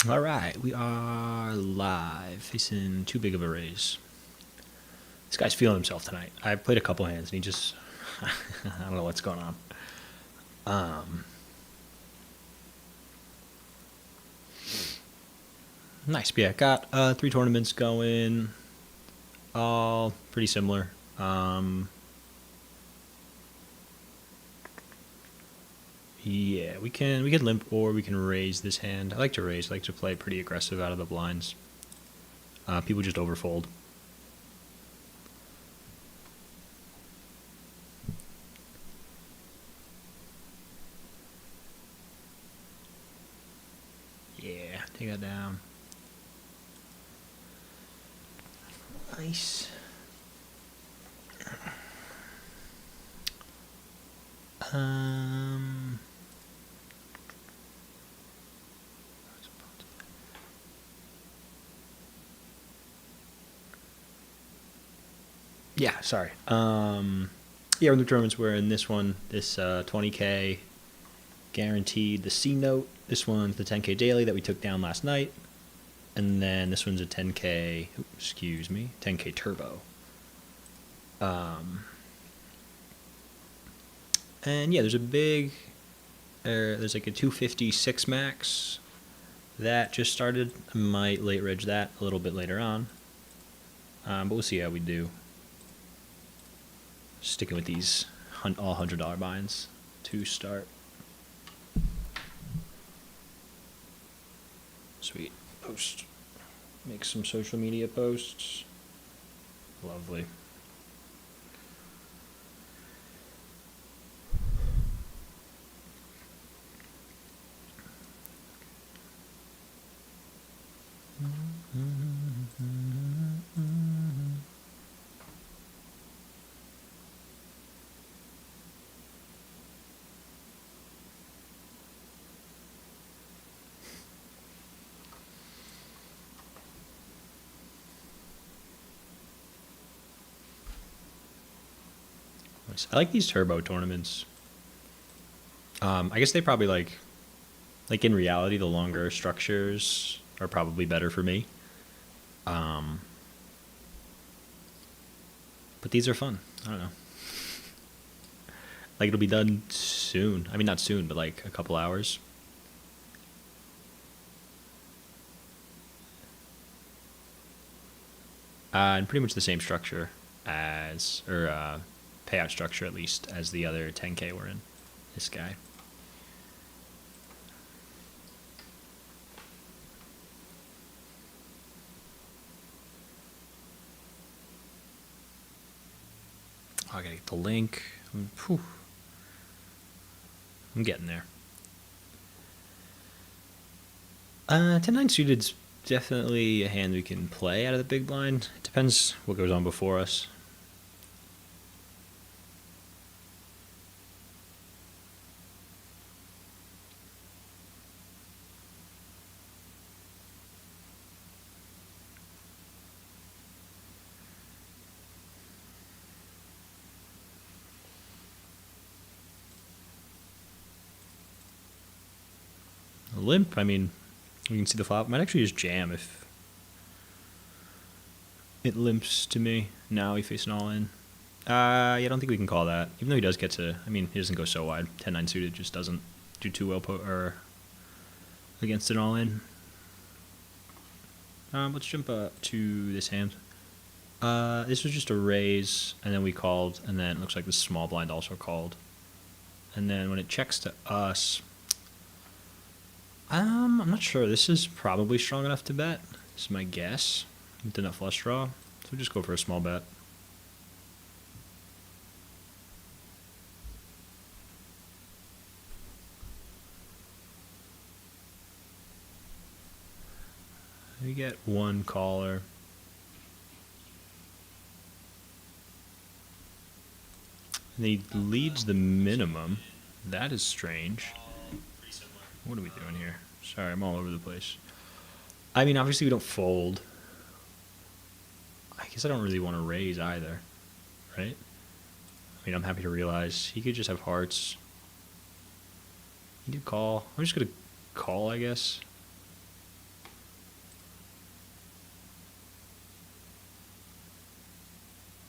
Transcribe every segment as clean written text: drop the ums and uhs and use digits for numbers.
All right, we are live, facing too big of a raise. This guy's feeling himself tonight. I played a couple hands, and he just, I don't know what's going on. Nice, yeah. Got 3 tournaments going, all pretty similar. Yeah, we can limp or we can raise this hand. I like to raise. I like to play pretty aggressive out of the blinds. People just overfold. Yeah, take that down. Nice. Um. Yeah, sorry. Yeah, when the tournaments were in this one, this 20K guaranteed the C note. This one's the 10K daily that we took down last night. And then this one's a 10K, 10K turbo. And yeah, there's a big, there's like a 256 max that just started. I might late reg that a little bit later on. But we'll see how we do. Sticking with these all $100 binds to start. Sweet. Post. Make some social media posts. Lovely. I like these turbo tournaments. I guess they probably like in reality, the longer structures are probably better for me. But these are fun. I don't know. Like it'll be done soon. I mean, not soon, but like a couple hours. And pretty much the same structure as, or payout structure at least, as the other 10K we're in. This guy. Oh, I gotta get the link. I'm getting there. 10-9 suited's definitely a hand we can play out of the big blind. It depends what goes on before us. A limp, I mean, we can see the flop. Might actually just jam if it limps to me. Now we face an all-in. Yeah, I don't think we can call that. Even though he does get to, I mean, he doesn't go so wide. 10-9 suited just doesn't do too well or against an all-in. Let's jump up to this hand. This was just a raise, and then we called, and then it looks like the small blind also called. And then when it checks to us, I'm not sure. This is probably strong enough to bet. This is my guess. With enough flush draw. So we just go for a small bet. We get one caller. And he leads the minimum. That is strange. What are we doing here? Sorry, I'm all over the place. I mean, obviously we don't fold. I guess I don't really want to raise either, right? I mean, I'm happy to realize he could just have hearts. He could call. I'm just going to call, I guess.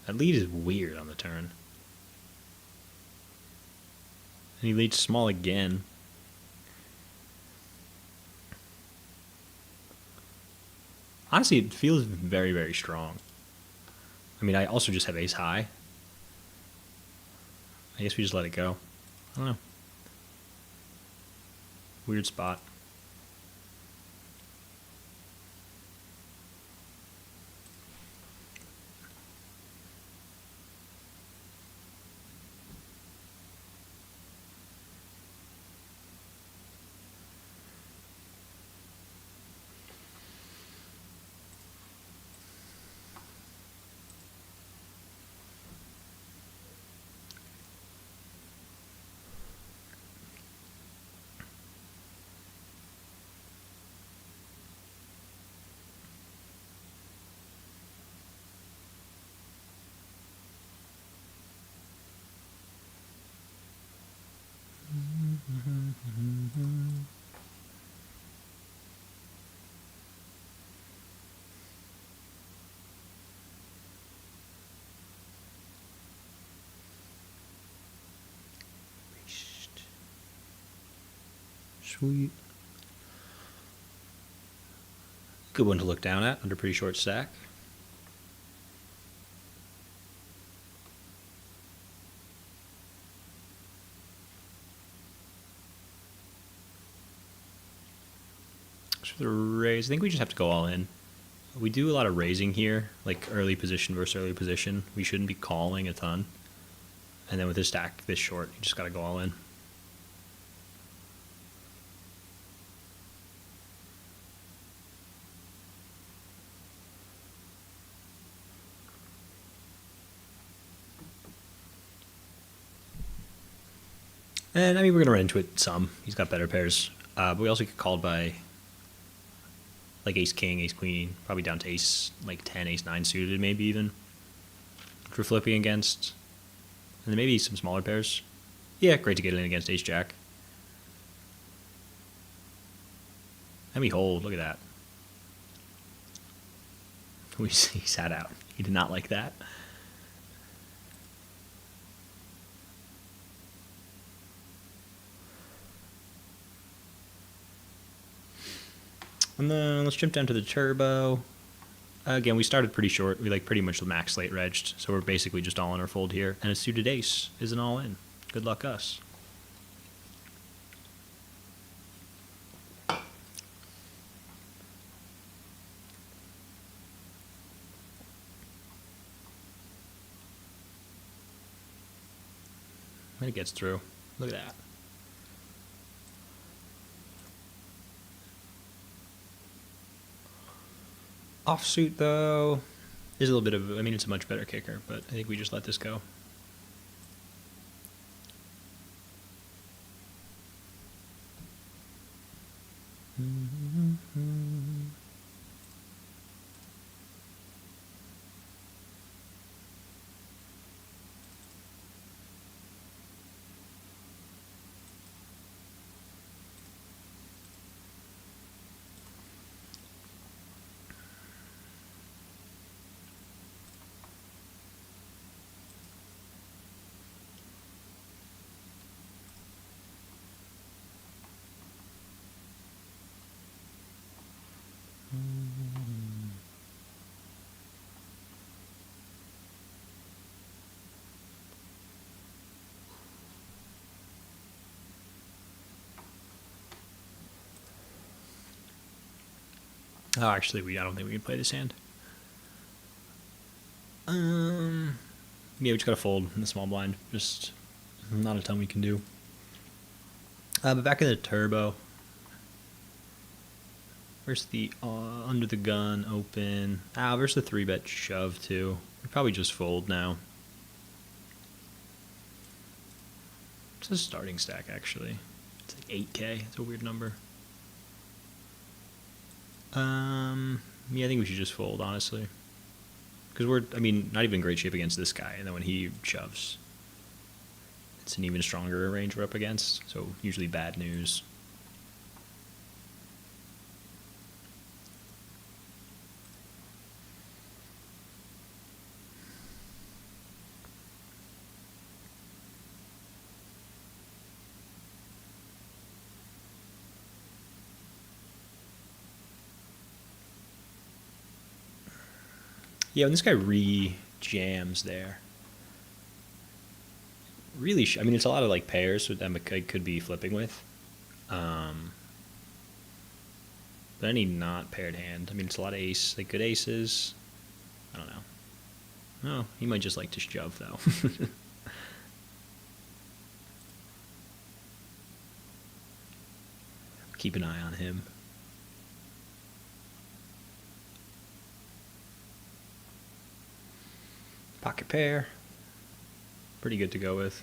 That lead is weird on the turn. And he leads small again. Honestly, it feels very, very strong. I mean, I also just have ace high. I guess we just let it go. I don't know. Weird spot. Sweet. Good one to look down at under pretty short stack. So for the raise, I think we just have to go all in. We do a lot of raising here, like early position versus early position. We shouldn't be calling a ton. And then with this stack this short, you just got to go all in. And I mean, we're going to run into it some. He's got better pairs. But we also get called by like ace king, ace queen, probably down to ace like 10, ace 9 suited maybe even. For flipping against. And then maybe some smaller pairs. Yeah, great to get in against ace jack. And we hold, look at that. He sat out. He did not like that. And then let's jump down to the turbo. Again, we started pretty short. We like pretty much max late regged, so we're basically just all in our fold here. And a suited ace is an all in. Good luck us. And it gets through. Look at that. Offsuit, though, is a little bit of, I mean, it's a much better kicker, but I think we just let this go. Oh, actually, I don't think we can play this hand. Yeah, we just gotta fold in the small blind. Just not a ton we can do. But back in the turbo. Where's the under the gun open? Where's the 3-bet shove too? We probably just fold now. It's a starting stack actually. It's like 8K. It's a weird number. Yeah, I think we should just fold, honestly. Because we're, I mean, not even in great shape against this guy, and then when he shoves, it's an even stronger range we're up against, so usually bad news. Yeah, when this guy re-jams there. Really, I mean, it's a lot of like pairs so that I could be flipping with. But any not paired hand. I mean, it's a lot of ace, like good aces. I don't know. Oh, he might just like to shove though. Keep an eye on him. Pocket pair. Pretty good to go with.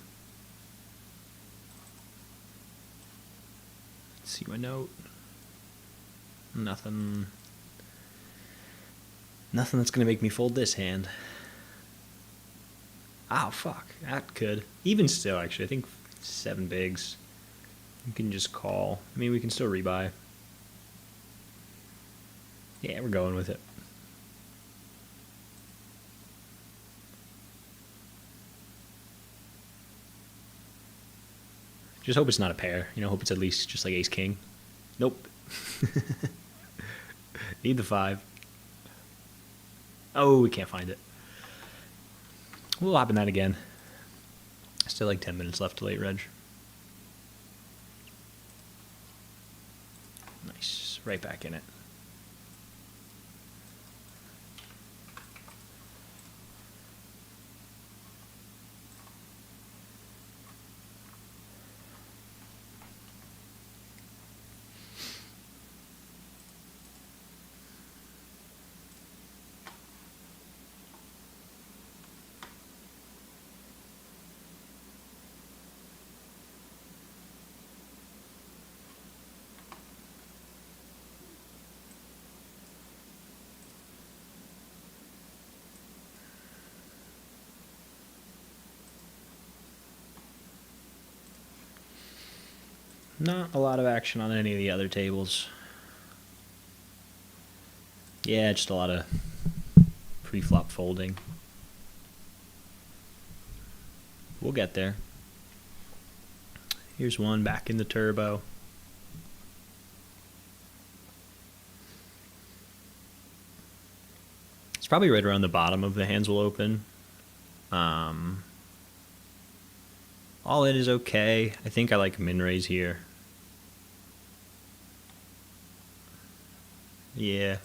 Let's see my note. Nothing. Nothing that's going to make me fold this hand. Oh, fuck. That could. Even still, actually, I think 7 bigs. You can just call. I mean, we can still rebuy. Yeah, we're going with it. Just hope it's not a pair. You know, hope it's at least just like ace-king. Nope. Need the 5. Oh, we can't find it. We'll hop in that again. Still like 10 minutes left to late reg. Nice. Right back in it. Not a lot of action on any of the other tables. Yeah, just a lot of pre-flop folding. We'll get there. Here's one back in the turbo. It's probably right around the bottom of the hands will open. All in is okay. I think I like min raise here. Yeah.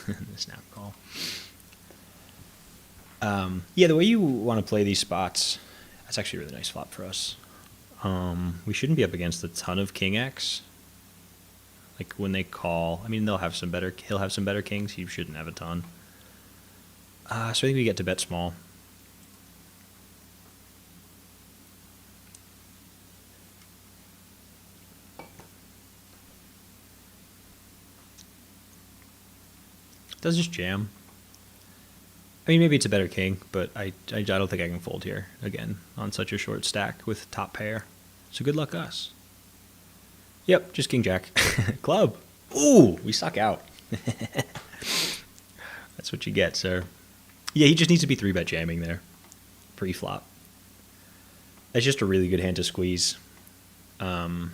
The snap call. Yeah, the way you want to play these spots, that's actually a really nice flop for us. We shouldn't be up against a ton of king X. Like when they call, I mean, he'll have some better kings. He shouldn't have a ton. So I think we get to bet small. Does just jam. I mean, maybe it's a better king, but I don't think I can fold here again on such a short stack with top pair. So good luck us. Yep, just king jack. Club. Ooh, we suck out. That's what you get, sir. Yeah, he just needs to be 3-bet jamming there. Pre-flop. That's just a really good hand to squeeze. And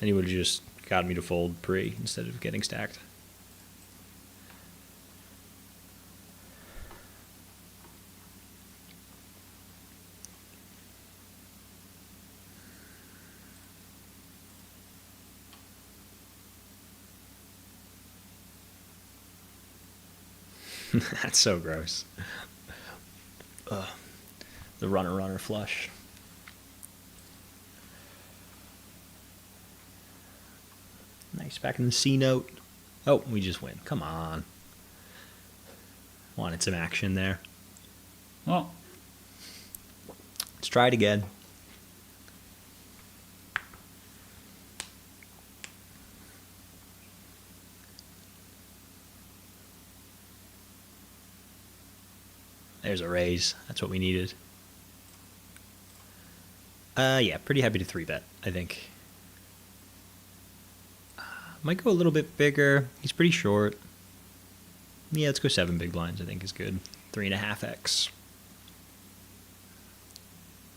he would have just got me to fold pre instead of getting stacked. That's so gross. The runner flush. Nice, back in the C note. Oh, we just win. Come on. Wanted some action there. Well, let's try it again. There's a raise. That's what we needed. Yeah, pretty happy to 3-bet, I think. Might go a little bit bigger. He's pretty short. Yeah, let's go 7 big blinds, I think is good. 3.5x.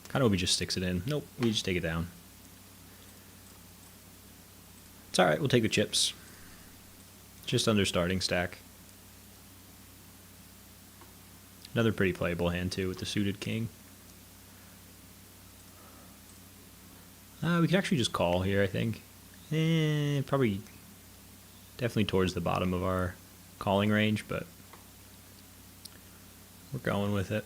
Kind of hope he just sticks it in. Nope, we just take it down. It's alright, we'll take the chips. Just under starting stack. Another pretty playable hand, too, with the suited king. We could actually just call here, I think. Probably definitely towards the bottom of our calling range, but we're going with it.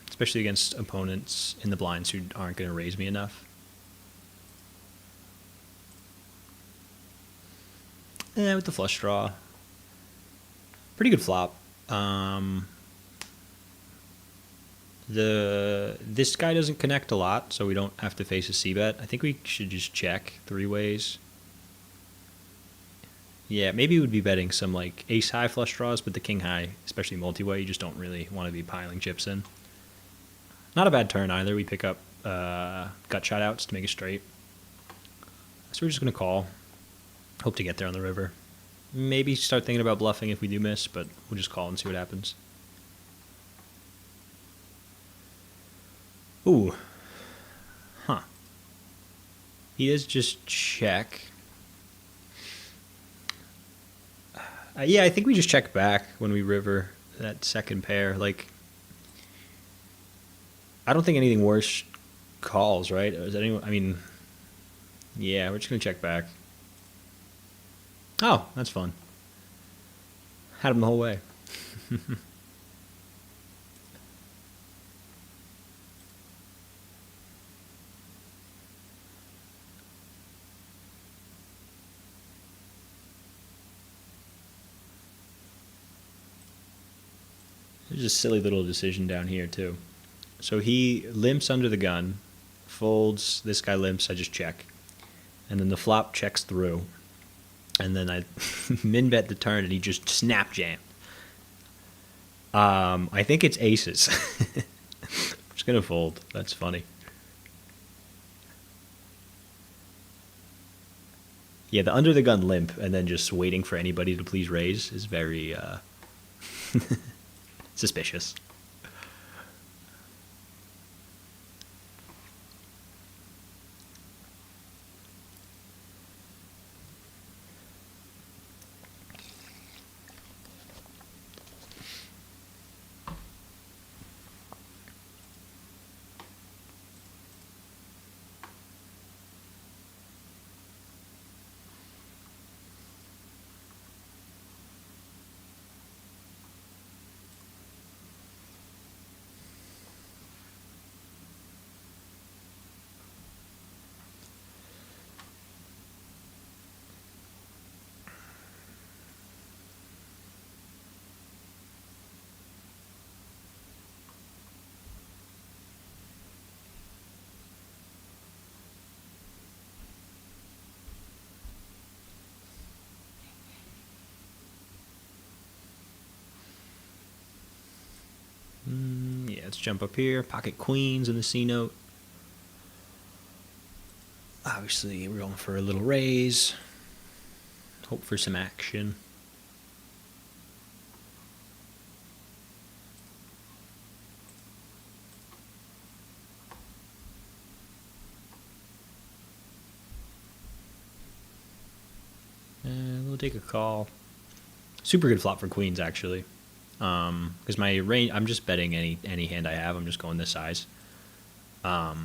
Especially against opponents in the blinds who aren't going to raise me enough. With the flush draw. Pretty good flop. This guy doesn't connect a lot, so we don't have to face a c-bet. I think we should just check 3 ways. Yeah, maybe we would be betting some like ace-high flush draws, but the king-high, especially multi-way, you just don't really want to be piling chips in. Not a bad turn either. We pick up gut shot outs to make it straight. So we're just going to call. Hope to get there on the river. Maybe start thinking about bluffing if we do miss, but we'll just call and see what happens. Ooh. Huh. He does just check. Yeah, I think we just check back when we river that second pair. Like, I don't think anything worse calls, right? Is anyone? I mean, yeah, we're just gonna check back. Oh, that's fun. Had him the whole way. There's a silly little decision down here, too. So he limps under the gun, folds, this guy limps, I just check. And then the flop checks through. And then I min bet the turn and he just snap jammed. I think it's aces. I'm just going to fold. That's funny. Yeah, the under the gun limp and then just waiting for anybody to please raise is very suspicious. Yeah, let's jump up here. Pocket queens in the C note. Obviously, we're going for a little raise. Hope for some action. And we'll take a call. Super good flop for queens, actually. Because my range, I'm just betting any hand I have. I'm just going this size. So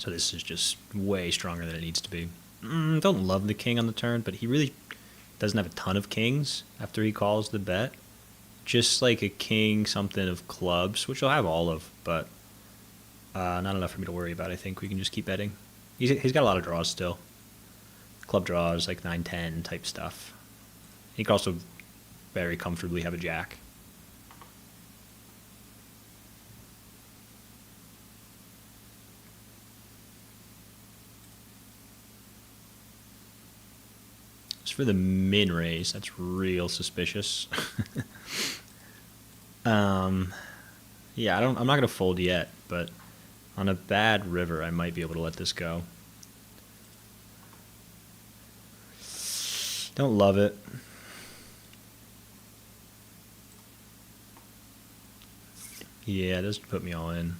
this is just way stronger than it needs to be. Don't love the king on the turn, but he really doesn't have a ton of kings after he calls the bet. Just like a king, something of clubs, which I'll have all of, but not enough for me to worry about. I think we can just keep betting. He's got a lot of draws still. Club draws, like 9-10 type stuff. He could also very comfortably have a jack. As for the min raise, that's real suspicious. Yeah, I'm not gonna fold yet, but on a bad river, I might be able to let this go. Don't love it. Yeah, it does put me all in.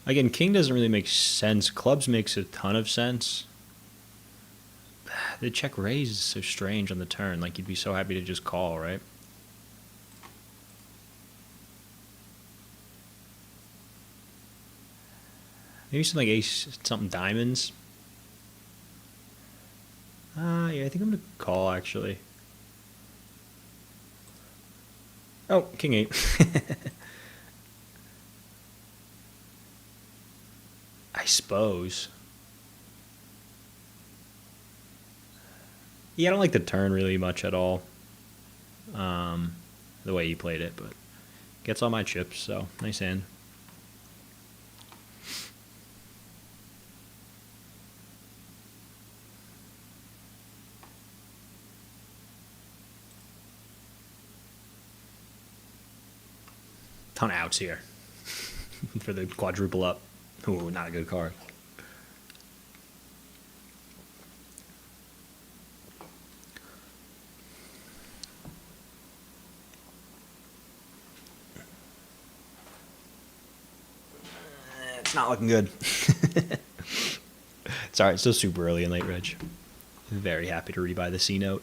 Again, king doesn't really make sense. Clubs makes a ton of sense. The check raise is so strange on the turn. Like, you'd be so happy to just call, right? Maybe something like ace, something diamonds. Yeah, I think I'm going to call, actually. Oh, king 8. I suppose. Yeah, I don't like the turn really much at all. The way he played it, but gets all my chips, so nice hand. Ton of outs here for the quadruple up. Ooh, not a good card. It's not looking good. Sorry, it's still super early in late reg. Very happy to rebuy the C note.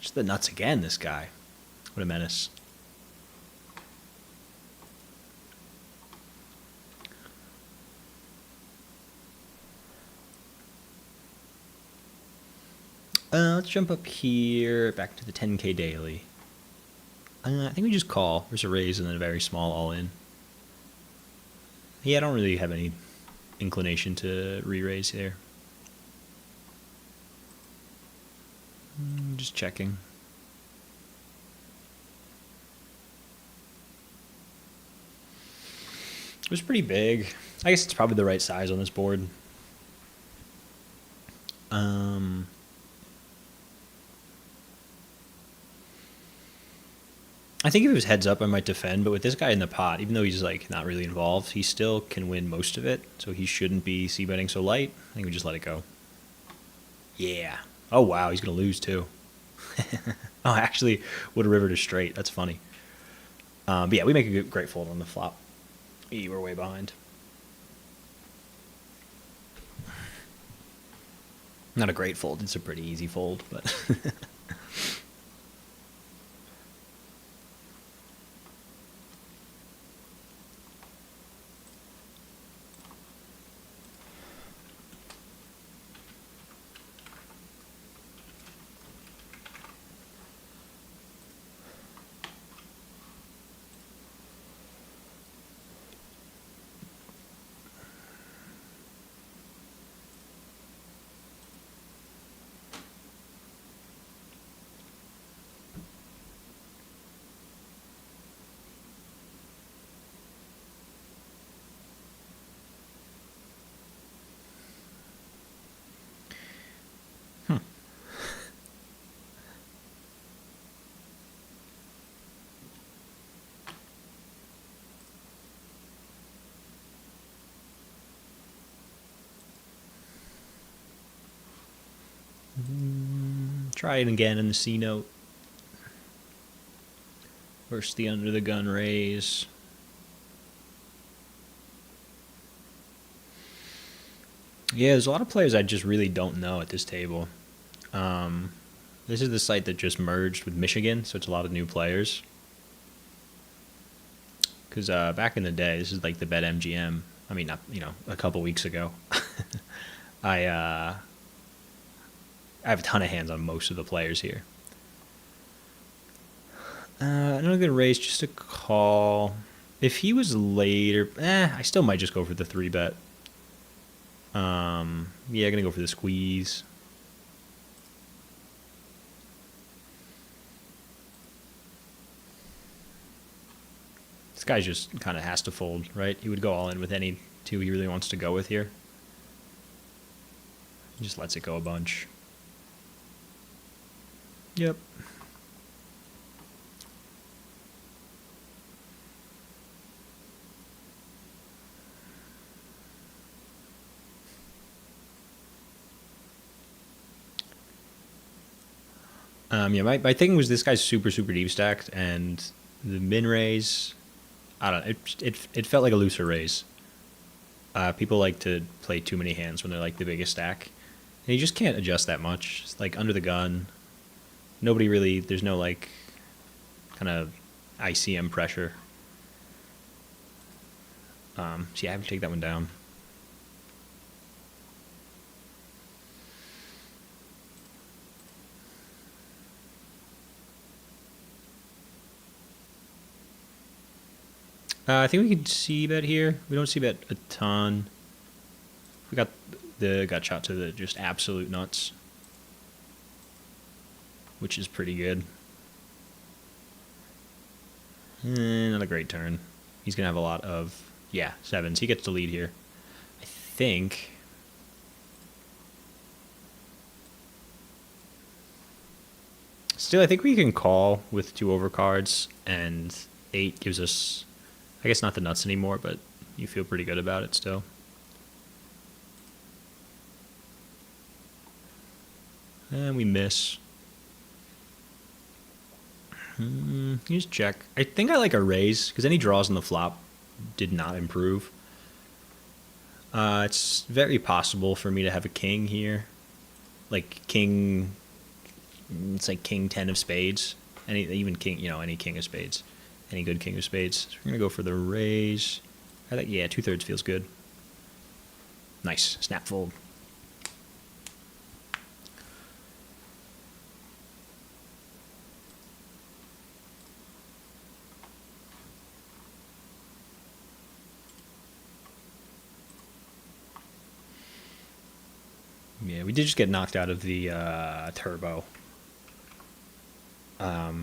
Just the nuts again, this guy. What a menace. Let's jump up here, back to the 10K daily. I think we just call. There's a raise and then a very small all-in. Yeah, I don't really have any inclination to re-raise here. Just checking. It was pretty big. I guess it's probably the right size on this board. I think if it was heads up, I might defend, but with this guy in the pot, even though he's like not really involved, he still can win most of it, so he shouldn't be c-betting so light. I think we just let it go. Yeah. Oh, wow, he's going to lose too. Oh, actually, would have rivered a straight. That's funny. But yeah, we make a great fold on the flop. We're way behind. Not a great fold. It's a pretty easy fold, but... Try it again in the C note. Versus the under the gun raise. Yeah, there's a lot of players I just really don't know at this table. This is the site that just merged with Michigan, so it's a lot of new players. Because back in the day, this is like the BetMGM. I mean, not, a couple weeks ago. I have a ton of hands on most of the players here. Another good raise, just a call. If he was later, I still might just go for the 3-bet. Yeah, gonna go for the squeeze. This guy just kind of has to fold, right? He would go all in with any two he really wants to go with here. He just lets it go a bunch. Yep. Yeah, my thinking was this guy's super, super deep stacked, and the min raise I don't know. It felt like a looser raise. People like to play too many hands when they're like the biggest stack, and you just can't adjust that much. It's like under the gun, nobody really. There's no like kind of ICM pressure. So yeah, I have to take that one down. I think we can see bet here. We don't see bet a ton. We got the gut shot to the just absolute nuts, which is pretty good. Not a great turn. He's gonna have a lot of sevens. He gets the lead here. I think. Still, I think we can call with 2 overcards, and 8 gives us, I guess, not the nuts anymore, but you feel pretty good about it still. And we miss. You just check. I think I like a raise, because any draws on the flop did not improve. It's very possible for me to have a king here. Like king, it's like king 10 of spades. Even king, any king of spades. Any good king of spades. So we're going to go for the raise. I think, 2/3 feels good. Nice. Snap fold. Yeah, we did just get knocked out of the turbo. I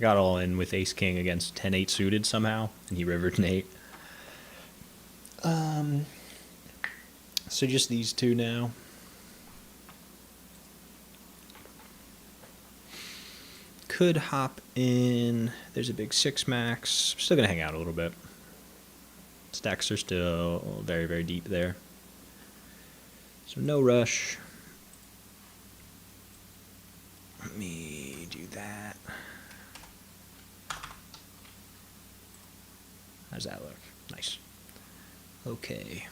got all in with ace king against 10-8 suited somehow, and he rivered an 8. So just these two now. Could hop in. There's a big 6 max. Still gonna hang out a little bit. Stacks are still very, very deep there. So no rush. Let me do that. How's that look? Nice. Okay.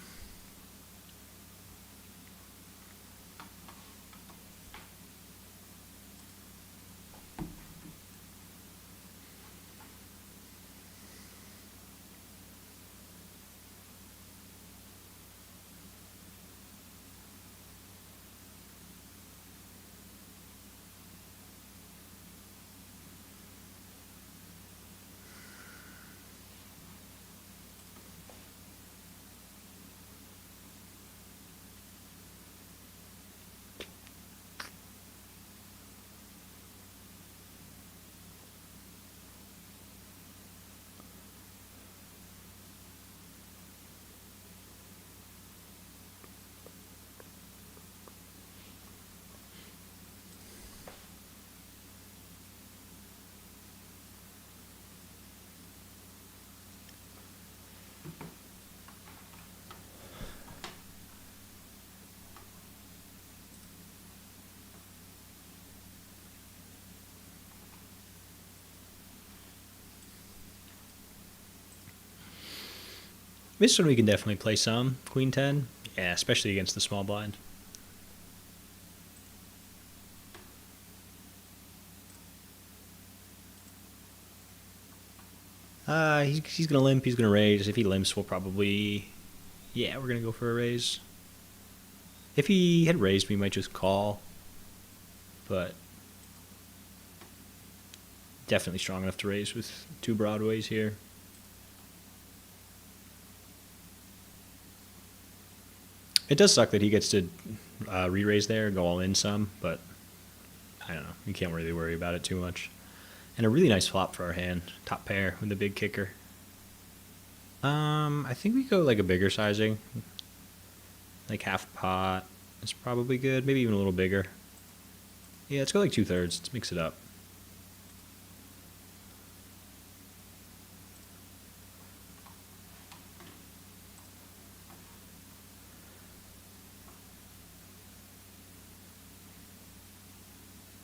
This one we can definitely play some. Queen 10. Yeah, especially against the small blind. He's going to limp. He's going to raise. If he limps, we'll probably... Yeah, we're going to go for a raise. If he had raised, we might just call. But... definitely strong enough to raise with 2 broadways here. It does suck that he gets to re-raise there, go all in some, but I don't know. You can't really worry about it too much. And a really nice flop for our hand. Top pair with a big kicker. I think we go like a bigger sizing. Like half pot is probably good. Maybe even a little bigger. Yeah, let's go like 2/3. Let's mix it up.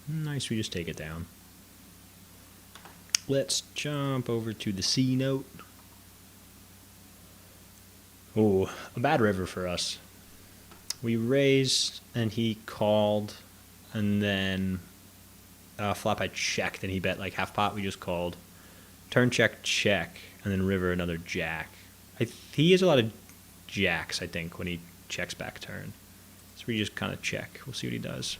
Nice, we just take it down. Let's jump over to the C note. Oh, a bad river for us. We raised, and he called, and then flop I checked, and he bet like half pot. We just called. Turn check, check, and then river another jack. He has a lot of jacks, I think, when he checks back turn. So we just kind of check. We'll see what he does.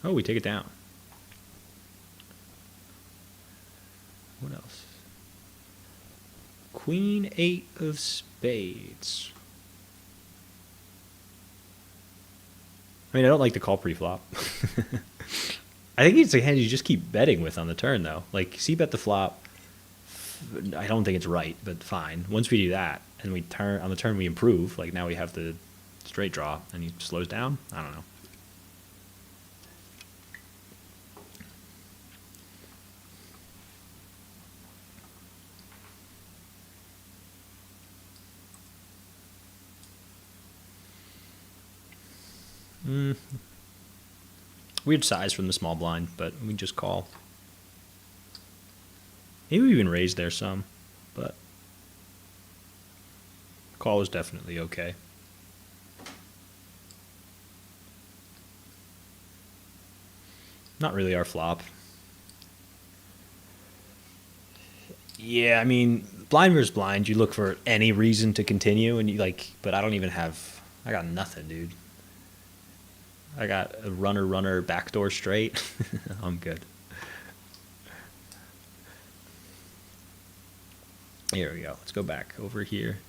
Oh, we take it down. What else? Queen 8 of spades. I mean, I don't like to call pre-flop. I think it's a hand you just keep betting with on the turn, though. Like, c-bet the flop. I don't think it's right, but fine. Once we do that, and we turn on the turn, we improve. Like, now we have the straight draw, and he slows down. I don't know. Weird size from the small blind, but we just call. Maybe we even raised there some, but call is definitely okay. Not really our flop. Yeah, I mean, blind versus blind, you look for any reason to continue, and you like, but I don't even have. I got nothing, dude. I got a runner backdoor straight. I'm good. Here we go. Let's go back over here.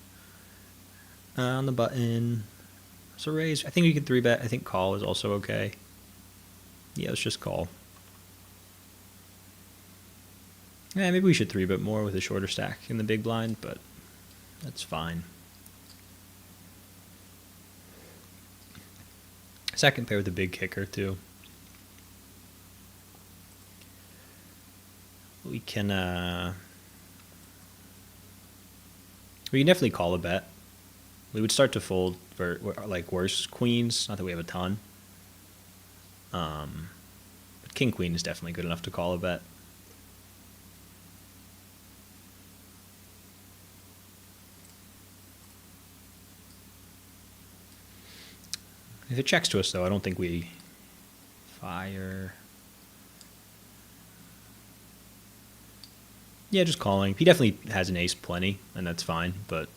On the button. So raise. I think we can 3-bet. I think call is also okay. Yeah, let's just call. Yeah, maybe we should 3-bet more with a shorter stack in the big blind, but that's fine. Second pair with a big kicker, too. We can definitely call a bet. We would start to fold for like worse queens. Not that we have a ton. But king queen is definitely good enough to call a bet. If it checks to us, though, I don't think we fire. Yeah, just calling. He definitely has an ace plenty, and that's fine, but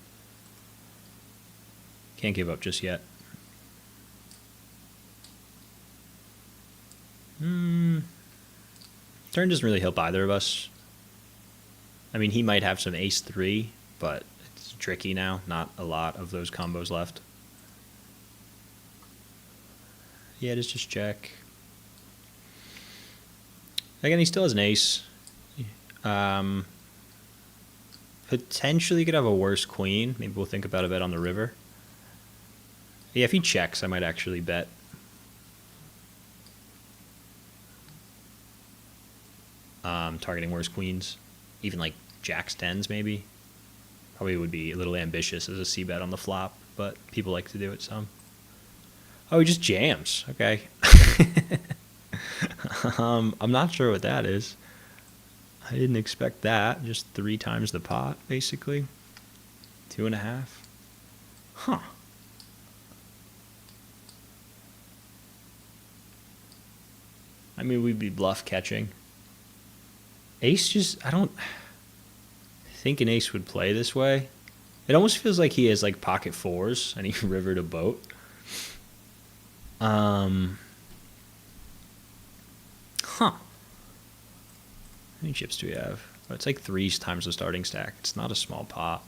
can't give up just yet. Turn doesn't really help either of us. I mean, he might have some ace 3, but it's tricky now. Not a lot of those combos left. Yeah, just check. Again, he still has an ace. Potentially could have a worse queen. Maybe we'll think about a bet on the river. Yeah, if he checks, I might actually bet. Targeting worse queens. Even like jacks 10s maybe. Probably would be a little ambitious as a c-bet on the flop, but people like to do it some. Oh, he just jams. Okay. I'm not sure what that is. I didn't expect that. Just 3 times the pot, basically. 2.5. Huh. I mean, we'd be bluff catching. Ace just, I don't think an ace would play this way. It almost feels like he has like pocket 4s and he rivered a boat. Huh. How many chips do we have? Oh, it's like 3 times the starting stack. It's not a small pot.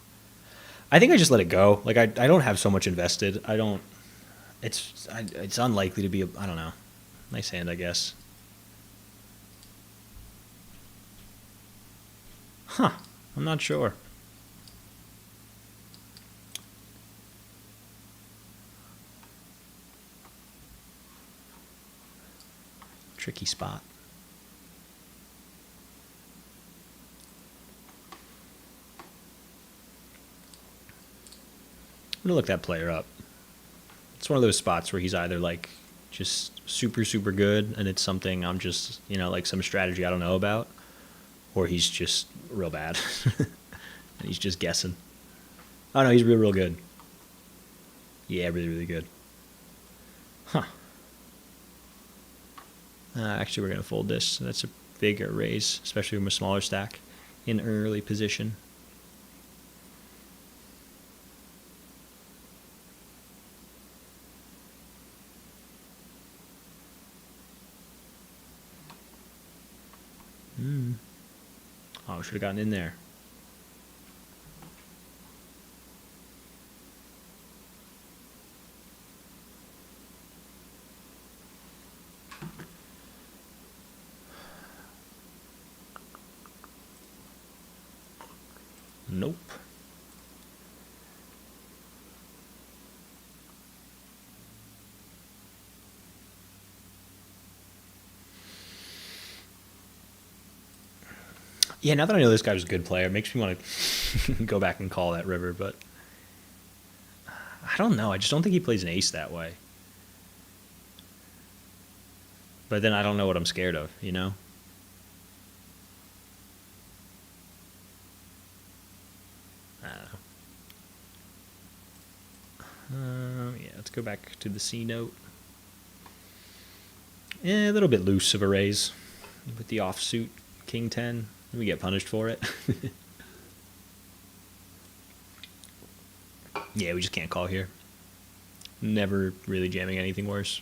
I think I just let it go. Like I don't have so much invested. I don't. It's unlikely to be I don't know. Nice hand, I guess. Huh. I'm not sure. Tricky spot. I'm going to look that player up. It's one of those spots where he's either like just super, super good, and it's something I'm just, like some strategy I don't know about, or he's just real bad, and he's just guessing. Oh, no, he's real, real good. Yeah, really, really good. Huh. Actually, we're going to fold this. That's a bigger raise, especially from a smaller stack in early position. Oh, should have gotten in there. Nope. Yeah, now that I know this guy was a good player, it makes me want to go back and call that river, but I don't know. I just don't think he plays an ace that way. But then I don't know what I'm scared of, I don't know. Yeah, let's go back to the C note. Yeah, a little bit loose of a raise with the offsuit King 10. We get punished for it. Yeah, we just can't call here. Never really jamming anything worse.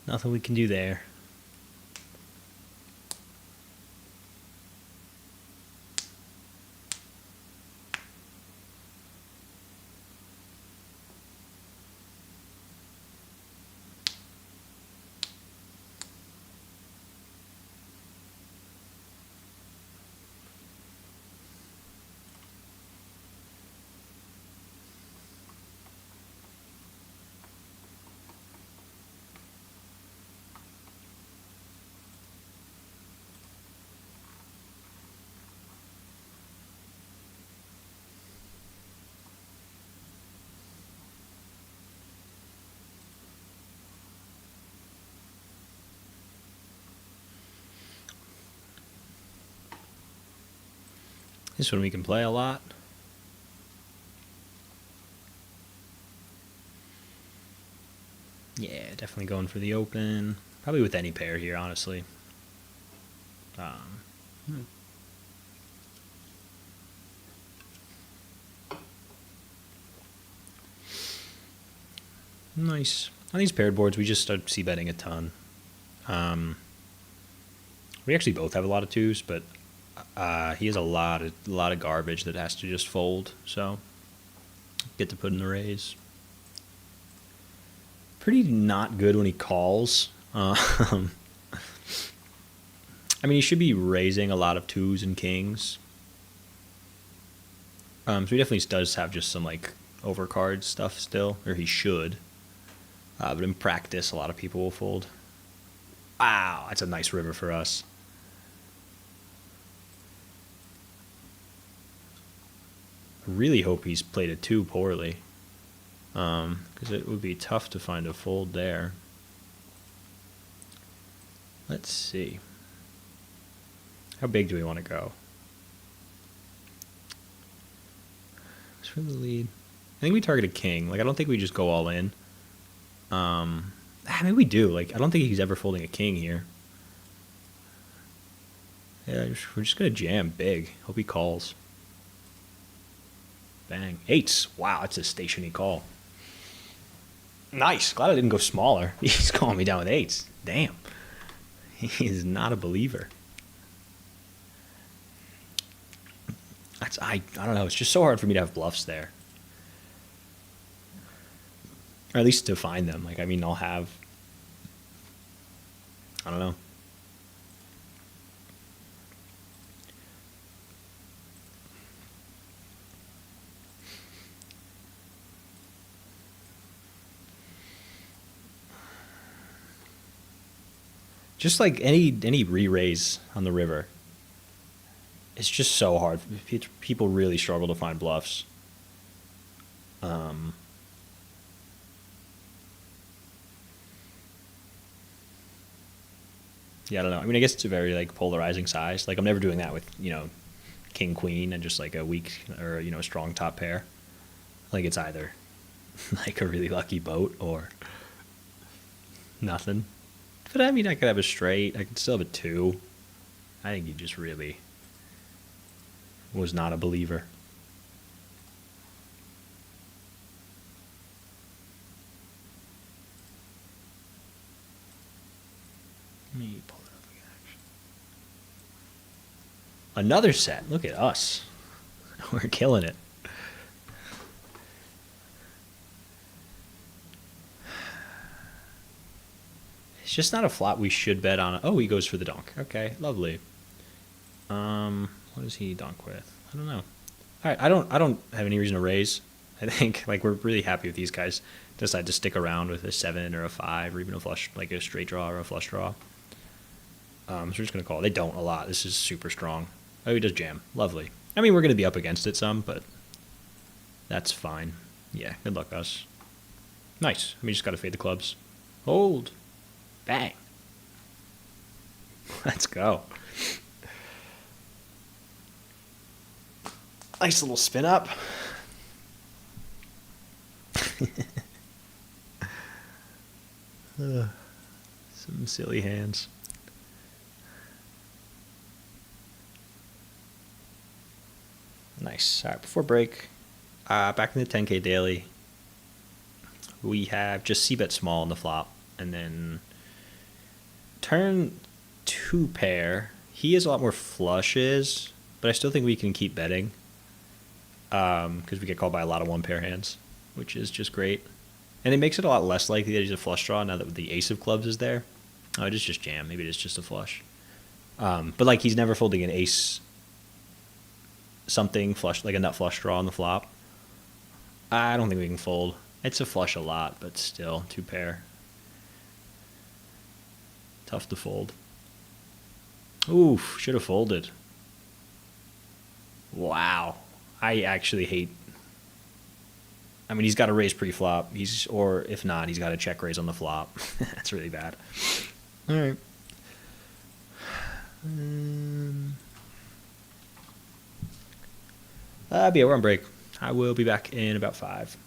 Nothing we can do there. This one we can play a lot. Yeah, definitely going for the open. Probably with any pair here, honestly. Nice. On these paired boards, we just start c-betting a ton. We actually both have a lot of twos, but he has a lot of garbage that has to just fold. So get to put in the raise. Pretty not good when he calls. I mean, he should be raising a lot of twos and kings. So he definitely does have just some like overcard stuff still, or he should. But in practice, a lot of people will fold. Wow, that's a nice river for us. really hope he's played it too poorly. Because it would be tough to find a fold there. Let's see. How big do we want to go? It's for the lead. I think we target a king. Like, I don't think we just go all in. I mean, we do. Like, I don't think he's ever folding a king here. Yeah, we're just going to jam big. Hope he calls. Bang. Eights. Wow, that's a stationary call. Nice. Glad I didn't go smaller. He's calling me down with eights. Damn. He is not a believer. I don't know. It's just so hard for me to have bluffs there. Or at least to find them. Like, I mean, I'll have... I don't know. Just like any re-raise on the river, it's just so hard. People really struggle to find bluffs. Yeah, I don't know. I mean, I guess it's a very like polarizing size. Like, I'm never doing that with king queen and just like a weak or a strong top pair. Like, it's either like a really lucky boat or nothing. But I mean, I could have a straight. I could still have a two. I think he just really was not a believer. Let me pull it up again. Another set. Look at us. We're killing it. It's just not a flop we should bet on. Oh, he goes for the donk. Okay, lovely. What does he donk with? I don't know. All right, I don't have any reason to raise. I think like we're really happy with these guys. Decide to stick around with a 7 or a 5 or even a flush, like a straight draw or a flush draw. So we're just gonna call. They don't a lot. This is super strong. Oh, he does jam. Lovely. I mean, we're gonna be up against it some, but that's fine. Yeah, good luck, us. Nice. We just gotta fade the clubs. Hold. Bang. Let's go. Nice little spin up. Some silly hands. Nice. All right, before break, back in the 10K daily, we have just c-bet small on the flop, and then turn 2 pair. He has a lot more flushes, but I still think we can keep betting because we get called by a lot of 1-pair hands, which is just great. And it makes it a lot less likely that he's a flush draw now that the ace of clubs is there. Oh, it is just jam. Maybe it is just a flush. But like he's never folding an ace something flush, like a nut flush draw on the flop. I don't think we can fold. It's a flush a lot, but still 2 pair. Tough to fold. Oof, should have folded. Wow. I actually hate... I mean, he's got to raise pre-flop. Or if not, he's got to check raise on the flop. That's really bad. All right. But yeah, we're on break. I will be back in about 5.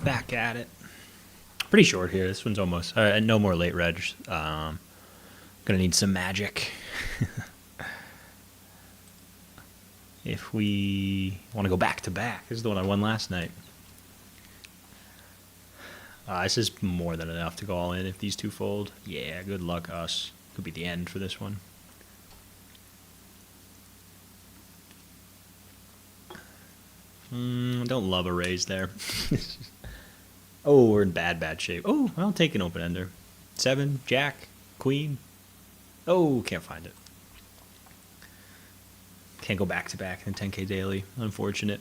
Back at it. Pretty short here. This one's almost no more late reg. Gonna need some magic. If we want to go back to back, this is the one I won last night. This is more than enough to go all in if these two fold. Yeah, good luck us. Could be the end for this one. Don't love a raise there. Oh, we're in bad shape. Oh, I'll take an open ender. 7, jack, queen. Oh, can't find it. Can't go back to back in 10K daily. Unfortunate.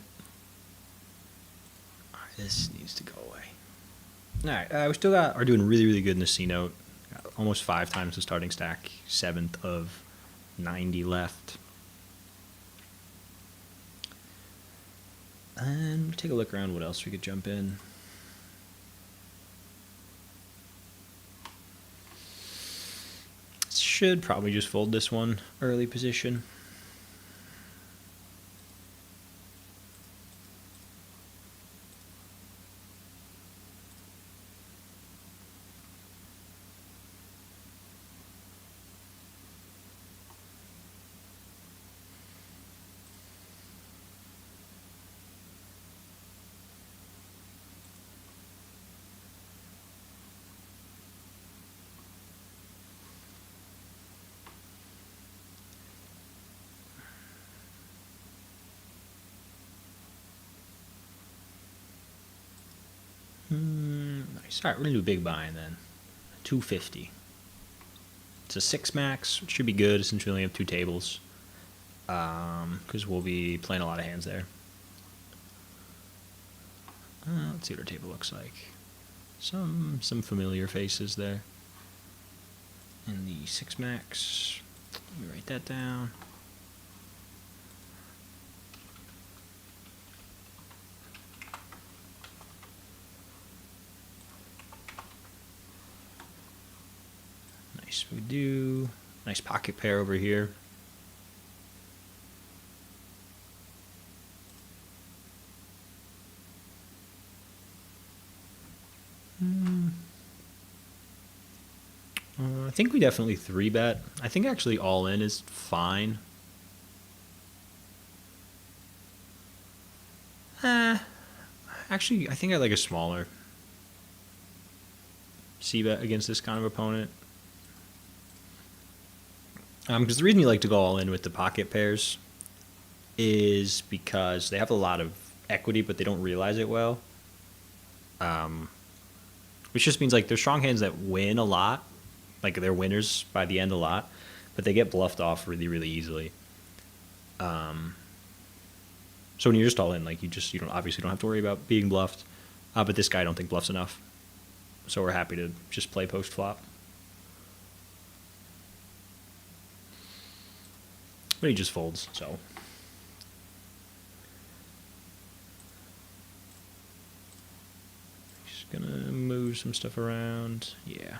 All right, this needs to go away. All right, we still are doing really good in the C note. Almost 5 times the starting stack. 7th of 90 left. And take a look around what else we could jump in. Should probably just fold this one early position. Nice. All right, we're going to do a big buy-in then. 250. It's a 6 max, which should be good since we only have 2 tables. Because we'll be playing a lot of hands there. Let's see what our table looks like. Some familiar faces there. In the 6 max. Let me write that down. Nice, we do. Nice pocket pair over here. I think we definitely 3-bet. I think actually all in is fine. Actually, I think I like a smaller C-bet against this kind of opponent. Because the reason you like to go all in with the pocket pairs is because they have a lot of equity, but they don't realize it well. Which just means like they're strong hands that win a lot. Like they're winners by the end a lot, but they get bluffed off really easily. So when you're just all in, like you obviously don't have to worry about being bluffed. But this guy I don't think bluffs enough, so we're happy to just play post flop. But he just folds, so. He's gonna move some stuff around. Yeah.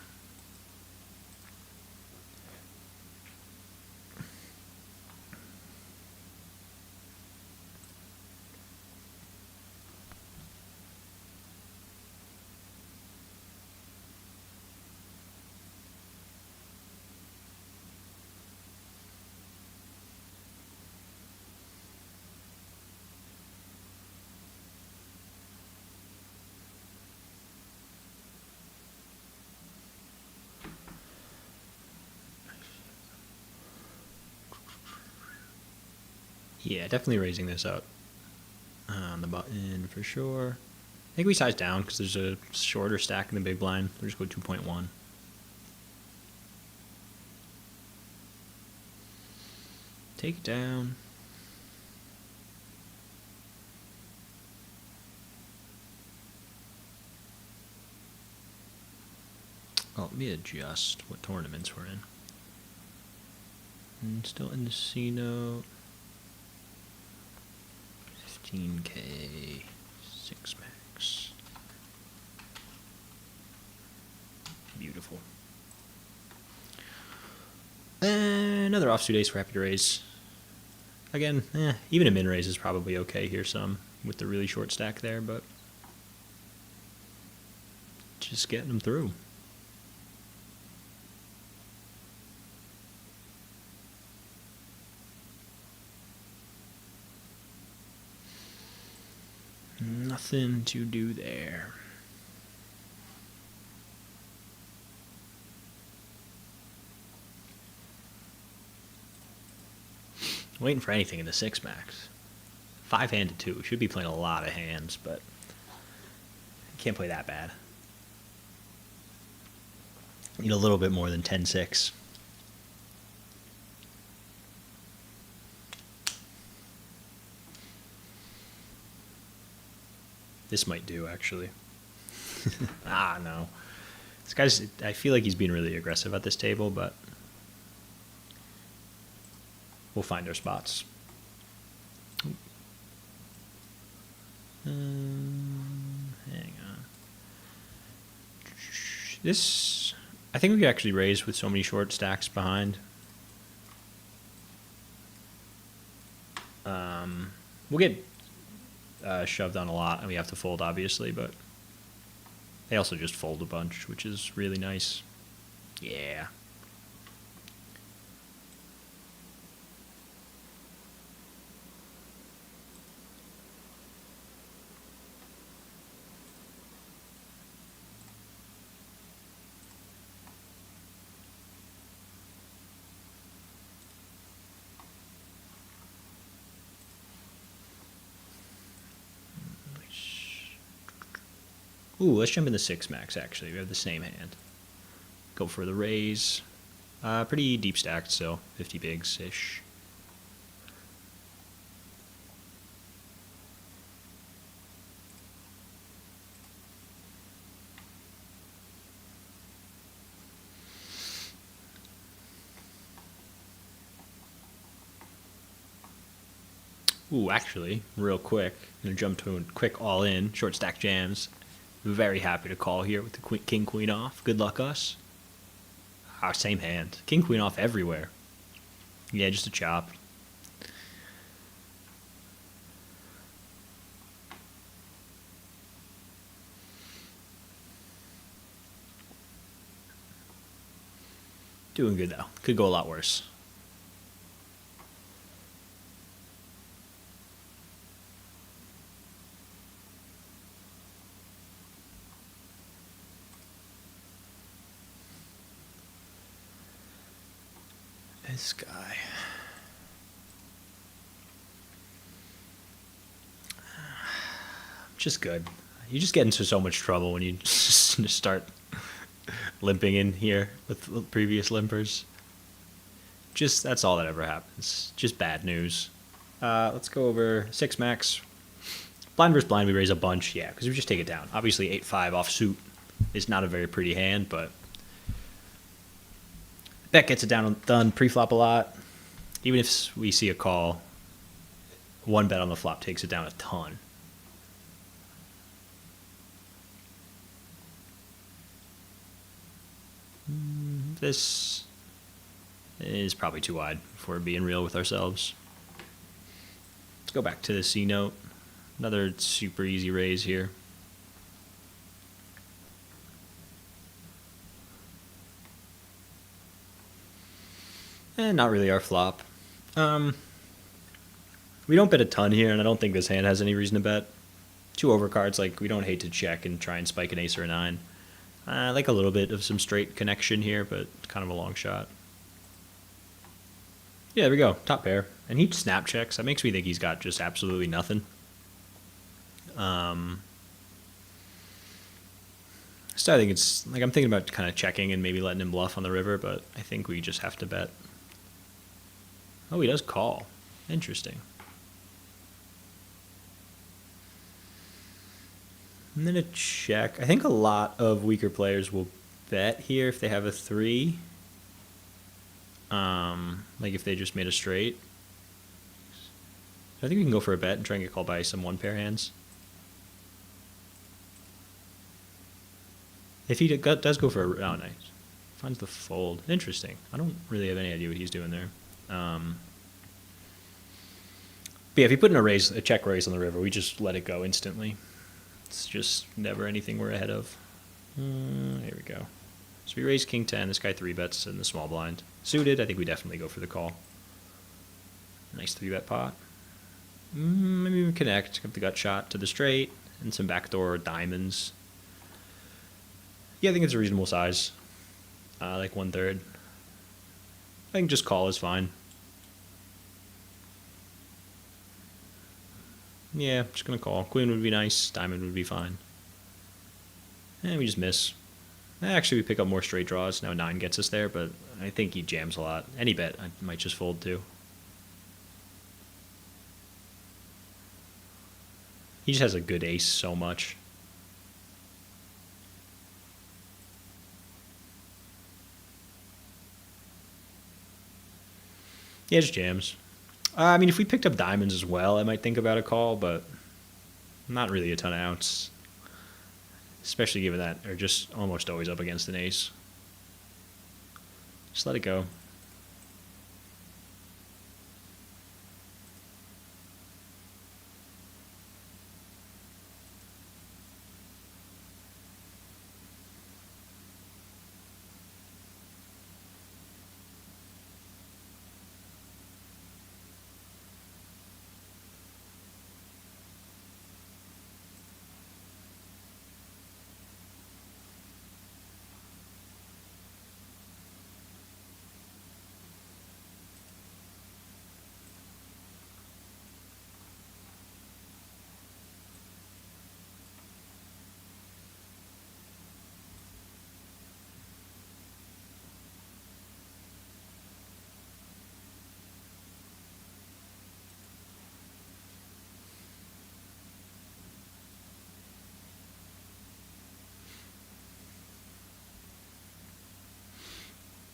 Yeah, definitely raising this up on the button for sure. I think we size down because there's a shorter stack in the big blind. We'll just go 2.1. Take it down. Oh, let me adjust what tournaments we're in. And still in the C note. 15K, 6 max. Beautiful. Another offsuit ace we're happy to raise. Again, even a min raise is probably okay here some with the really short stack there, but Just getting them through. Nothing to do there. Waiting for anything in the 6-max. 5-handed too. Should be playing a lot of hands, but can't play that bad. Need a little bit more than 10-6. This might do, actually. No. This guy's, I feel like he's being really aggressive at this table, but we'll find our spots. Hang on. This, I think we could actually raise with so many short stacks behind. We'll get shoved on a lot, and we have to fold, obviously, but they also just fold a bunch, which is really nice. Yeah. Ooh, let's jump in the 6-max, actually. We have the same hand. Go for the raise. Pretty deep stacked, so 50 bigs-ish. Ooh, actually, real quick, I'm going to jump to a quick all-in, short stack jams. Very happy to call here with the king, queen off. Good luck, us. Same hand. King, queen off everywhere. Yeah, just a chop. Doing good, though. Could go a lot worse. This guy. Just good. You just get into so much trouble when you just start limping in here with previous limpers. Just, that's all that ever happens. Just bad news. Let's go over 6-max. Blind versus blind, we raise a bunch. Yeah, because we just take it down. Obviously, 8-5 off suit is not a very pretty hand, but bet gets it done pre-flop a lot. Even if we see a call, one bet on the flop takes it down a ton. This is probably too wide if we're being real with ourselves. Let's go back to the C note. Another super easy raise here. And not really our flop. We don't bet a ton here, and I don't think this hand has any reason to bet. 2 overcards, like, we don't hate to check and try and spike an ace or a 9. I like a little bit of some straight connection here, but kind of a long shot. Yeah, there we go. Top pair. And he snap checks. That makes me think he's got just absolutely nothing. So I think it's, like, I'm thinking about kind of checking and maybe letting him bluff on the river, but I think we just have to bet. Oh, he does call. Interesting. And then a check. I think a lot of weaker players will bet here if they have a 3. Like if they just made a straight. I think we can go for a bet and try and get called by some 1-pair hands. If he does go for a... Oh, nice. Finds the fold. Interesting. I don't really have any idea what he's doing there. But yeah, if he put in a check raise on the river, we just let it go instantly. It's just never anything we're ahead of. There we go. So we raise king 10. This guy 3-bets in the small blind. Suited, I think we definitely go for the call. Nice 3-bet pot. Maybe we connect. Give the gut shot to the straight and some backdoor diamonds. Yeah, I think it's a reasonable size. Like 1/3. I think just call is fine. Yeah, just gonna call. Queen would be nice. Diamond would be fine. And we just miss. Actually, we pick up more straight draws. Now 9 gets us there, but I think he jams a lot. Any bet, I might just fold too. He just has a good ace so much. Yeah, just jams. I mean, if we picked up diamonds as well, I might think about a call, but not really a ton of outs. Especially given that they're just almost always up against an ace. Just let it go.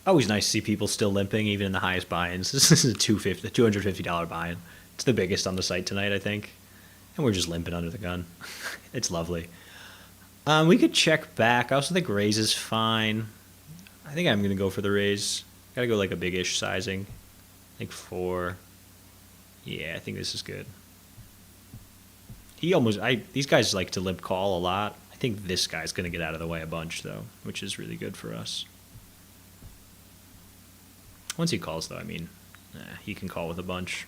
Always nice to see people still limping, even in the highest buy-ins. This is a $250 buy-in. It's the biggest on the site tonight, I think. And we're just limping under the gun. It's lovely. We could check back. I also think raise is fine. I think I'm going to go for the raise. Gotta go like a big-ish sizing. I think 4. Yeah, I think this is good. These guys like to limp call a lot. I think this guy's going to get out of the way a bunch, though, which is really good for us. Once he calls, though, I mean, he can call with a bunch.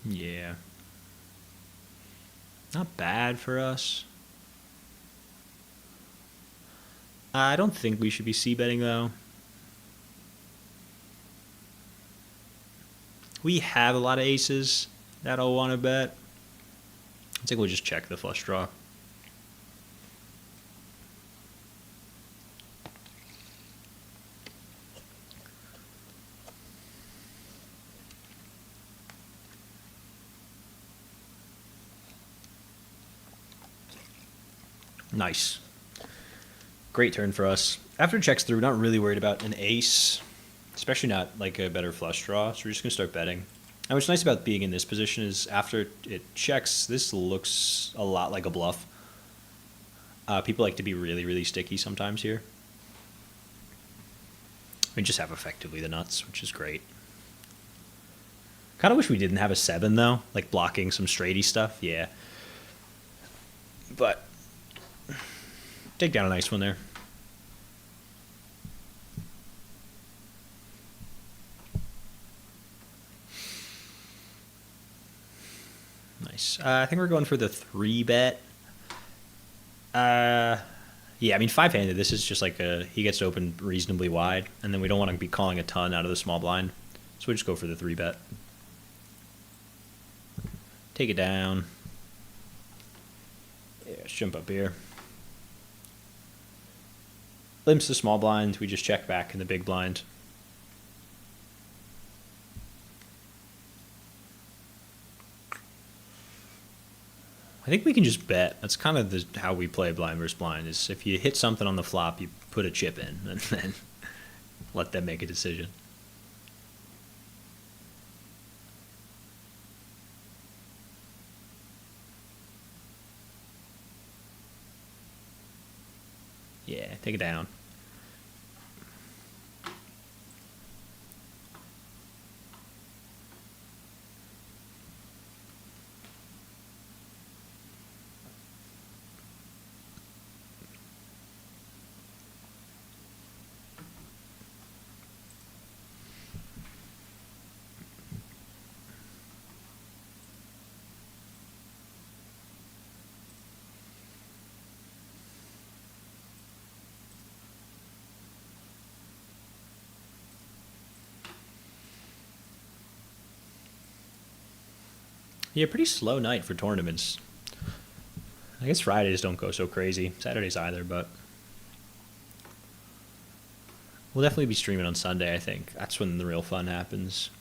Yeah. Not bad for us. I don't think we should be c-betting, though. We have a lot of aces that I'll want to bet. I think we'll just check the flush draw. Nice. Great turn for us. After it checks through, not really worried about an ace, especially not like a better flush draw, so we're just going to start betting. And what's nice about being in this position is after it checks, this looks a lot like a bluff. People like to be really, really sticky sometimes here. We just have effectively the nuts, which is great. Kind of wish we didn't have a 7, though, like blocking some straighty stuff. Yeah. But take down a nice one there. Nice. I think we're going for the 3-bet. Yeah, I mean, 5-handed, this is just like he gets to open reasonably wide, and then we don't want to be calling a ton out of the small blind. So we just go for the 3-bet. Take it down. Yeah, let's jump up here. Limps the small blind, we just check back in the big blind. I think we can just bet. That's kind of how we play blind versus blind, is if you hit something on the flop, you put a chip in, and then let them make a decision. Yeah, take it down. Yeah, pretty slow night for tournaments. I guess Fridays don't go so crazy. Saturdays either, but we'll definitely be streaming on Sunday, I think. That's when the real fun happens.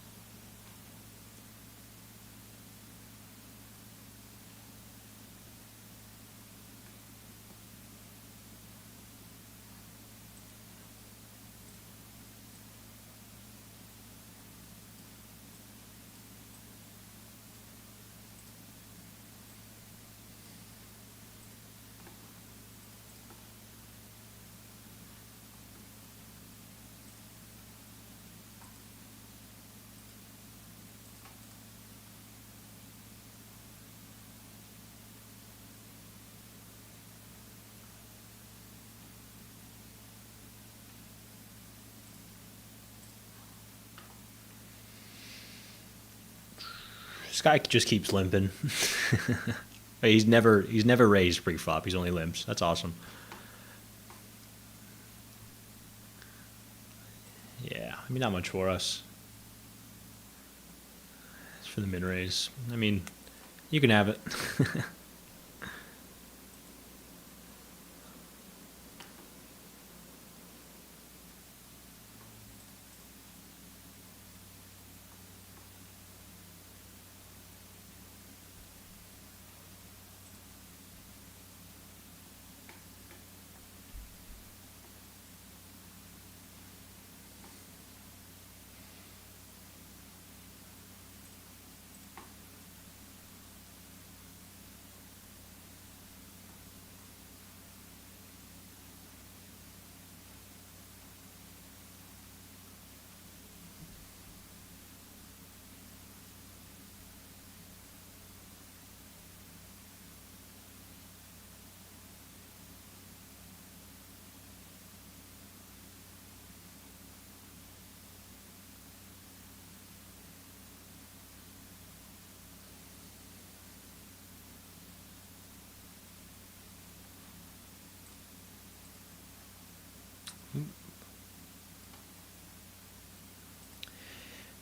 This guy just keeps limping. he's never raised pre-flop. He's only limps. That's awesome. Yeah, I mean, not much for us. It's for the mid-raise. I mean, you can have it.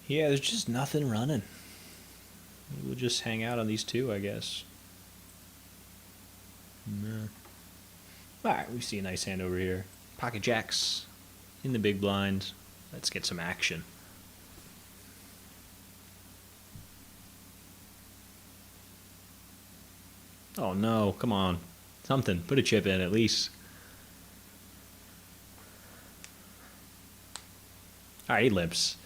Yeah, there's just nothing running. We'll just hang out on these two, I guess. No. Alright, we see a nice hand over here. Pocket jacks in the big blind. Let's get some action. Oh no, come on. Something. Put a chip in at least. Alright, he limps.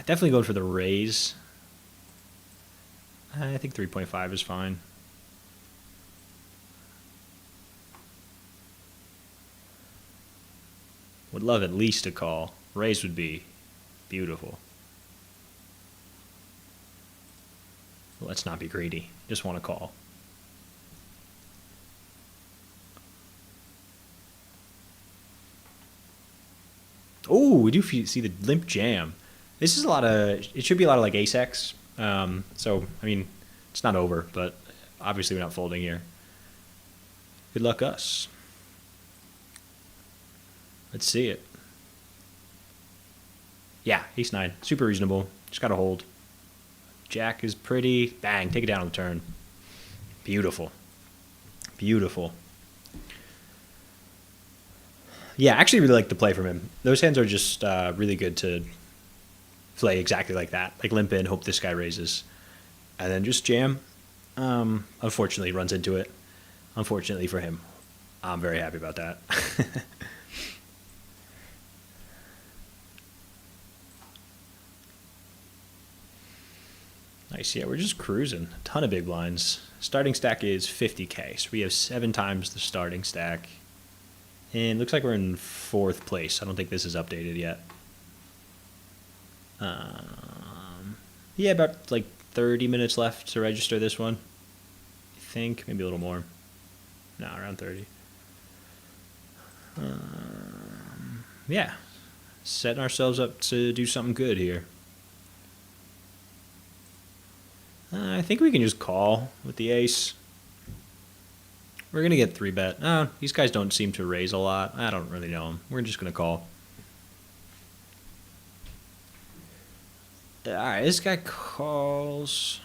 Definitely going for the raise. I think 3.5 is fine. Would love at least a call. Raise would be beautiful. Let's not be greedy. Just want to call. Oh, we do see the limp jam. This is a lot of. It should be a lot of like ace-x. So I mean, it's not over, but obviously we're not folding here. Good luck us. Let's see it. Yeah, ace-9. Super reasonable. Just got to hold. Jack is pretty. Bang, take it down on the turn. Beautiful. Beautiful. Yeah, I actually really like the play from him. Those hands are just really good to play exactly like that. Like limp in, hope this guy raises. And then just jam. Unfortunately, runs into it. Unfortunately for him. I'm very happy about that. Nice, yeah, we're just cruising. A ton of big blinds. Starting stack is 50K, so we have 7 times the starting stack. And looks like we're in 4th place. I don't think this is updated yet. Yeah, about like 30 minutes left to register this one. I think, maybe a little more. No, around 30. Yeah, setting ourselves up to do something good here. I think we can just call with the ace. We're going to get 3-bet. Oh, these guys don't seem to raise a lot. I don't really know them. We're just going to call. Alright, this guy calls.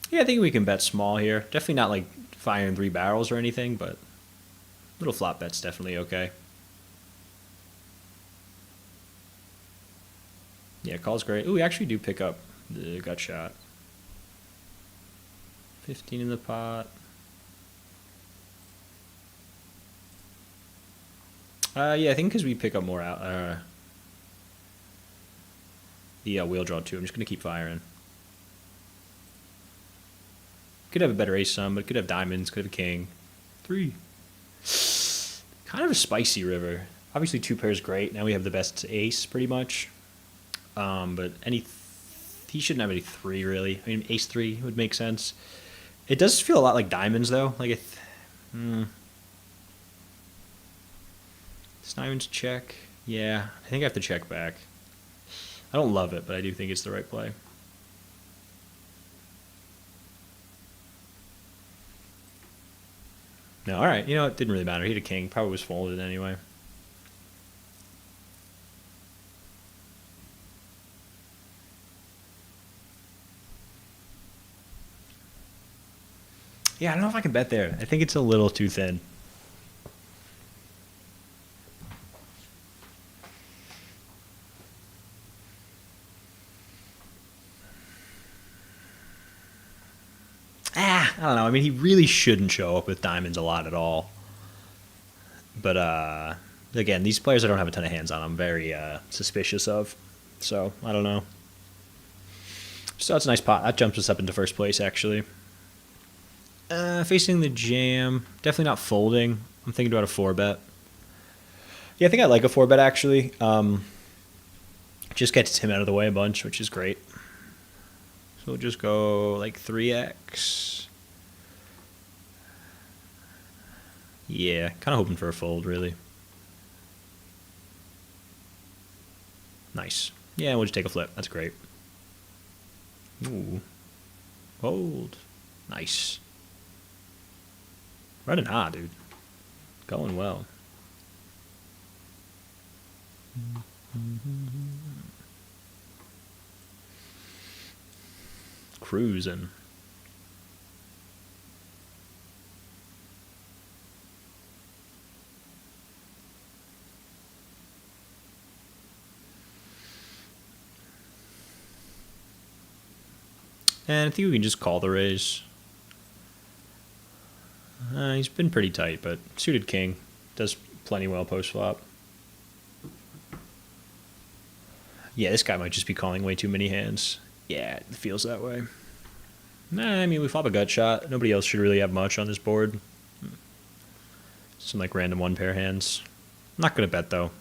Yeah, I think we can bet small here. Definitely not like firing 3 barrels or anything, but little flop bet's definitely okay. Yeah, call's great. Ooh, we actually do pick up the gut shot. 15 in the pot. Yeah, I think because we pick up more out. The wheel draw too. I'm just gonna keep firing. Could have a better ace sum, but could have diamonds. Could have a king. 3. Kind of a spicy river. Obviously, 2 pairs great. Now we have the best ace, pretty much. But he shouldn't have any 3 really. I mean, ace 3 would make sense. It does feel a lot like diamonds though. Like it's diamonds check. Yeah, I think I have to check back. I don't love it, but I do think it's the right play. No, all right. You know, it didn't really matter. He had a king. Probably was folded anyway. Yeah, I don't know if I can bet there. I think it's a little too thin. I don't know. I mean, he really shouldn't show up with diamonds a lot at all. But again, these players I don't have a ton of hands on. I'm very suspicious of. So I don't know. So that's a nice pot. That jumps us up into first place actually. Facing the jam, definitely not folding. I'm thinking about a 4-bet. Yeah, I think I like a 4-bet actually. Just gets him out of the way a bunch, which is great. So we'll just go like 3x. Yeah, kind of hoping for a fold, really. Nice. Yeah, we'll just take a flip. That's great. Ooh. Fold. Nice. Running hot, dude. Going well. Cruising. And I think we can just call the raise. He's been pretty tight, but suited king does plenty well post flop. Yeah, this guy might just be calling way too many hands. Yeah, it feels that way. Nah, I mean, we flop a gut shot. Nobody else should really have much on this board. Some like random 1-pair hands. I'm not going to bet though.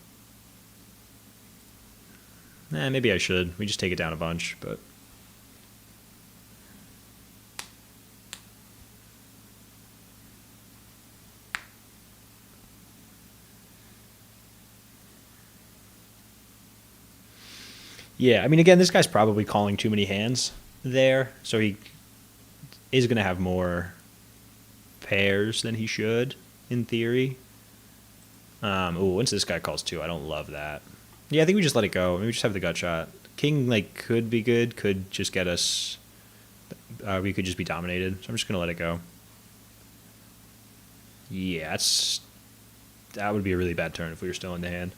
Maybe I should. We just take it down a bunch, but... Yeah, I mean, again, this guy's probably calling too many hands there, so he is going to have more pairs than he should, in theory. Once this guy calls 2, I don't love that. Yeah, I think we just let it go. Maybe we just have the gut shot. King, like, could be good, could just get us... we could just be dominated, so I'm just going to let it go. Yeah, that would be a really bad turn if we were still in the hand.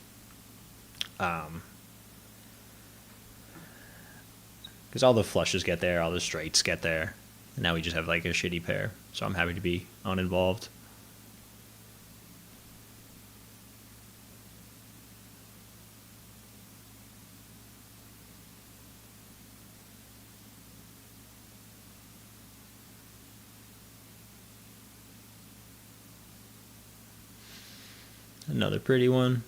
Because all the flushes get there, all the straights get there. And now we just have like a shitty pair. So I'm happy to be uninvolved. Another pretty one.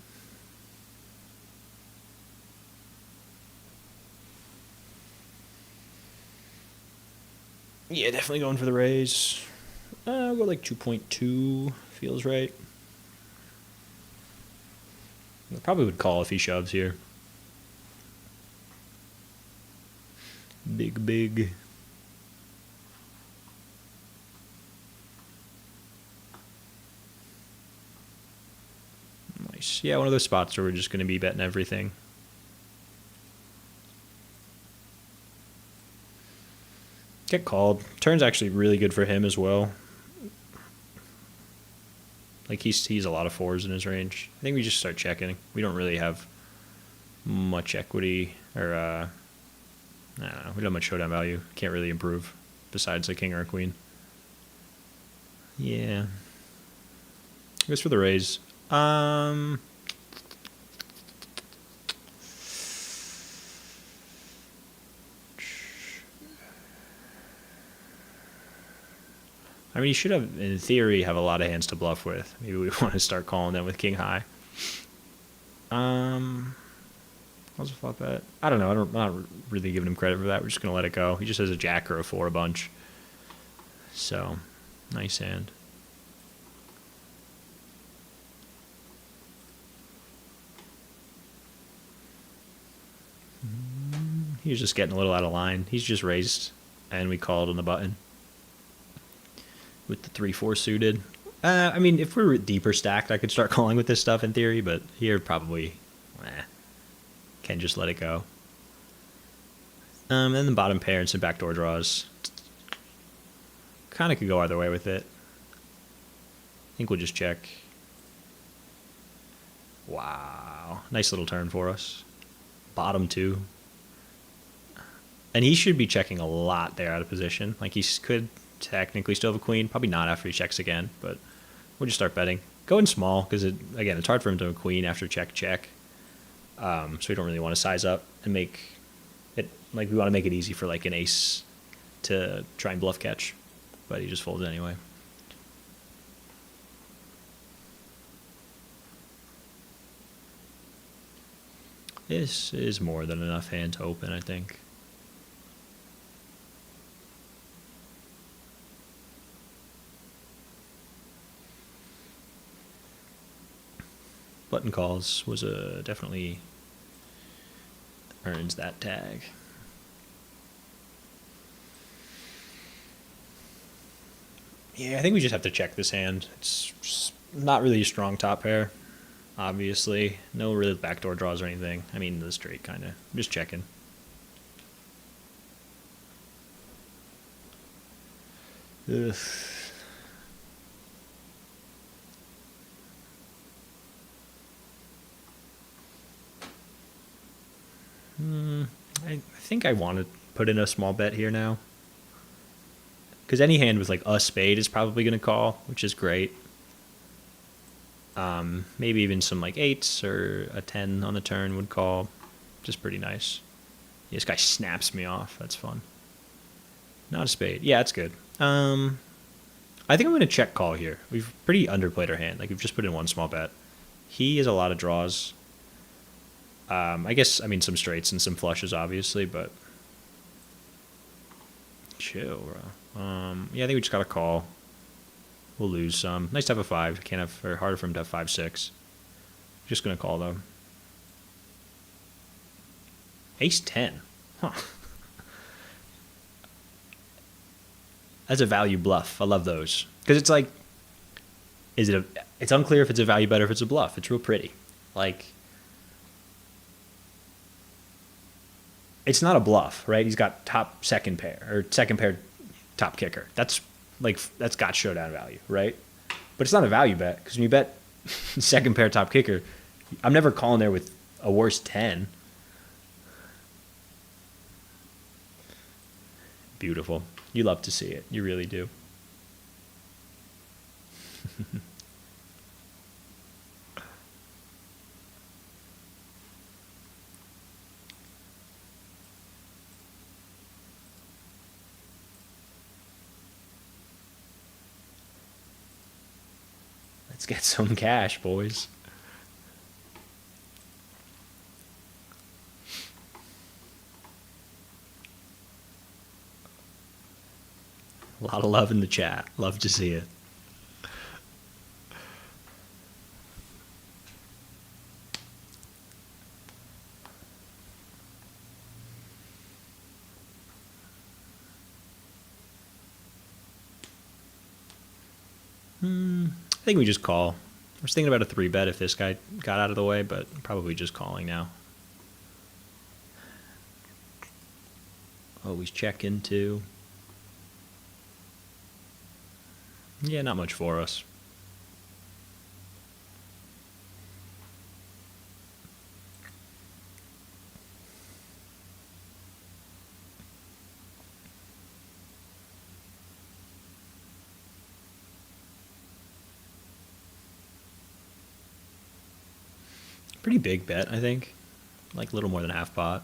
Yeah, definitely going for the raise. I'll go like 2.2. Feels right. I probably would call if he shoves here. Big. Nice. Yeah, one of those spots where we're just going to be betting everything. Get called. Turn's actually really good for him as well. Like he's a lot of fours in his range. I think we just start checking. We don't really have much equity or I don't know. We don't have much showdown value. Can't really improve besides a king or a queen. Yeah. I guess for the raise. I mean, you should have, in theory, have a lot of hands to bluff with. Maybe we want to start calling them with king high. How's a flop bet? I don't know. I'm not really giving him credit for that. We're just going to let it go. He just has a jack or a four a bunch. So, nice hand. He was just getting a little out of line. He's just raised, and we called on the button with the 3-4 suited. I mean, if we were deeper stacked, I could start calling with this stuff in theory, but here probably can just let it go. And the bottom pair and some backdoor draws. Kind of could go either way with it. I think we'll just check. Wow. Nice little turn for us. Bottom two. And he should be checking a lot there out of position. Like he could technically still have a queen. Probably not after he checks again, but we'll just start betting. Go in small because, again, it's hard for him to have a queen after check. So we don't really want to size up and make it, like we want to make it easy for like an ace to try and bluff catch. But he just folds anyway. This is more than enough hand to open, I think. Button calls was definitely earns that tag. Yeah, I think we just have to check this hand. It's just not really a strong top pair, obviously. No really backdoor draws or anything. I mean, the straight kind of. Just checking. Ugh. I think I want to put in a small bet here now. Because any hand with like a spade is probably going to call, which is great. Maybe even some like eights or a 10 on the turn would call. Just pretty nice. Yeah, this guy snaps me off. That's fun. Not a spade. Yeah, that's good. I think I'm going to check call here. We've pretty underplayed our hand. Like we've just put in one small bet. He has a lot of draws. I guess, I mean, some straights and some flushes, obviously, but chill, bro. Yeah, I think we just got to call. We'll lose some. Nice to have a 5. Can't have, or harder for him to have 5-6. Just going to call, though. Ace-10. Huh. That's a value bluff. I love those. Because it's like, it's unclear if it's a value bet or if it's a bluff. It's real pretty. Like, it's not a bluff, right? He's got top second pair or second pair top kicker. That's got showdown value, right? But it's not a value bet because when you bet second pair top kicker, I'm never calling there with a worse 10. Beautiful. You love to see it. You really do. Let's get some cash, boys. A lot of love in the chat. Love to see it. I think we just call. I was thinking about a 3-bet if this guy got out of the way, but probably just calling now. Oh, he's checking too. Yeah, not much for us. Pretty big bet, I think. Like a little more than half pot.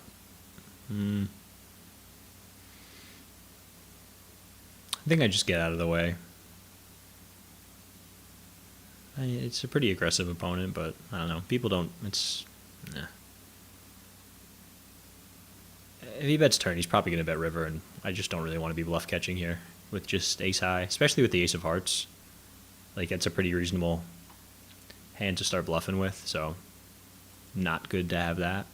I think I just get out of the way. It's a pretty aggressive opponent, but I don't know. People don't. Nah. If he bets turn, he's probably going to bet river, and I just don't really want to be bluff catching here with just ace high, especially with the ace of hearts. Like, that's a pretty reasonable hand to start bluffing with, so not good to have that.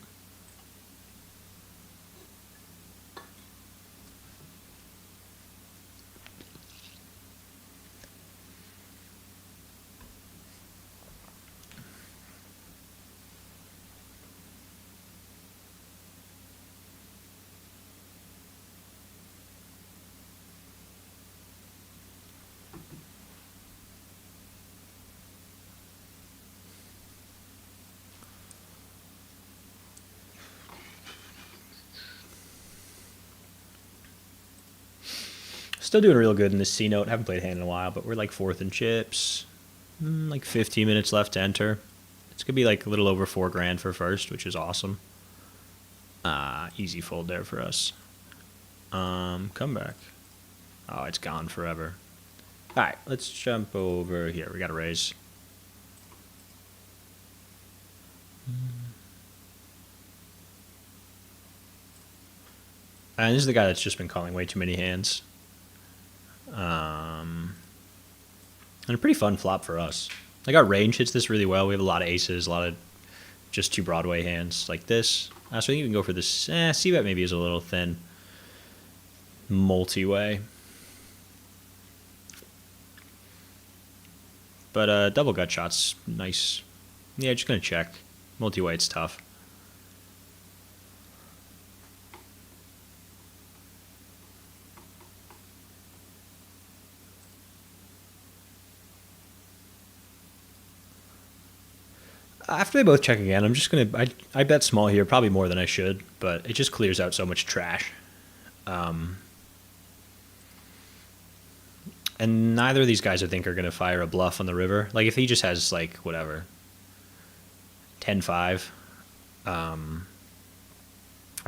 Still doing real good in this C note. Haven't played a hand in a while, but we're like 4th in chips. Like 15 minutes left to enter. It's going to be like a little over $4,000 for first, which is awesome. Easy fold there for us. Comeback. Oh, it's gone forever. All right, let's jump over here. We got to raise. And this is the guy that's just been calling way too many hands. And a pretty fun flop for us. Like, our range hits this really well. We have a lot of aces, a lot of just 2 Broadway hands like this. So I think you can go for this. C-bet maybe is a little thin. Multi-way. But double gut shot's nice. Yeah, just going to check. Multi-way, it's tough. After they both check again, I'm just going to... I bet small here, probably more than I should, but it just clears out so much trash. And neither of these guys, I think, are going to fire a bluff on the river. Like, if he just has, like, whatever, 10-5,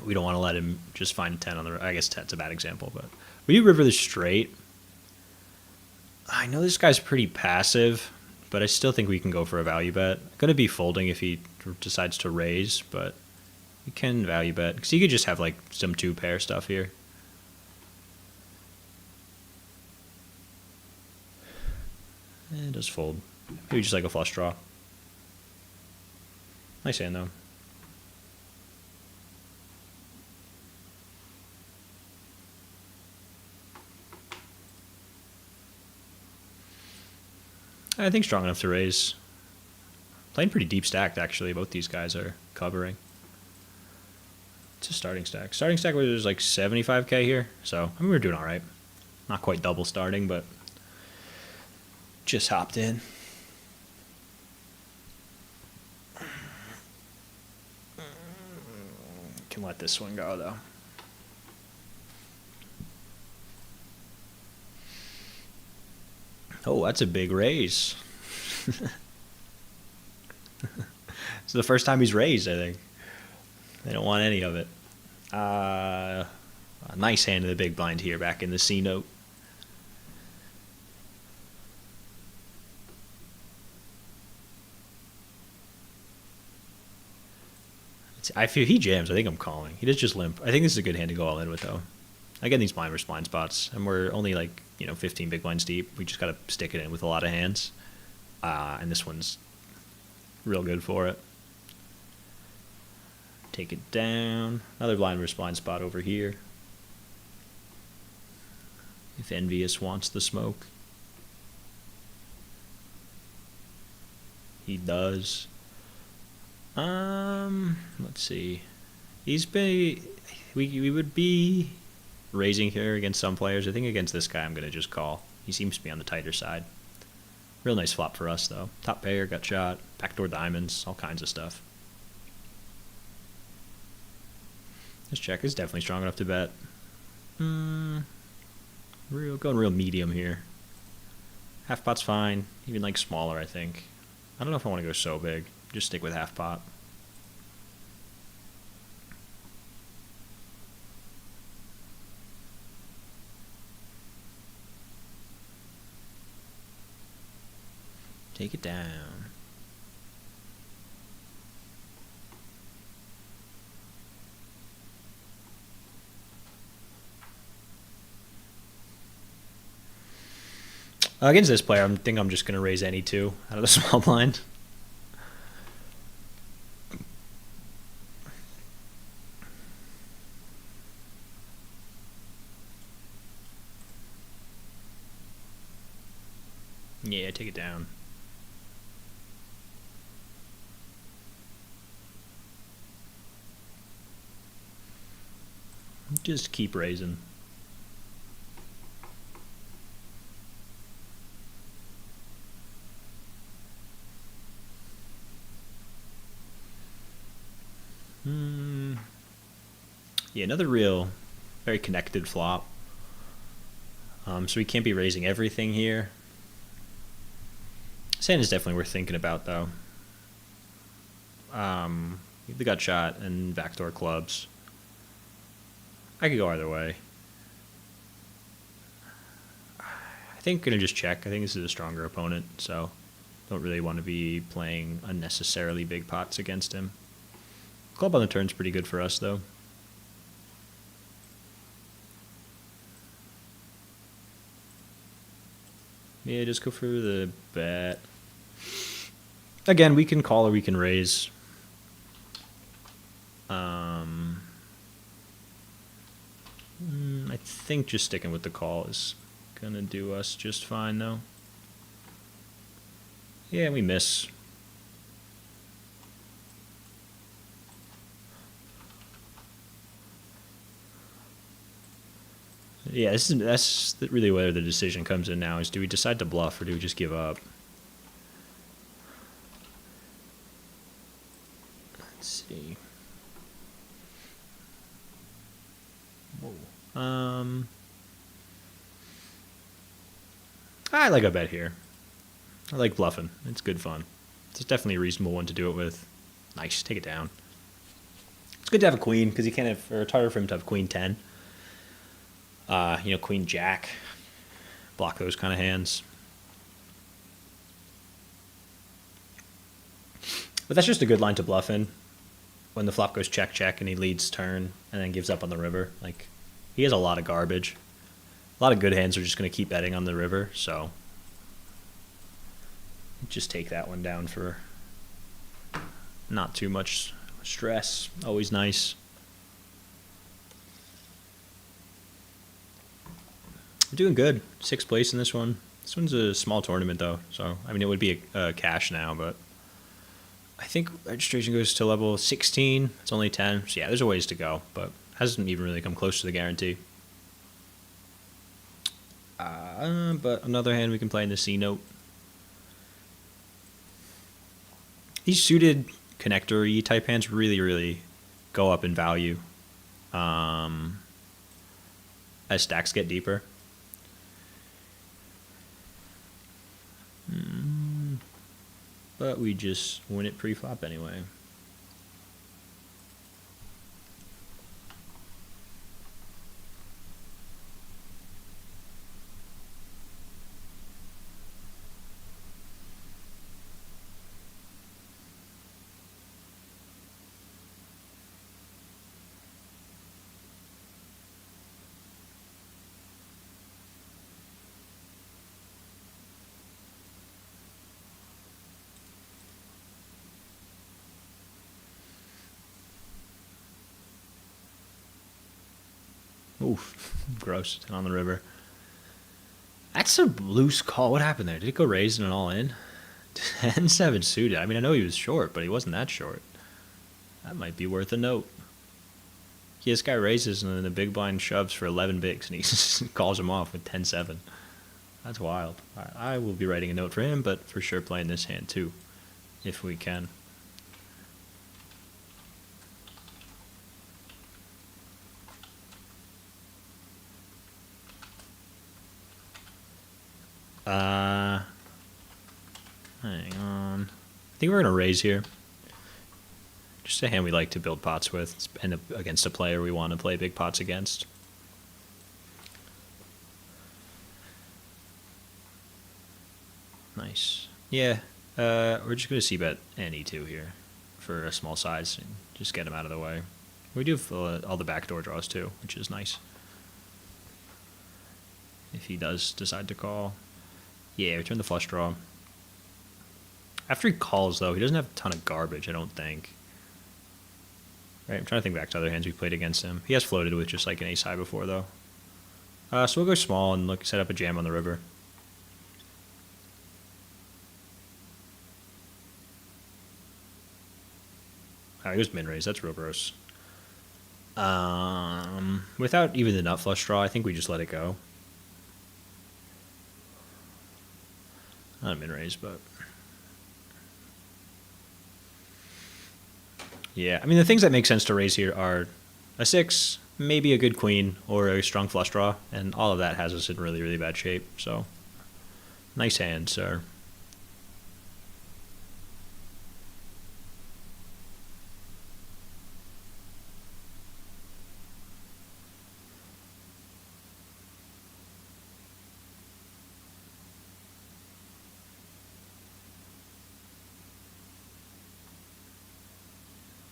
we don't want to let him just find 10 on the... I guess 10's a bad example, but... We do river the straight. I know this guy's pretty passive, but I still think we can go for a value bet. Going to be folding if he decides to raise, but we can value bet. Because he could just have, like, some 2-pair stuff here. It does fold. Maybe just like a flush draw. Nice hand, though. I think strong enough to raise. Playing pretty deep stacked, actually. Both these guys are covering. It's a starting stack. Starting stack was like 75k here, so I mean, we're doing all right. Not quite double starting, but just hopped in. Can let this one go, though. Oh, that's a big raise. It's the first time he's raised, I think. They don't want any of it. A nice hand in the big blind here back in the C note. I feel he jams. I think I'm calling. He does just limp. I think this is a good hand to go all in with, though. I get these blind versus blind spots, and we're only like 15 big blinds deep. We just gotta stick it in with a lot of hands, and this one's real good for it. Take it down. Another blind versus blind spot over here. If Envious wants the smoke. He does. Let's see. We would be raising here against some players. I think against this guy, I'm gonna just call. He seems to be on the tighter side. Real nice flop for us though. Top pair, got shot, backdoor diamonds, all kinds of stuff. This check is definitely strong enough to bet. Going real medium here. Half pot's fine, even like smaller, I think. I don't know if I want to go so big. Just stick with half pot. Take it down. Against this player, I think I'm just going to raise any two out of the small blind. Yeah, take it down. Just keep raising. Yeah, another real, very connected flop. So we can't be raising everything here. Sand is definitely worth thinking about, though. The gut shot and backdoor clubs. I could go either way. I think I'm going to just check. I think this is a stronger opponent, so don't really want to be playing unnecessarily big pots against him. Club on the turn's pretty good for us, though. Yeah, just go for the bet. Again, we can call or we can raise. I think just sticking with the call is gonna do us just fine, though. Yeah, we miss. Yeah, that's really where the decision comes in now, is do we decide to bluff or do we just give up? Let's see. Whoa. I like a bet here. I like bluffing. It's good fun. It's definitely a reasonable one to do it with. Nice, take it down. It's good to have a queen, because you can't have, or it's harder for him to have queen 10. Queen jack. Block those kind of hands. But that's just a good line to bluff in. When the flop goes check, check, and he leads turn, and then gives up on the river. Like, he has a lot of garbage. A lot of good hands are just going to keep betting on the river, so just take that one down for not too much stress. Always nice. We're doing good. 6th place in this one. This one's a small tournament, though, so, I mean, it would be a cash now, but I think registration goes to level 16. It's only 10, so yeah, there's a ways to go, but hasn't even really come close to the guarantee. But on the other hand, we can play in the C note. These suited connector-y type hands really, really go up in value as stacks get deeper. But we just win it pre-flop anyway. Oof, gross. On the river. That's a loose call. What happened there? Did it go raised and an all in? 10-7 suited. I mean, I know he was short, but he wasn't that short. That might be worth a note. Yeah, this guy raises and then the big blind shoves for 11 bigs and he calls him off with 10-7. That's wild. I will be writing a note for him, but for sure playing this hand too, if we can. Hang on. I think we're going to raise here. Just a hand we like to build pots with and against a player we want to play big pots against. Nice. Yeah, we're just going to c-bet any two here for a small size and just get him out of the way. We do have all the backdoor draws too, which is nice. If he does decide to call. Yeah, return the flush draw. After he calls, though, he doesn't have a ton of garbage, I don't think. Right, I'm trying to think back to other hands we played against him. He has floated with just like an ace high before, though. So we'll go small and set up a jam on the river. Oh, he was min raise. That's real gross. Without even the nut flush draw, I think we just let it go. Not a min raise, but yeah. I mean, the things that make sense to raise here are a 6, maybe a good queen, or a strong flush draw, and all of that has us in really, really bad shape. So, nice hand, sir.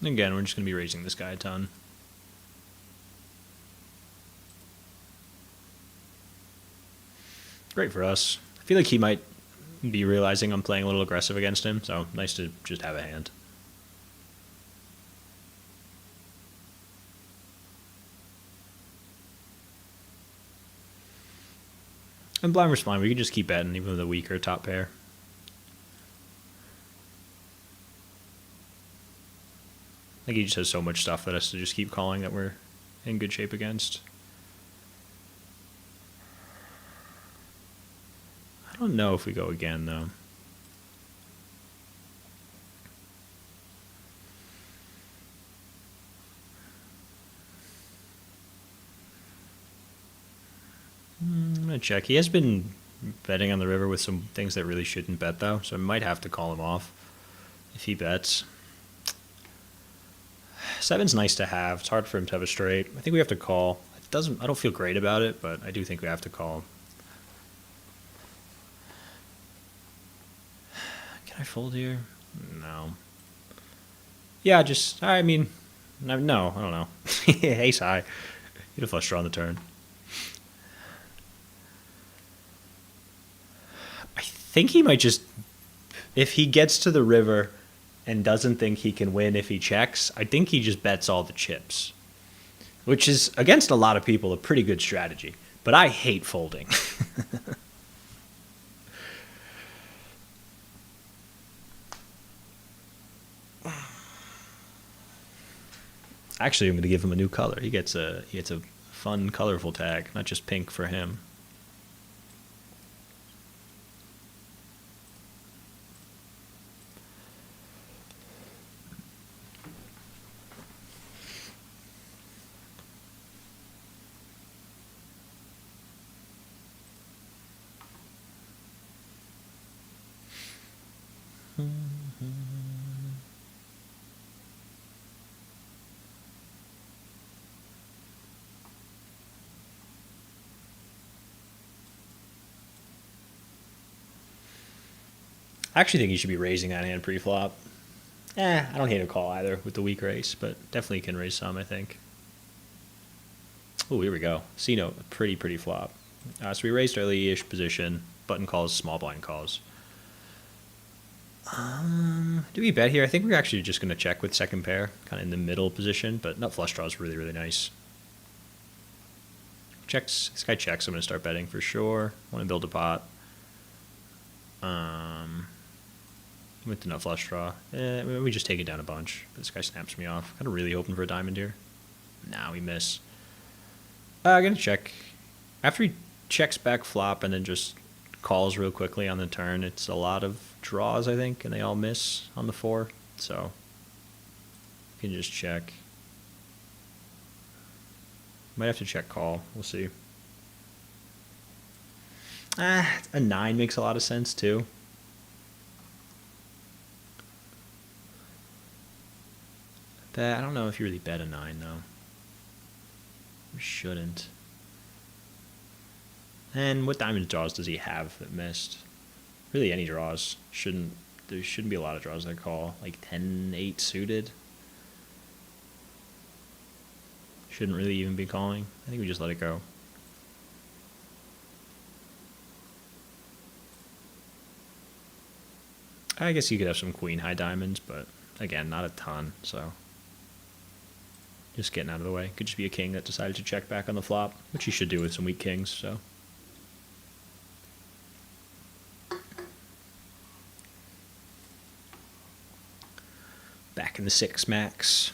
Again, we're just going to be raising this guy a ton. Great for us. I feel like he might be realizing I'm playing a little aggressive against him, so nice to just have a hand. And blind versus blind, we can just keep betting even with a weaker top pair. I think he just has so much stuff that has to just keep calling that we're in good shape against. I don't know if we go again, though. I'm going to check. He has been betting on the river with some things that really shouldn't bet, though, so I might have to call him off if he bets. 7's nice to have. It's hard for him to have a straight. I think we have to call. I don't feel great about it, but I do think we have to call. Can I fold here? No. Yeah, I mean, no, I don't know. Ace high. Get a flush draw on the turn. I think he might just, if he gets to the river and doesn't think he can win if he checks, I think he just bets all the chips, which is, against a lot of people, a pretty good strategy. But I hate folding. Actually, I'm going to give him a new color. He gets a fun, colorful tag, not just pink for him. I actually think he should be raising that hand pre-flop. I don't hate a call either with the weak raise, but definitely can raise some, I think. Oh, here we go. C-note, a pretty flop. So we raised early-ish position, button calls, small blind calls. Do we bet here? I think we're actually just going to check with second pair, kind of in the middle position, but nut flush draw is really, really nice. Checks. This guy checks. I'm going to start betting for sure. Want to build a pot. With enough flush draw. We just take it down a bunch. This guy snaps me off. Kind of really hoping for a diamond here. Nah, we miss. I'm going to check. After he checks back flop and then just calls real quickly on the turn, it's a lot of draws, I think, and they all miss on the 4. So you can just check. Might have to check call. We'll see. A 9 makes a lot of sense, too. I don't know if you really bet a 9, though. You shouldn't. And what diamond draws does he have that missed? Really, any draws. There shouldn't be a lot of draws that call. Like 10-8 suited. Shouldn't really even be calling. I think we just let it go. I guess you could have some queen high diamonds, but again, not a ton, so just getting out of the way. Could just be a king that decided to check back on the flop, which he should do with some weak kings, so. Back in the 6 max.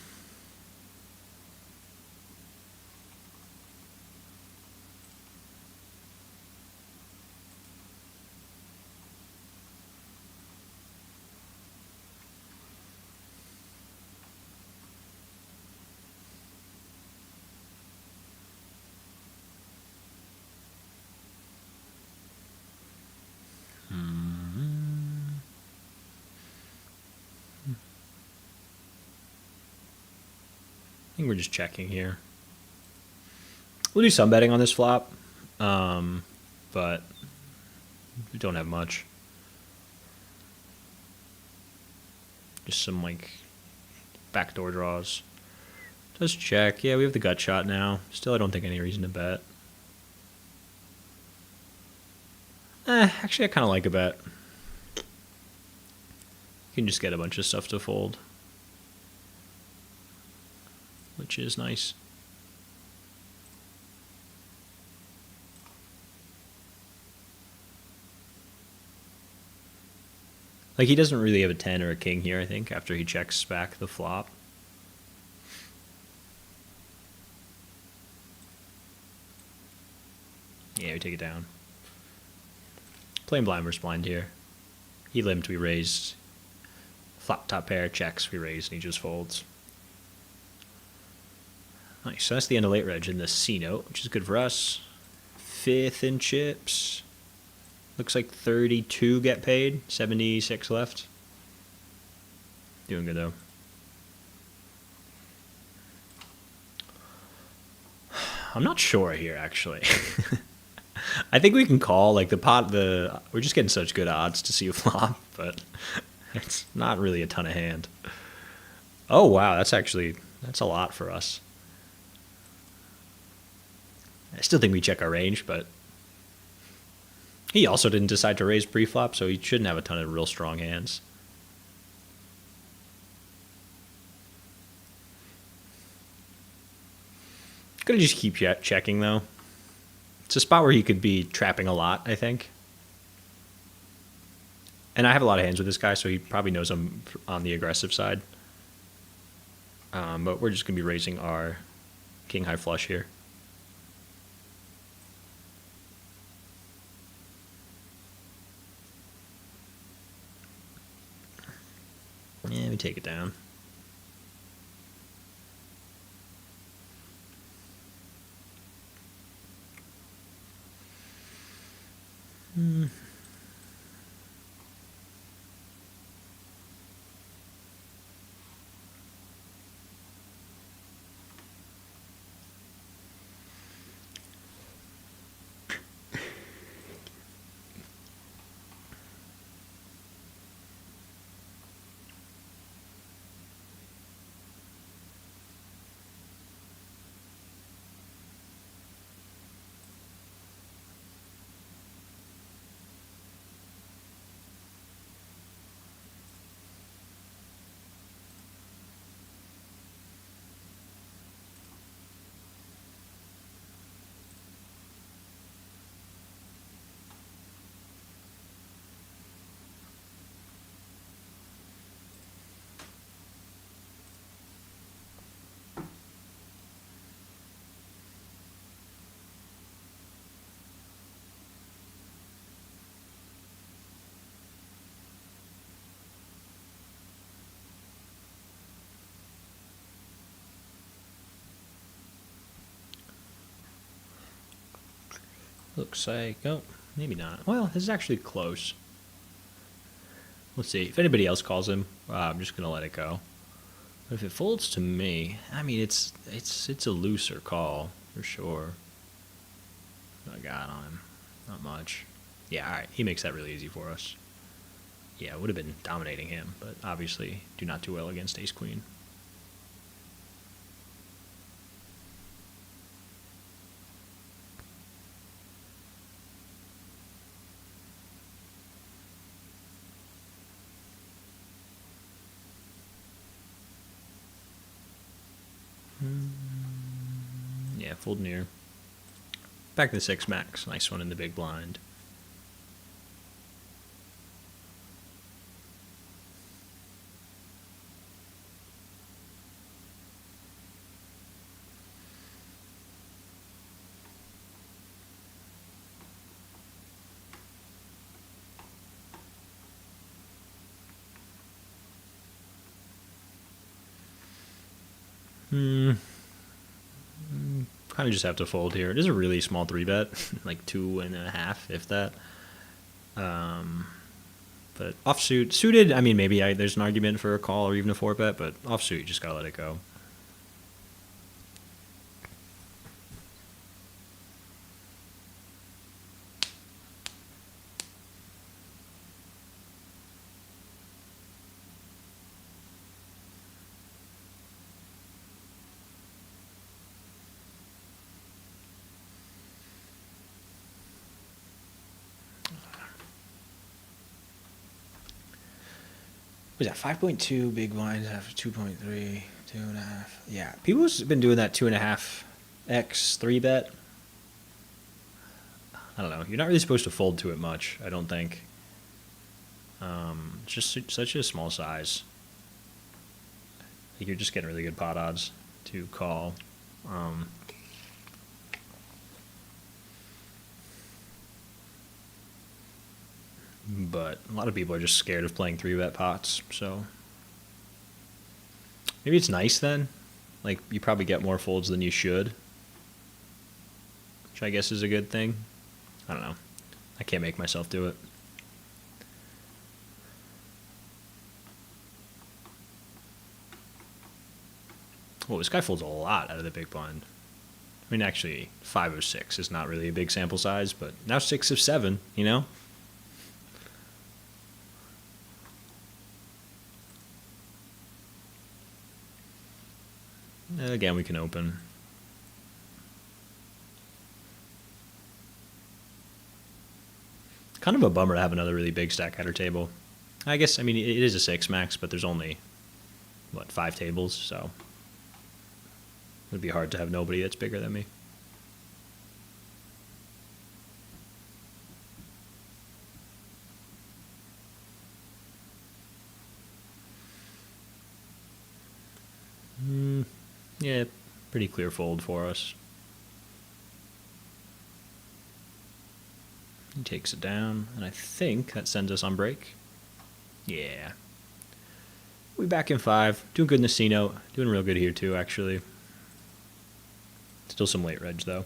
I think we're just checking here. We'll do some betting on this flop, but we don't have much. Just some like backdoor draws. Just check. Yeah, we have the gut shot now. Still, I don't think any reason to bet. Actually, I kind of like a bet. You can just get a bunch of stuff to fold, which is nice. Like, he doesn't really have a 10 or a king here, I think, after he checks back the flop. Yeah, we take it down. Playing blind versus blind here. He limped, we raised. Flop top pair, checks, we raise, and he just folds. Nice, so that's the end of late reg in the C note, which is good for us. 5th in chips. Looks like 32 get paid, 76 left. Doing good though. I'm not sure here actually. I think we can call like we're just getting such good odds to see a flop, but it's not really a ton of hand. Oh wow, that's a lot for us. I still think we check our range, but he also didn't decide to raise pre-flop, so he shouldn't have a ton of real strong hands. Gonna just keep checking, though. It's a spot where he could be trapping a lot, I think. And I have a lot of hands with this guy, so he probably knows I'm on the aggressive side. But we're just gonna be raising our king high flush here. Yeah, we take it down. Looks like, oh, maybe not. Well, this is actually close. Let's see. If anybody else calls him, I'm just gonna let it go. But if it folds to me, I mean, it's a looser call for sure. What I got on him, not much. Yeah, all right. He makes that really easy for us. Yeah, it would have been dominating him, but obviously do not do well against Ace Queen. Yeah, fold near. Back to the 6 max. Nice one in the big blind. Kind of just have to fold here. It is a really small 3-bet, like 2.5, if that. But offsuit, suited, I mean, maybe there's an argument for a call or even a 4-bet, but offsuit, you just gotta let it go. Was that 5.2 big blinds after 2.3, 2.5? Yeah, people have been doing that 2.5x 3-bet. I don't know. You're not really supposed to fold to it much, I don't think. Just such a small size. You're just getting really good pot odds to call. But a lot of people are just scared of playing 3-bet pots, so maybe it's nice then. Like, you probably get more folds than you should, which I guess is a good thing. I don't know. I can't make myself do it. Well, this guy folds a lot out of the big blind. I mean, actually, 5 of 6 is not really a big sample size, but now 6 of 7, you know? Again, we can open. Kind of a bummer to have another really big stack at our table. I guess, I mean, it is a 6 max, but there's only, what, 5 tables, so it would be hard to have nobody that's bigger than me. Yeah, pretty clear fold for us. He takes it down, and I think that sends us on break. Yeah. We back in 5. Doing good in the C-note. Doing real good here, too, actually. Still some late reg, though.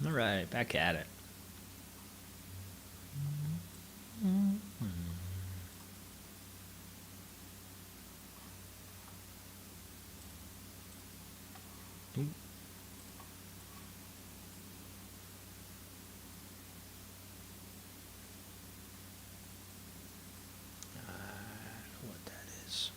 All right, back at it. Ooh. I don't know what that is.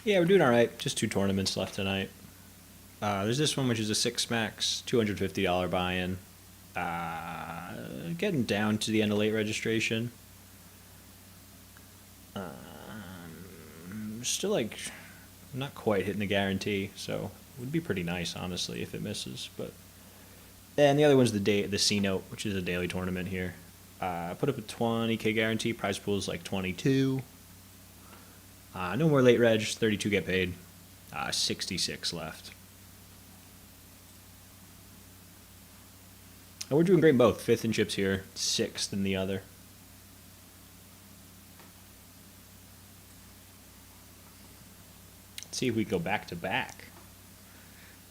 Yeah, we're doing all right. Just 2 tournaments left tonight. There's this one, which is a 6 max, $250 buy-in. Getting down to the end of late registration. Still like not quite hitting the guarantee, so it would be pretty nice, honestly, if it misses. But and the other one's the C note, which is a daily tournament here. Put up a 20K guarantee. Prize pool is like 22. No more late reg. 32 get paid. 66 left. And we're doing great in both. 5th in chips here, 6th in the other. Let's see if we go back to back.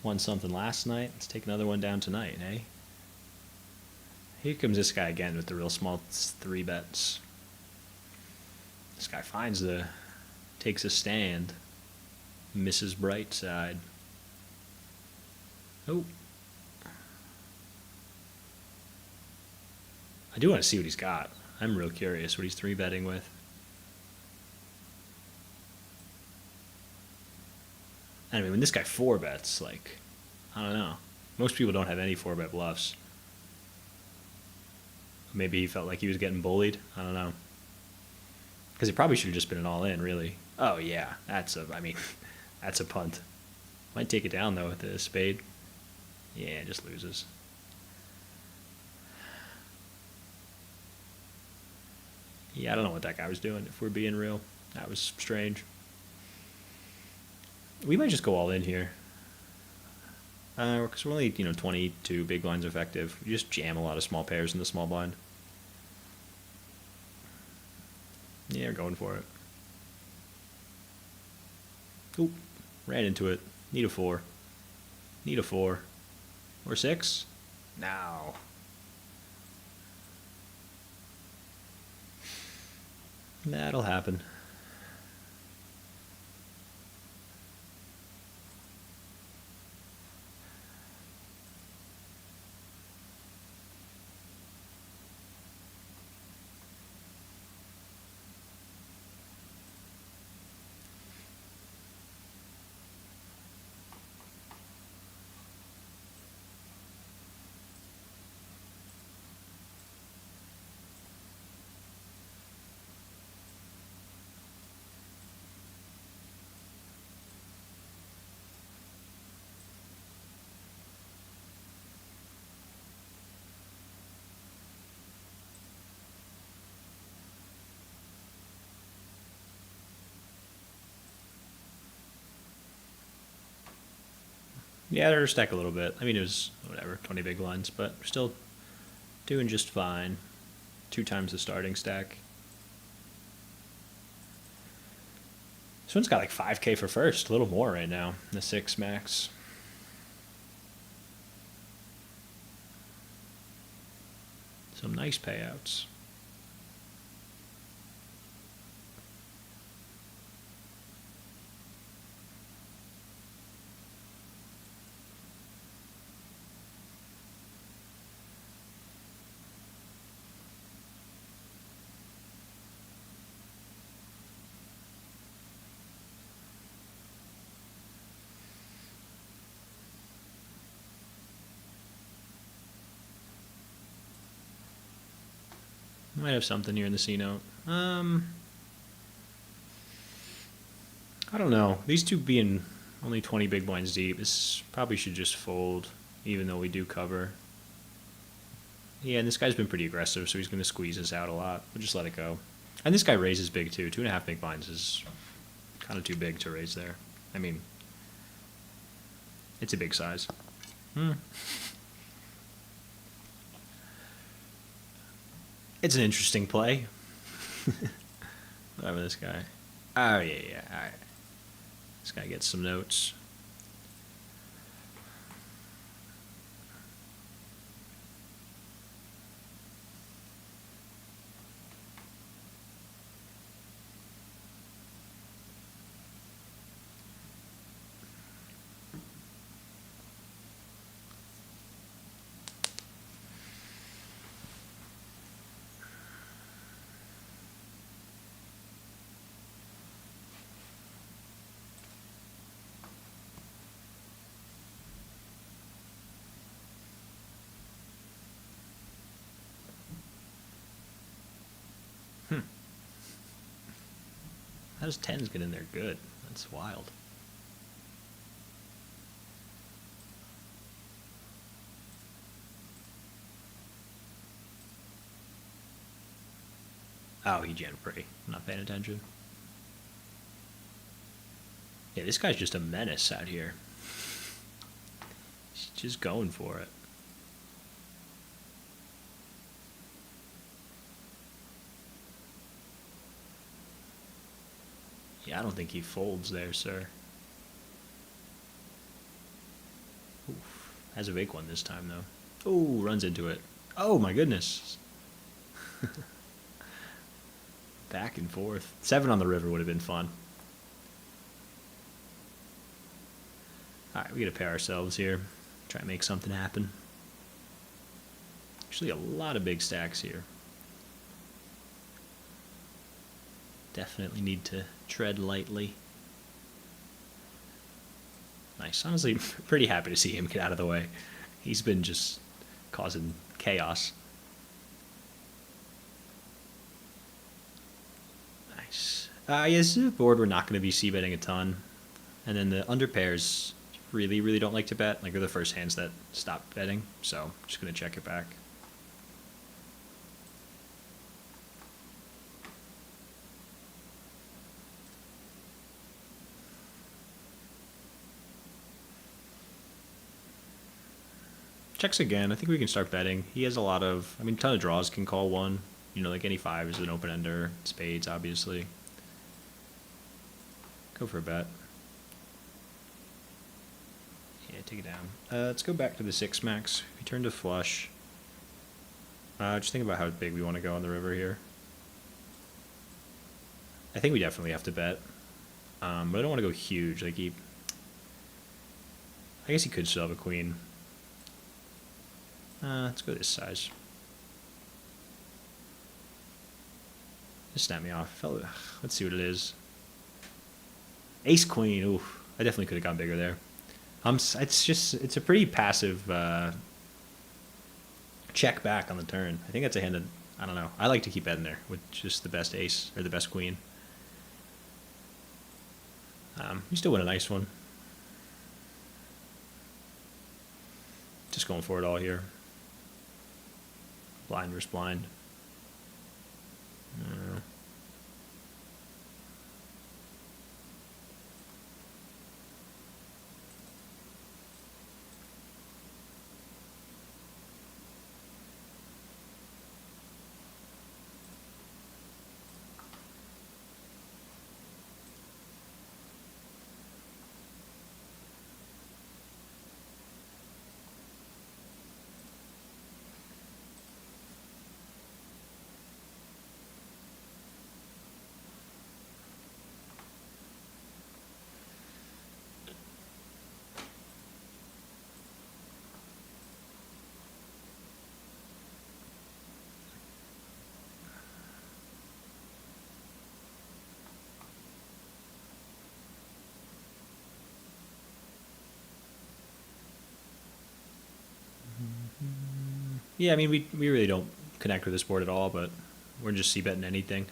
Won something last night. Let's take another one down tonight, eh? Here comes this guy again with the real small 3 bets. This guy takes a stand. Misses bright side. Oh. I do want to see what he's got. I'm real curious what he's 3-betting with. I mean, when this guy 4-bets, like, I don't know. Most people don't have any 4-bet bluffs. Maybe he felt like he was getting bullied. I don't know. Because it probably should have just been an all-in, really. Oh, yeah. That's a punt. Might take it down, though, with the spade. Yeah, just loses. Yeah, I don't know what that guy was doing, if we're being real. That was strange. We might just go all in here. Because we're only, 22 big blinds effective. You just jam a lot of small pairs in the small blind. Yeah, we're going for it. Oop, ran into it. Need a 4. Need a 4. Or 6? No. That'll happen. Yeah, they're stack a little bit. I mean, it was, whatever, 20 big blinds, but we're still doing just fine. 2 times the starting stack. This one's got like 5K for first, a little more right now. The 6 max. Some nice payouts. Might have something here in the C note. I don't know. These two being only 20 big blinds deep, this probably should just fold, even though we do cover. Yeah, and this guy's been pretty aggressive, so he's going to squeeze us out a lot. We'll just let it go. And this guy raises big, too. 2.5 big blinds is kind of too big to raise there. I mean, it's a big size. It's an interesting play. Whatever this guy. Oh, yeah. All right. This guy gets some notes. How does tens get in there good? That's wild. Oh, he jammed pretty. I'm not paying attention. Yeah, this guy's just a menace out here. He's just going for it. Yeah, I don't think he folds there, sir. Oof. Has a big one this time, though. Oh, runs into it. Oh, my goodness. Back and forth. 7 on the river would have been fun. All right, we got to pair ourselves here. Try and make something happen. Actually, a lot of big stacks here. Definitely need to tread lightly. Nice. Honestly, pretty happy to see him get out of the way. He's been just causing chaos. Nice. Yes, this board we're not going to be c-betting a ton. And then the under pairs really don't like to bet. Like, they're the first hands that stop betting. So, I'm just going to check it back. Checks again. I think we can start betting. He has a lot of, I mean, a ton of draws can call one. You know, like any 5 is an open ender. Spades, obviously. Go for a bet. Yeah, take it down. Let's go back to the 6 max. We turn to flush. Just think about how big we want to go on the river here. I think we definitely have to bet. But I don't want to go huge. Like, I guess he could still have a queen. Let's go this size. Just snap me off. Let's see what it is. Ace queen. Ooh, I definitely could have gone bigger there. It's a pretty passive check back on the turn. I think that's a hand that, I don't know. I like to keep betting there with just the best ace or the best queen. You still win a nice one. Just going for it all here. Blind versus blind. Yeah, I mean, we really don't connect with this board at all, but we're just c-betting anything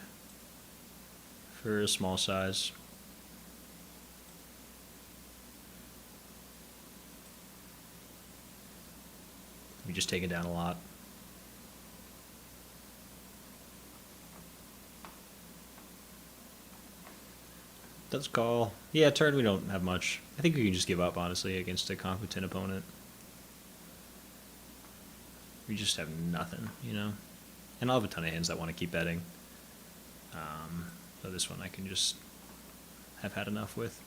for a small size. We just take it down a lot. Does call. Yeah, turn we don't have much. I think we can just give up, honestly, against a competent opponent. We just have nothing, you know? And I'll have a ton of hands that want to keep betting. So this one I can just have had enough with.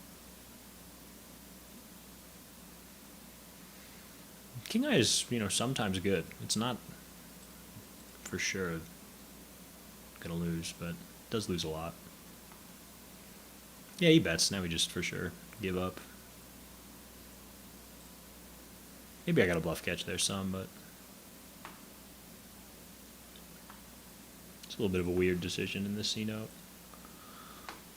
King eye is, sometimes good. It's not for sure gonna lose, but it does lose a lot. Yeah, he bets. Now we just for sure give up. Maybe I got a bluff catch there some, but it's a little bit of a weird decision in this C-note.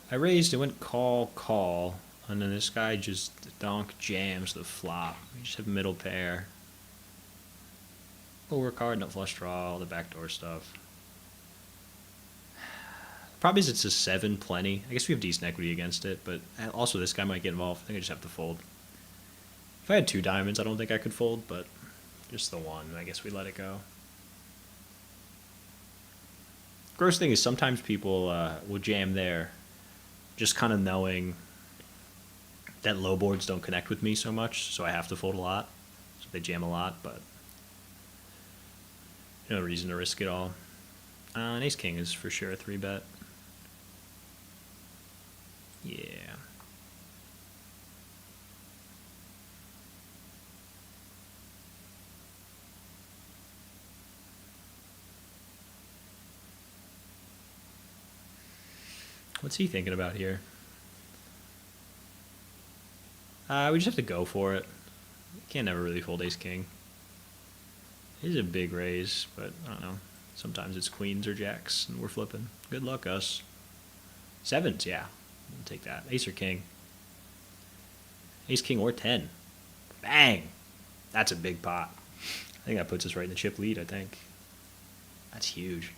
I raised, it went call, and then this guy just donk jams the flop. We just have middle pair. Overcard, nut flush draw, all the backdoor stuff. Problem is it's a 7 plenty. I guess we have decent equity against it, but also this guy might get involved. I think I just have to fold. If I had 2 diamonds, I don't think I could fold, but just the one. I guess we let it go. Gross thing is sometimes people will jam there just kind of knowing that low boards don't connect with me so much, so I have to fold a lot. So they jam a lot, but no reason to risk it all. An ace-king is for sure a 3-bet. Yeah. What's he thinking about here? We just have to go for it. Can't never really fold ace-king. It is a big raise, but I don't know. Sometimes it's queens or jacks, and we're flipping. Good luck, us. 7s, yeah. We'll take that. Ace or king. Ace, king, or 10. Bang! That's a big pot. I think that puts us right in the chip lead, I think. That's huge.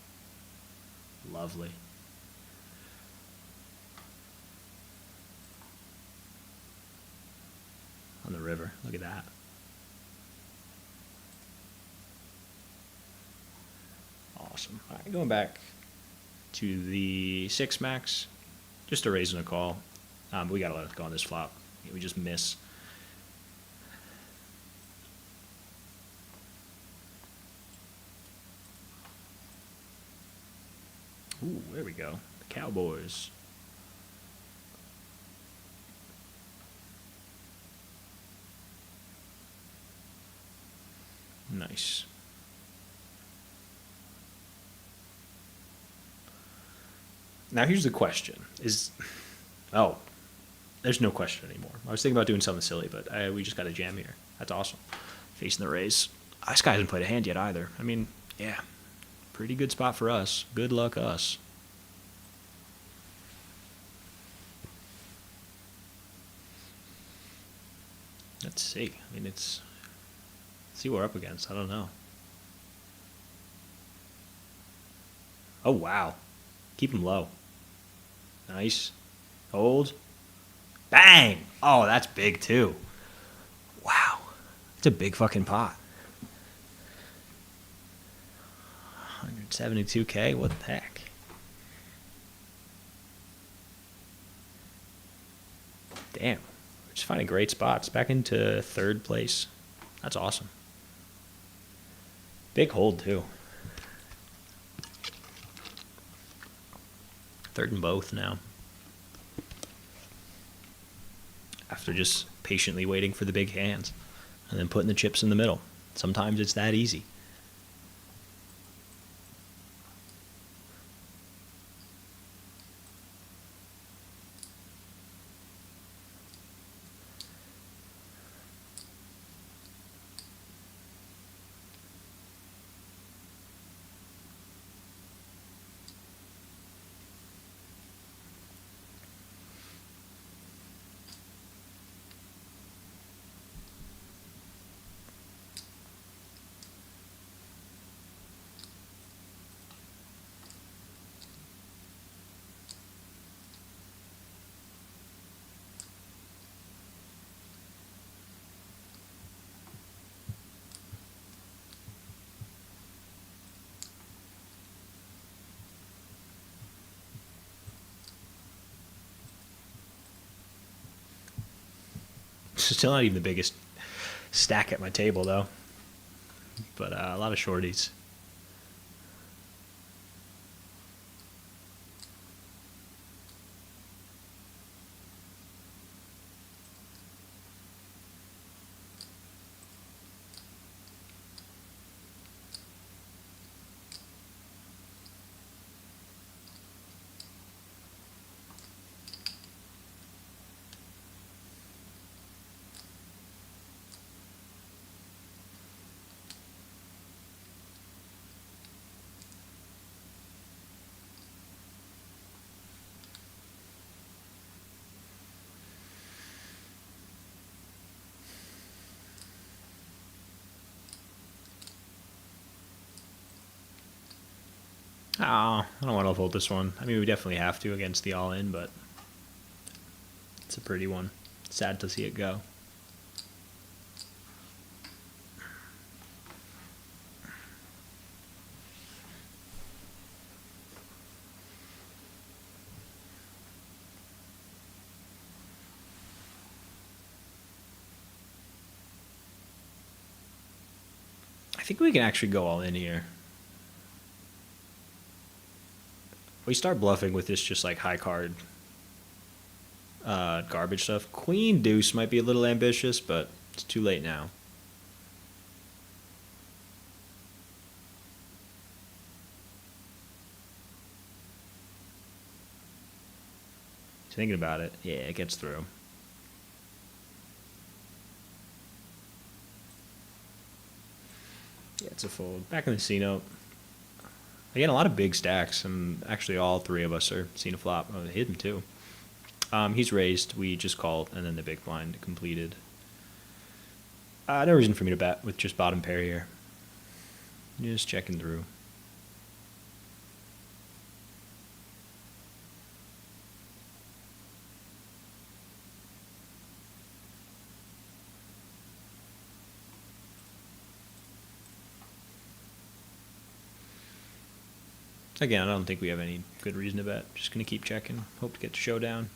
Lovely. On the river. Look at that. Awesome. All right, going back to the 6 max. Just a raise and a call. But we got to let it go on this flop. We just miss. Ooh, there we go. The Cowboys. Nice. Now here's the question: there's no question anymore. I was thinking about doing something silly, but we just got a jam here. That's awesome. Facing the raise. This guy hasn't played a hand yet either. I mean, yeah, pretty good spot for us. Good luck, us. Let's see. I mean, let's see what we're up against. I don't know. Oh, wow. Keep him low. Nice. Hold. Bang! Oh, that's big, too. Wow. It's a big fucking pot. 172K? What the heck? Damn. We're just finding great spots. Back into 3rd place. That's awesome. Big hold, too. 3rd in both now. After just patiently waiting for the big hands and then putting the chips in the middle. Sometimes it's that easy. Still not even the biggest stack at my table, though. But a lot of shorties. Oh, I don't want to fold this one. I mean, we definitely have to against the all-in, but it's a pretty one. Sad to see it go. I think we can actually go all in here. We start bluffing with this just like high card garbage stuff. Queen deuce might be a little ambitious, but it's too late now. Thinking about it, yeah, it gets through. Yeah, it's a fold. Back in the C-note. Again, a lot of big stacks, and actually all three of us are seeing a flop. Oh, hidden too. He's raised, we just called, and then the big blind completed. No reason for me to bet with just bottom pair here. Just checking through. Again, I don't think we have any good reason to bet. Just going to keep checking. Hope to get to showdown.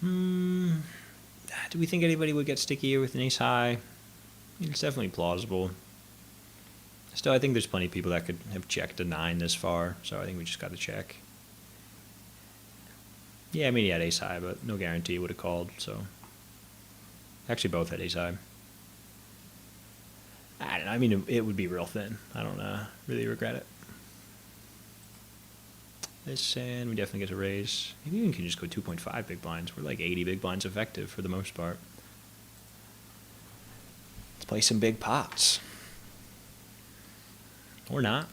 Do we think anybody would get sticky here with an ace high? It's definitely plausible. Still, I think there's plenty of people that could have checked a 9 this far, so I think we just got to check. Yeah, I mean, he had ace high, but no guarantee he would have called, so. Actually, both had ace high. I don't know. I mean, it would be real thin. I don't really regret it. This, and we definitely get to raise. Maybe we can just go 2.5 big blinds. We're like 80 big blinds effective for the most part. Let's play some big pots. Or not.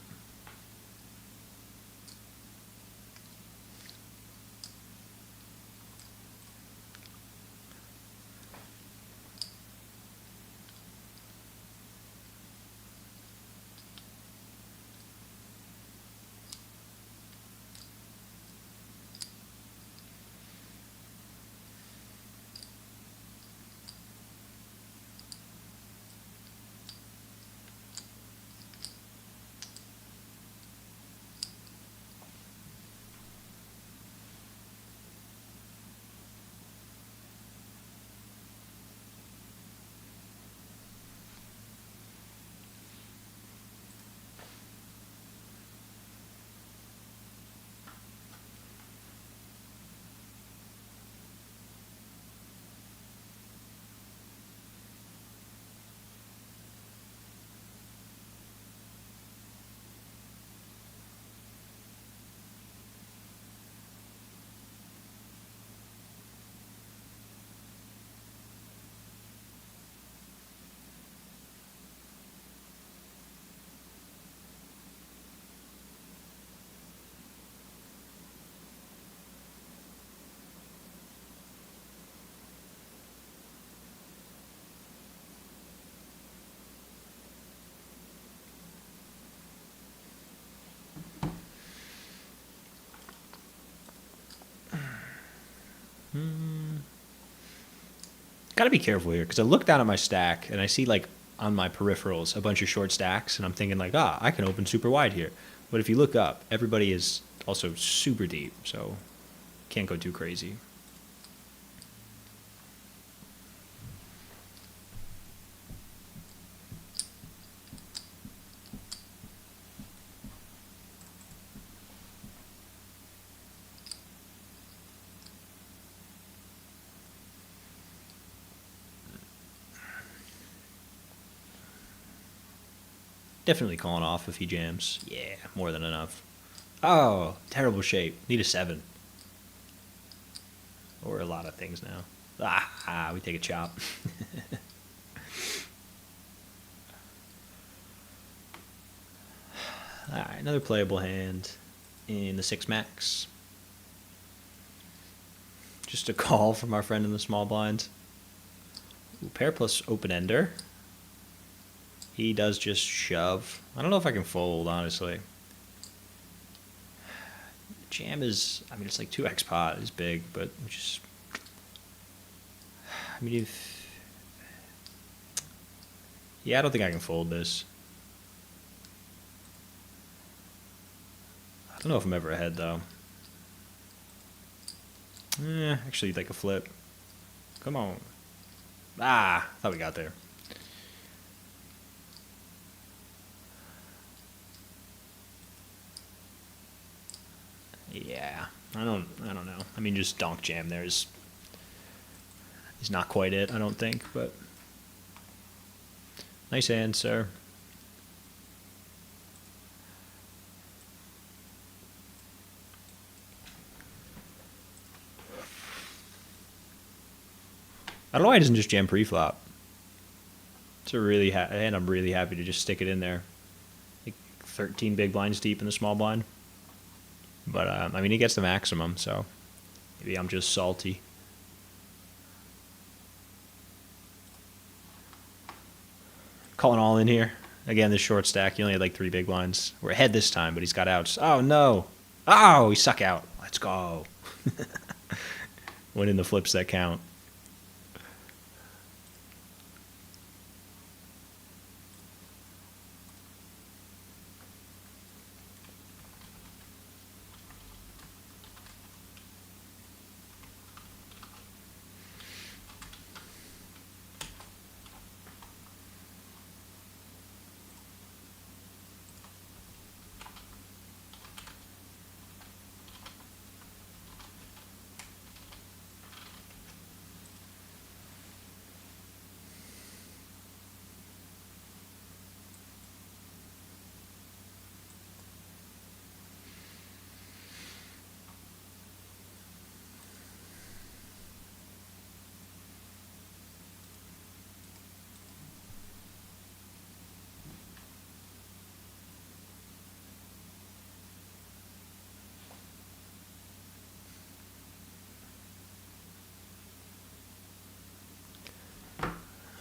Gotta be careful here, because I look down at my stack, and I see, like, on my peripherals, a bunch of short stacks, and I'm thinking, like, I can open super wide here. But if you look up, everybody is also super deep, so can't go too crazy. Definitely calling off if he jams. Yeah, more than enough. Oh, terrible shape. Need a 7. Or a lot of things now. We take a chop. Alright, another playable hand in the 6 max. Just a call from our friend in the small blind. Pair plus open-ender. He does just shove. I don't know if I can fold, honestly. Jam is, I mean, it's like 2x pot is big, but just, I mean, if, yeah, I don't think I can fold this. I don't know if I'm ever ahead, though. Actually, like a flip. Come on. Ah, thought we got there. Yeah, I don't know. I mean, just donk jam there is not quite it, I don't think, but nice hand, sir. I don't know why he doesn't just jam pre-flop. It's a really and I'm really happy to just stick it in there. Like 13 big blinds deep in the small blind. But, I mean, he gets the maximum, so maybe I'm just salty. Calling all in here. Again, this short stack, he only had like 3 big blinds. We're ahead this time, but he's got outs. Oh, no. Oh, he suck out. Let's go. Winning the flips that count.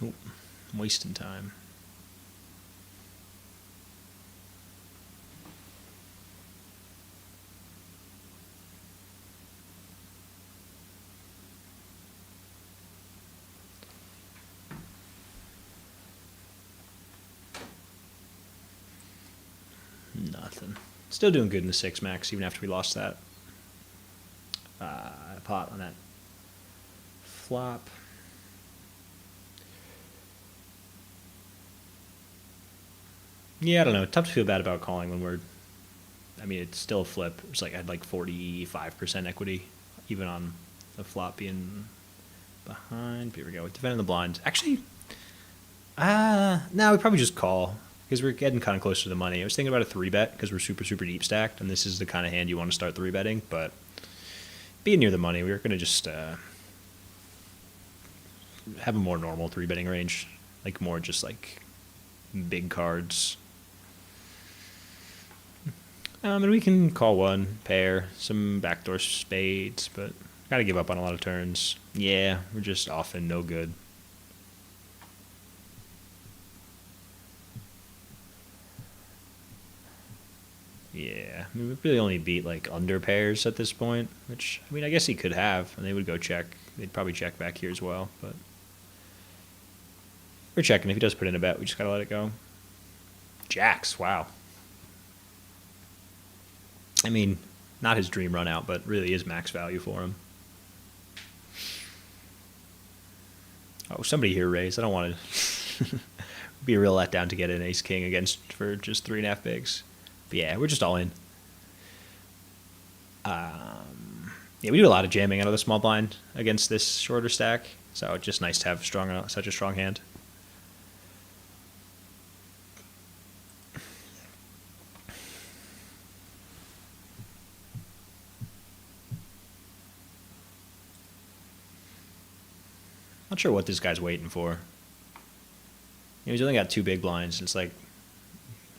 Oh, I'm wasting time. Nothing. Still doing good in the 6 max, even after we lost that pot on that flop. Yeah, I don't know. Tough to feel bad about calling when we're. I mean, it's still a flip. It's like I had like 45% equity, even on the flop being behind. Here we go. Defending the blinds. Actually, no, we probably just call because we're getting kind of close to the money. I was thinking about a 3-bet because we're super, super deep stacked, and this is the kind of hand you want to start 3-betting. But being near the money, we were going to just have a more normal 3-betting range, like more just like big cards. And we can call one, pair, some backdoor spades, but gotta give up on a lot of turns. Yeah, we're just often no good. Yeah, I mean, we really only beat like under pairs at this point, which, I mean, I guess he could have, and they would go check. They'd probably check back here as well, but we're checking. If he does put in a bet, we just gotta let it go. Jacks, wow. I mean, not his dream run out, but really is max value for him. Oh, somebody here raised. I don't want to be a real letdown to get an ace king against for just 3.5 bigs. But yeah, we're just all in. Yeah, we do a lot of jamming out of the small blind against this shorter stack, so it's just nice to have such a strong hand. Not sure what this guy's waiting for. You know, he's only got 2 big blinds. It's like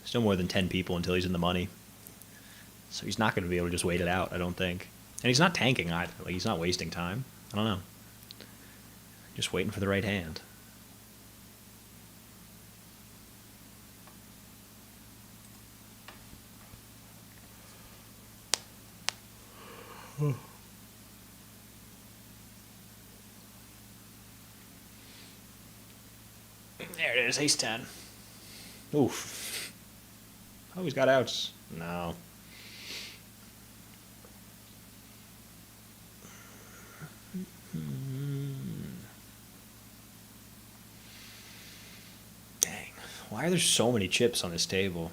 still more than 10 people until he's in the money. So he's not going to be able to just wait it out, I don't think. And he's not tanking either. Like, he's not wasting time. I don't know. Just waiting for the right hand. There it is, ace 10. Oof. Oh, he's got outs. No. Dang. Why are there so many chips on this table?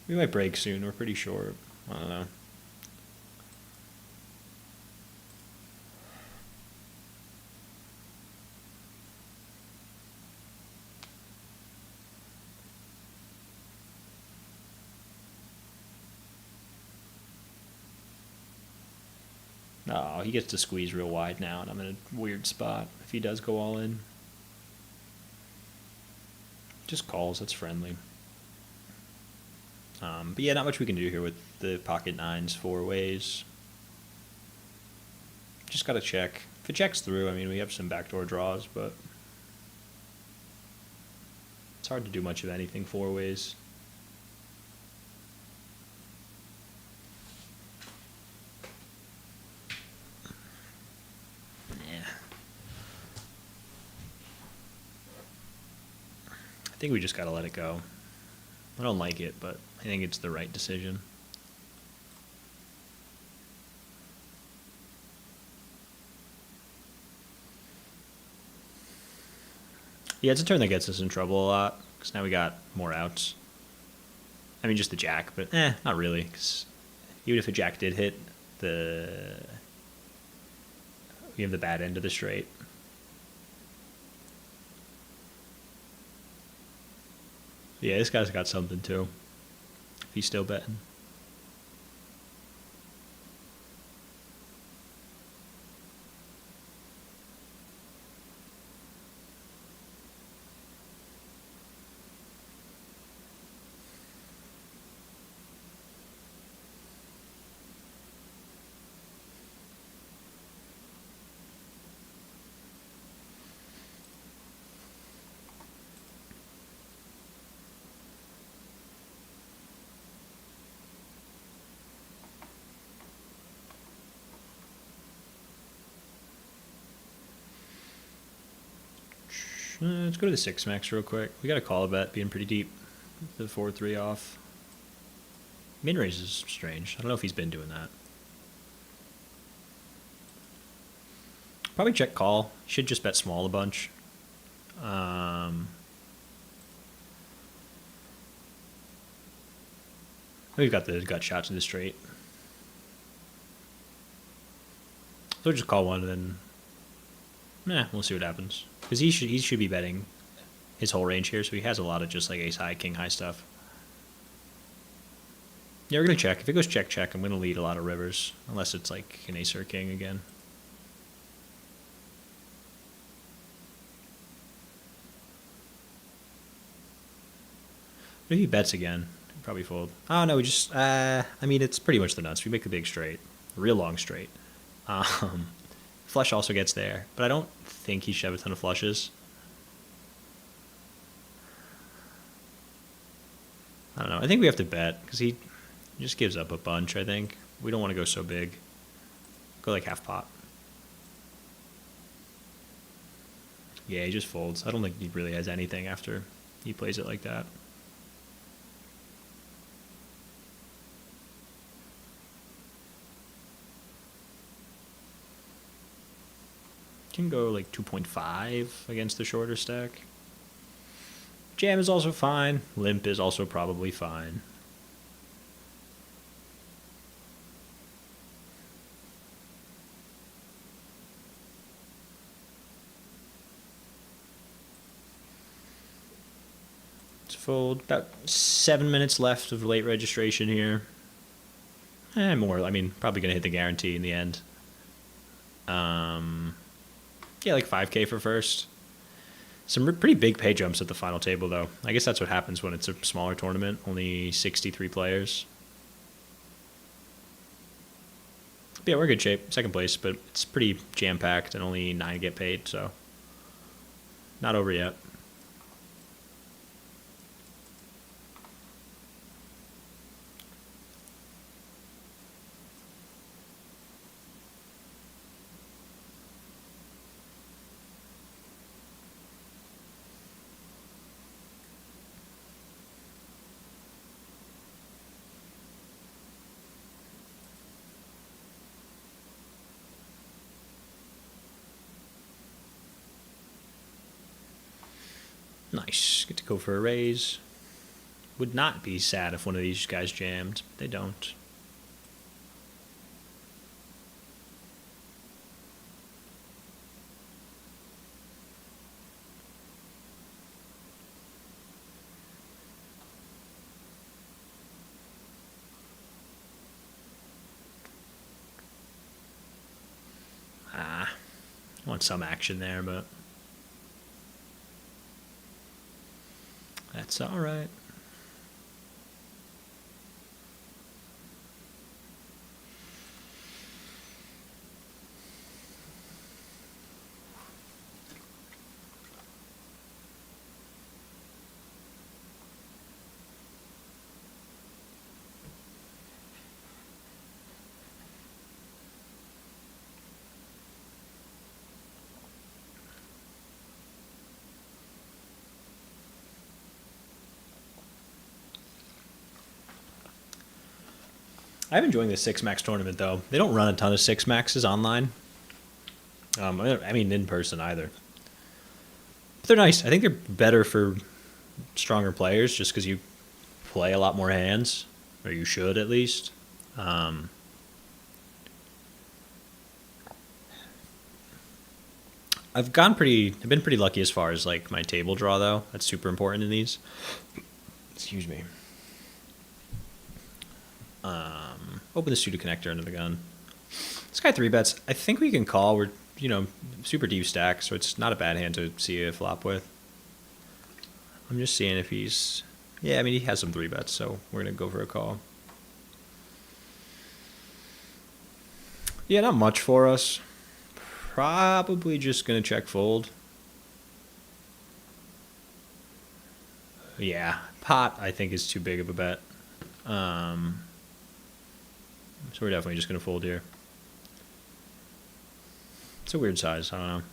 We might break soon. We're pretty short. I don't know. No, he gets to squeeze real wide now, and I'm in a weird spot if he does go all in. Just calls. That's friendly. But yeah, not much we can do here with the pocket nines 4 ways. Just got to check. If it checks through, I mean, we have some backdoor draws, but it's hard to do much of anything 4 ways. Yeah. I think we just got to let it go. I don't like it, but I think it's the right decision. Yeah, it's a turn that gets us in trouble a lot, because now we got more outs. I mean, just the jack, but not really, because even if a jack did hit, we have the bad end of the straight. Yeah, this guy's got something too. If he's still betting. Let's go to the 6 max real quick. We got a call a bet, being pretty deep. The 4-3 off. Min raise is strange. I don't know if he's been doing that. Probably check call. Should just bet small a bunch. We've got the gut shot to the straight. So we'll just call one and then we'll see what happens. Because he should be betting his whole range here, so he has a lot of just like ace high, king high stuff. Yeah, we're going to check. If it goes check, check, I'm going to lead a lot of rivers. Unless it's like an ace or a king again. But if he bets again, he'll probably fold. Oh, no, we just... I mean, it's pretty much the nuts. We make a big straight. A real long straight. Flush also gets there. But I don't think he should have a ton of flushes. I don't know. I think we have to bet because he just gives up a bunch, I think. We don't want to go so big. Go like half pot. Yeah, he just folds. I don't think he really has anything after he plays it like that. Can go like 2.5 against the shorter stack. Jam is also fine. Limp is also probably fine. Let's fold. About 7 minutes left of late registration here. More. I mean, probably going to hit the guarantee in the end. Yeah, like 5K for first. Some pretty big pay jumps at the final table, though. I guess that's what happens when it's a smaller tournament. Only 63 players. But yeah, we're in good shape. Second place, but it's pretty jam-packed and only 9 get paid, so not over yet. Nice. Get to go for a raise. Would not be sad if one of these guys jammed. They don't. I want some action there, but that's all right. I'm enjoying the 6-max tournament, though. They don't run a ton of 6-maxes online. I mean, in person either. But they're nice. I think they're better for stronger players just because you play a lot more hands, or you should at least. I've been pretty lucky as far as like my table draw, though. That's super important in these. Excuse me. Open the suited connector under the gun. This guy 3-bets. I think we can call. We're, super deep stack, so it's not a bad hand to see a flop with. I'm just seeing if he's... Yeah, I mean, he has some 3-bets, so we're going to go for a call. Yeah, not much for us. Probably just going to check fold. Yeah, pot, I think, is too big of a bet. So we're definitely just going to fold here. It's a weird size. I don't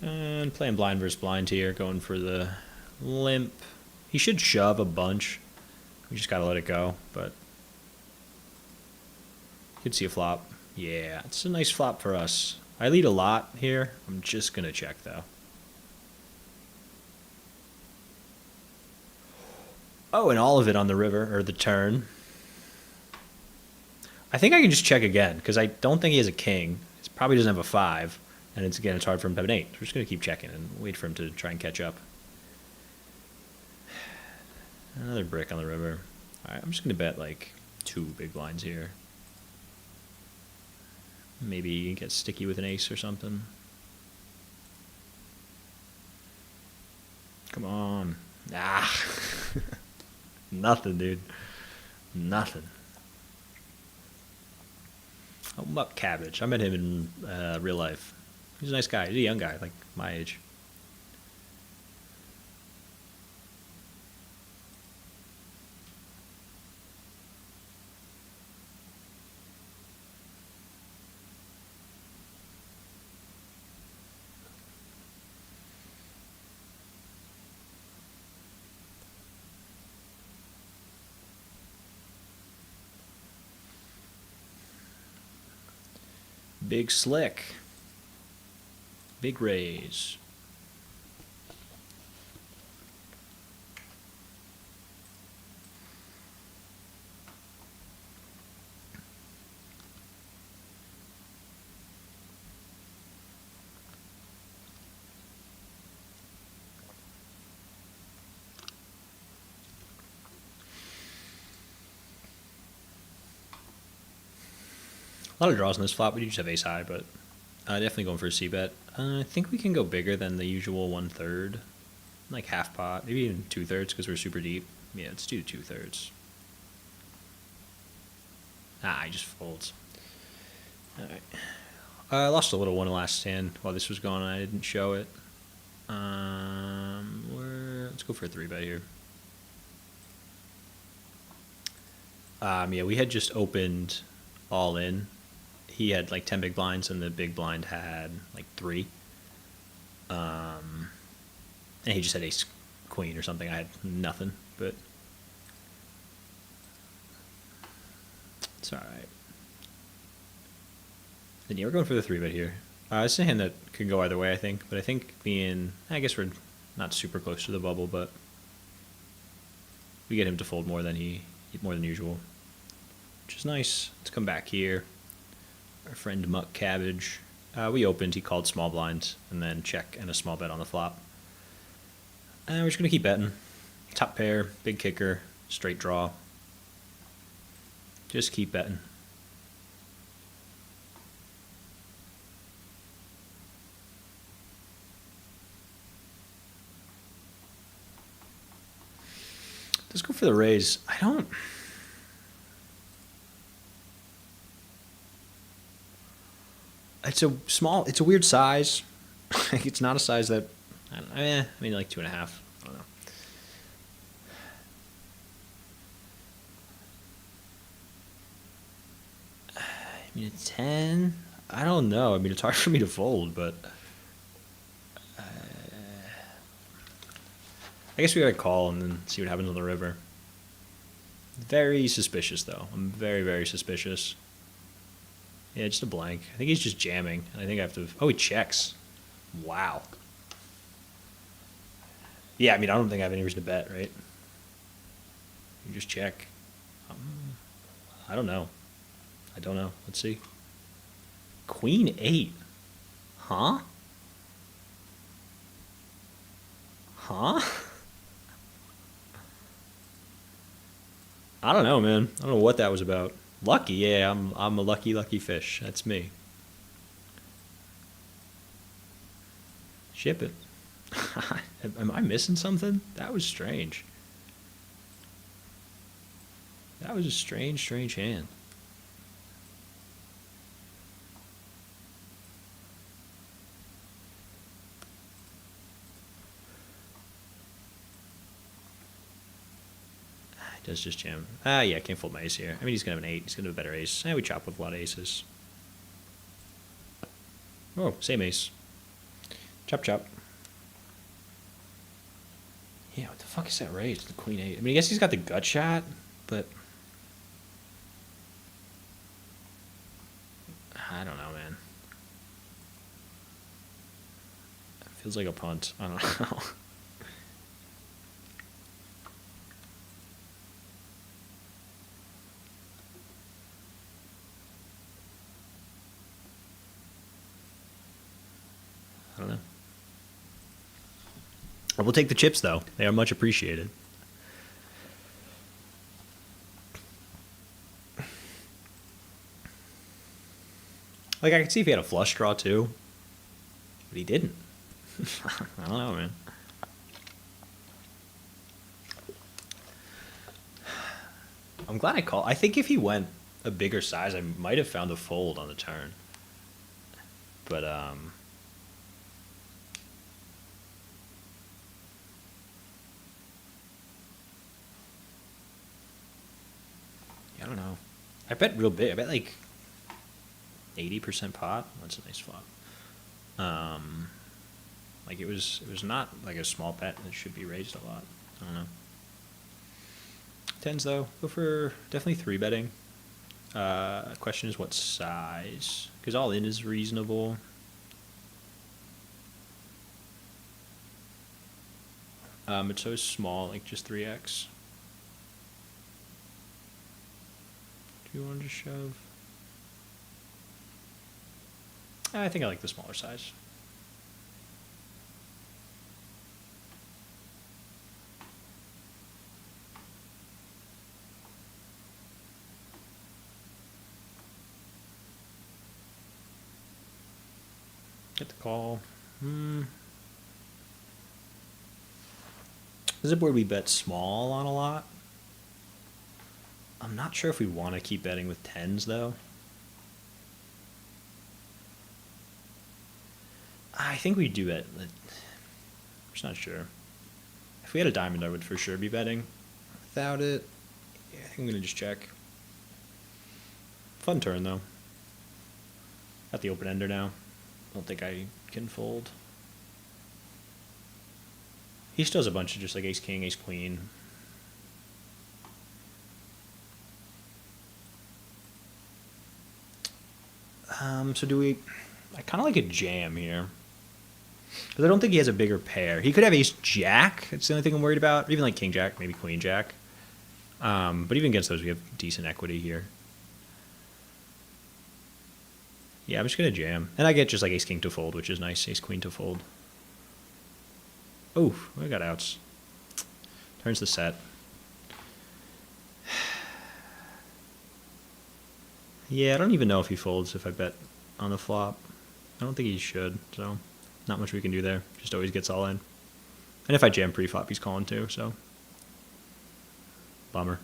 know. And playing blind versus blind here, going for the limp. He should shove a bunch. We just got to let it go, but you could see a flop. Yeah, it's a nice flop for us. I lead a lot here. I'm just going to check, though. Oh, and all of it on the river, or the turn. I think I can just check again, because I don't think he has a king. He probably doesn't have a 5. And it's hard for him to have an 8. So we're just going to keep checking and wait for him to try and catch up. Another brick on the river. All right, I'm just going to bet like 2 big blinds here. Maybe get sticky with an ace or something. Come on. Ah. Nothing, dude. Nothing. Oh, Muck Cabbage. I met him in real life. He's a nice guy. He's a young guy, like my age. Big slick. Big raise. A lot of draws in this flop. We do just have ace high, but definitely going for a c-bet. I think we can go bigger than the usual 1/3. Like half pot. Maybe even 2/3 because we're super deep. Yeah, let's do 2/3. He just folds. Alright. I lost a little one last hand while this was going on. I didn't show it. Let's go for a 3-bet here. Yeah, we had just opened all in. He had like 10 big blinds, and the big blind had like 3. And he just had ace queen or something. I had nothing, but it's all right. Then yeah, we're going for the 3-bet here. It's a hand that could go either way, I think. But I think I guess we're not super close to the bubble, but we get him to fold more than usual, which is nice. Let's come back here. Our friend Muck Cabbage. We opened. He called small blind, and then check and a small bet on the flop. And we're just gonna keep betting. Top pair, big kicker, straight draw. Just keep betting. Let's go for the raise. It's a weird size. It's not a size that, I mean like 2.5. I don't know. I mean, a 10? I don't know. I mean, it's hard for me to fold, but I guess we gotta call and then see what happens on the river. Very suspicious, though. I'm very, very suspicious. Yeah, just a blank. I think he's just jamming. I think I have to... Oh, he checks. Wow. Yeah, I mean, I don't think I have any reason to bet, right? You just check. I don't know. Let's see. Queen 8. Huh? I don't know, man. I don't know what that was about. Lucky, yeah, I'm a lucky fish. That's me. Ship it. Am I missing something? That was strange. That was a strange hand. Does just jam. Yeah, can't fold my ace here. I mean, he's going to have an 8. He's going to have a better ace. We chop with a lot of aces. Oh, same ace. Chop, chop. Yeah, what the fuck is that raise? The queen 8. I mean, I guess he's got the gut shot, but... I don't know, man. It feels like a punt. I don't know. I don't know. We'll take the chips, though. They are much appreciated. Like, I could see if he had a flush draw, too. But he didn't. I don't know, man. I'm glad I called. I think if he went a bigger size, I might have found a fold on the turn. But, I don't know. I bet real big. I bet like 80% pot. That's a nice flop. Like it was not like a small bet that should be raised a lot. I don't know. Tens though, go for definitely 3-betting. Question is what size? Because all in is reasonable. It's so small, like just 3x. Do you want to shove? I think I like the smaller size. Get the call. This is a board we bet small on a lot. I'm not sure if we want to keep betting with 10s, though. I think we do bet. I'm just not sure. If we had a diamond, I would for sure be betting. Without it, yeah, I think I'm going to just check. Fun turn, though. Got the open ender now. I don't think I can fold. He still has a bunch of just like ace king, ace queen. So do we... I kind of like a jam here. Because I don't think he has a bigger pair. He could have ace-jack. That's the only thing I'm worried about. Even like king-jack, maybe queen-jack. But even against those, we have decent equity here. Yeah, I'm just going to jam. And I get just like ace-king to fold, which is nice. Ace-queen to fold. Oh, I got outs. Turns the set. Yeah, I don't even know if he folds if I bet on the flop. I don't think he should, so not much we can do there. Just always gets all in. And if I jam pre-flop, he's calling too, so bummer.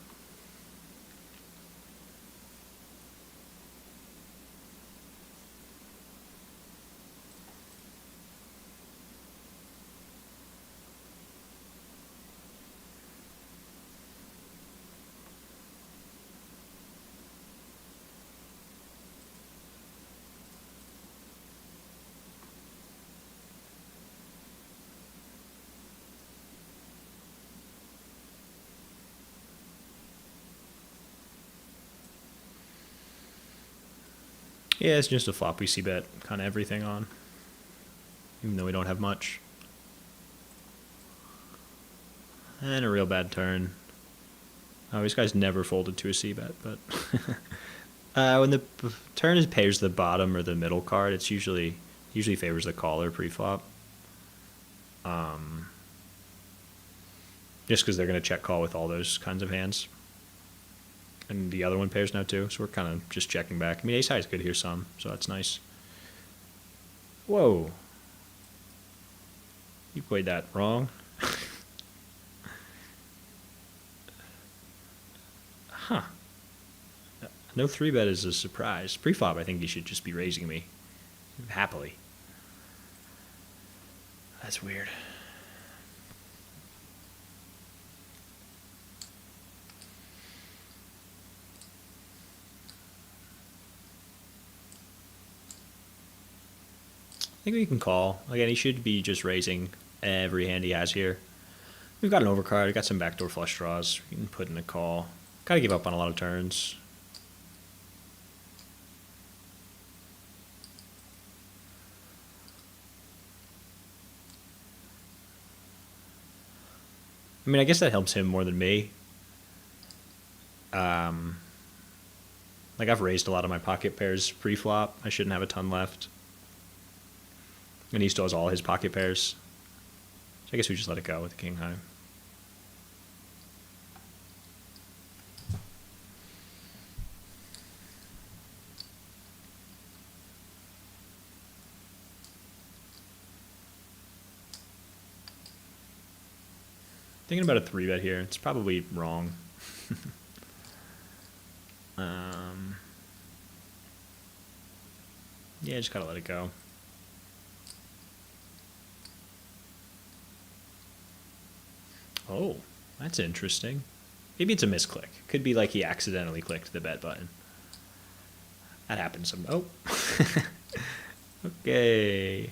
Yeah, it's just a flop we see bet kind of everything on, even though we don't have much. And a real bad turn. Oh, this guy's never folded to a c-bet, but when the turn is pairs the bottom or the middle card, it's usually favors the caller pre-flop. Just because they're going to check call with all those kinds of hands. And the other one pairs now too, so we're kind of just checking back. I mean, ace high is good here some, so that's nice. Whoa. You played that wrong. Huh. No 3-bet is a surprise. Pre-flop, I think you should just be raising me. Happily. That's weird. I think we can call. Again, he should be just raising every hand he has here. We've got an overcard. We've got some backdoor flush draws. We can put in a call. Gotta give up on a lot of turns. I mean, I guess that helps him more than me. Like, I've raised a lot of my pocket pairs pre-flop. I shouldn't have a ton left. And he still has all his pocket pairs. So I guess we just let it go with the king high. Thinking about a 3-bet here. It's probably wrong. Yeah, just gotta let it go. Oh, that's interesting. Maybe it's a misclick. Could be like he accidentally clicked the bet button. That happens some. Oh. Okay.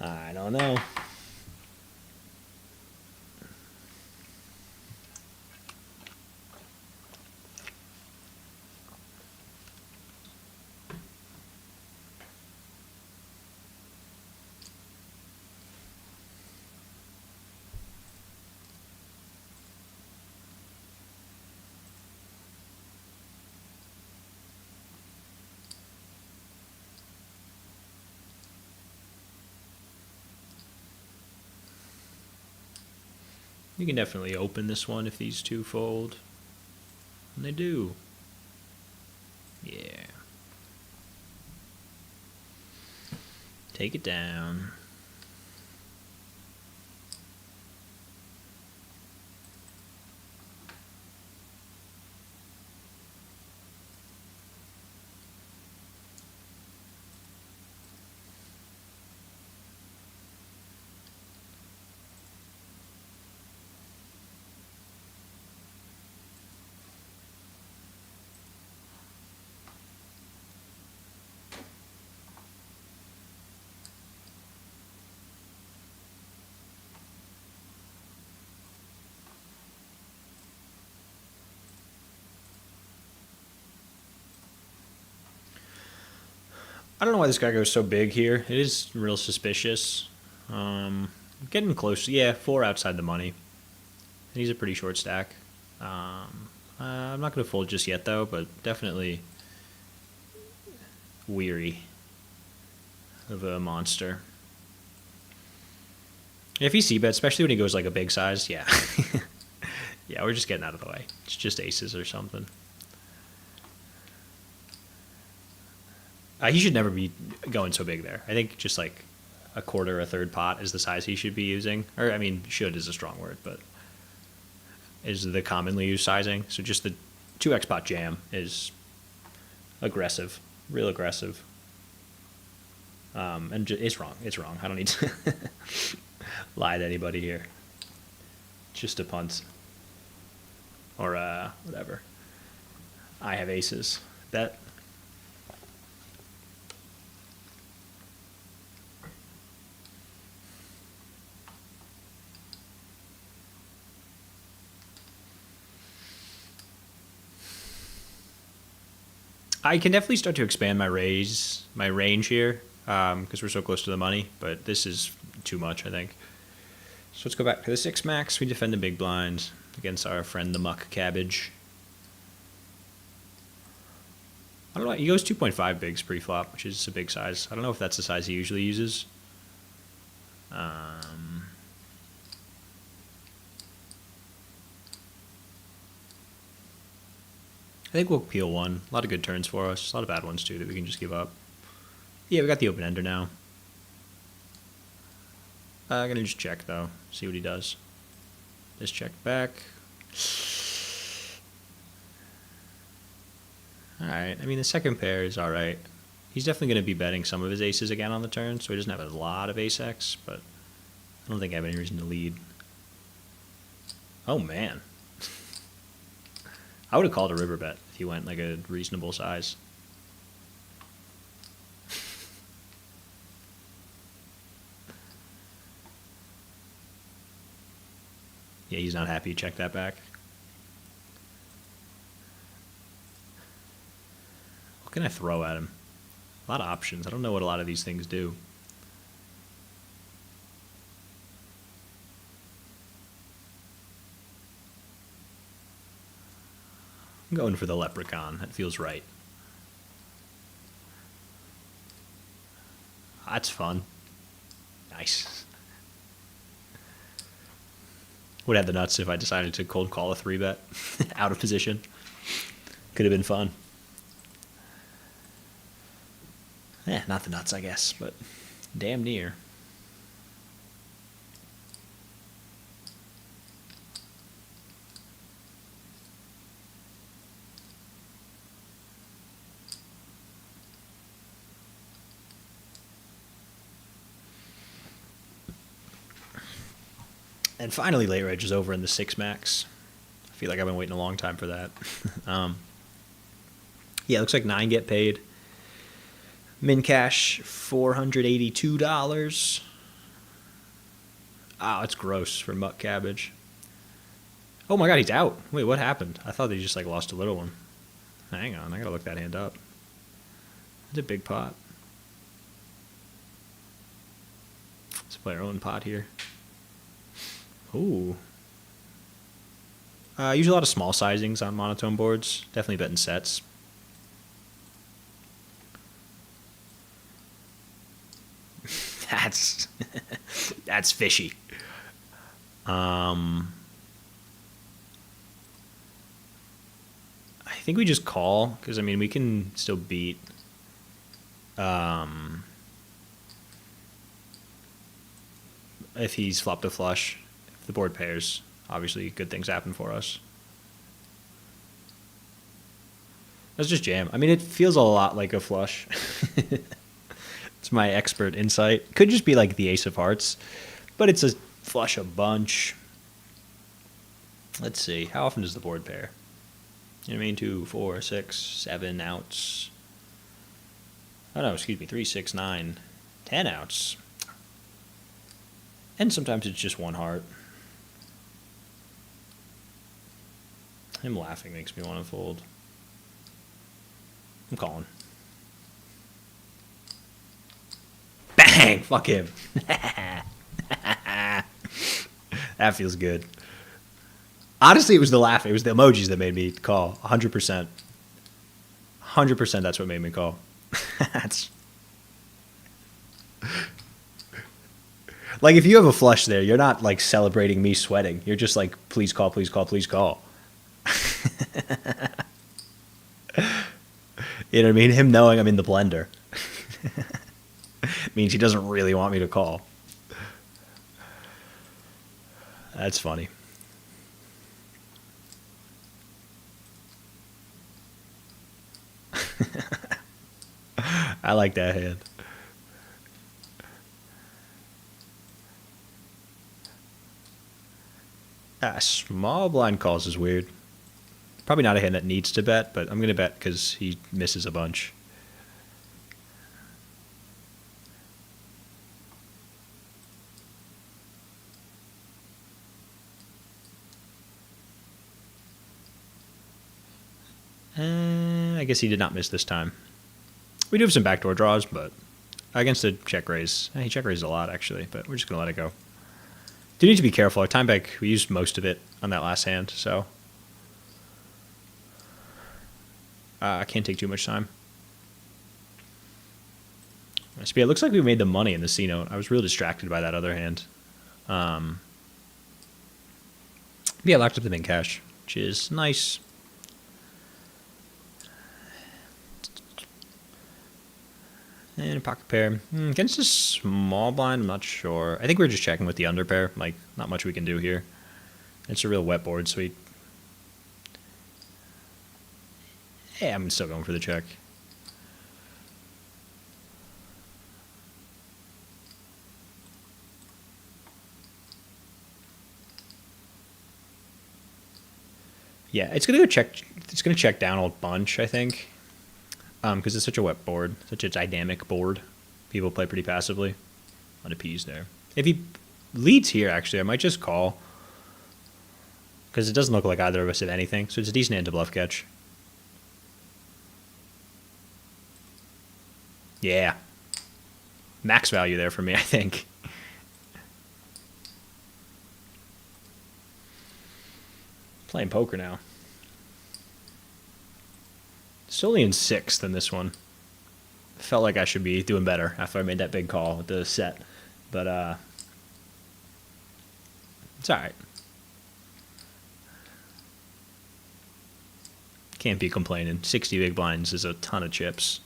I don't know. You can definitely open this one if these two fold. And they do. Yeah. Take it down. I don't know why this guy goes so big here. It is real suspicious. Getting close. Yeah, 4 outside the money. And he's a pretty short stack. I'm not going to fold just yet, though, but definitely weary of a monster. If he c-bets, especially when he goes like a big size, yeah. Yeah, we're just getting out of the way. It's just aces or something. He should never be going so big there. I think just like a quarter, a third pot is the size he should be using. Or, I mean, should is a strong word, but is the commonly used sizing. So just the 2x pot jam is aggressive, real aggressive. And it's wrong. It's wrong. I don't need to lie to anybody here. Just a punt. Or whatever. I have aces. Bet. I can definitely start to expand my range here, because we're so close to the money, but this is too much, I think. So let's go back to the 6 max. We defend the big blind against our friend the muck cabbage. I don't know. He goes 2.5 bigs pre-flop, which is a big size. I don't know if that's the size he usually uses. I think we'll peel one. A lot of good turns for us. A lot of bad ones, too, that we can just give up. Yeah, we got the open ender now. I'm going to just check, though. See what he does. Just check back. Alright, I mean, the second pair is alright. He's definitely going to be betting some of his aces again on the turn, so he doesn't have a lot of ace-x, but I don't think I have any reason to lead. Oh, man. I would have called a river bet if he went like a reasonable size. Yeah, he's not happy. Check that back. What can I throw at him? A lot of options. I don't know what a lot of these things do. I'm going for the leprechaun. That feels right. That's fun. Nice. Would have the nuts if I decided to cold call a 3-bet out of position. Could have been fun. Yeah, not the nuts, I guess, but damn near. And finally, late reg is over in the 6 max. I feel like I've been waiting a long time for that. Yeah, it looks like 9 get paid. Min cash, $482. Oh, it's gross for muck cabbage. Oh my god, he's out. Wait, what happened? I thought they just like lost a little one. Hang on, I gotta look that hand up. It's a big pot. Let's play our own pot here. Ooh. Usually a lot of small sizings on monotone boards. Definitely betting sets. That's fishy. I think we just call, because I mean we can still beat if he's flopped a flush. If the board pairs, obviously good things happen for us. Let's just jam. I mean, it feels a lot like a flush. It's my expert insight. Could just be like the ace of hearts, but it's a flush a bunch. Let's see. How often does the board pair? You know what I mean? 2, 4, 6, 7 outs. Oh no, excuse me. 3, 6, 9, 10 outs. And sometimes it's just one heart. Him laughing makes me want to fold. I'm calling. Dang, fuck him. That feels good. Honestly, it was the laugh. It was the emojis that made me call. 100%. 100% that's what made me call. That's like if you have a flush there, you're not like celebrating me sweating. You're just like, please call, please call, please call. You know what I mean? Him knowing I'm in the blender means he doesn't really want me to call. That's funny. I like that hand. Small blind calls is weird. Probably not a hand that needs to bet, but I'm going to bet because he misses a bunch. I guess he did not miss this time. We do have some backdoor draws, but against a check raise. He check raised a lot, actually, but we're just going to let it go. Do need to be careful. Our time bank, we used most of it on that last hand, so I can't take too much time. It looks like we made the money in the C note. I was real distracted by that other hand. Yeah, locked up the min cash, which is nice. And a pocket pair. Against a small blind, I'm not sure. I think we're just checking with the under pair. Like, not much we can do here. It's a real wet board, so yeah, I'm still going for the check. Yeah, it's gonna go check. It's gonna check down a bunch, I think, because it's such a wet board, such a dynamic board. People play pretty passively. On a piece there. If he leads here, actually, I might just call because it doesn't look like either of us did anything. So it's a decent hand to bluff catch. Yeah, max value there for me, I think. Playing poker now. Still only in sixth in this one. Felt like I should be doing better after I made that big call with the set. But it's alright. Can't be complaining. 60 big blinds is a ton of chips.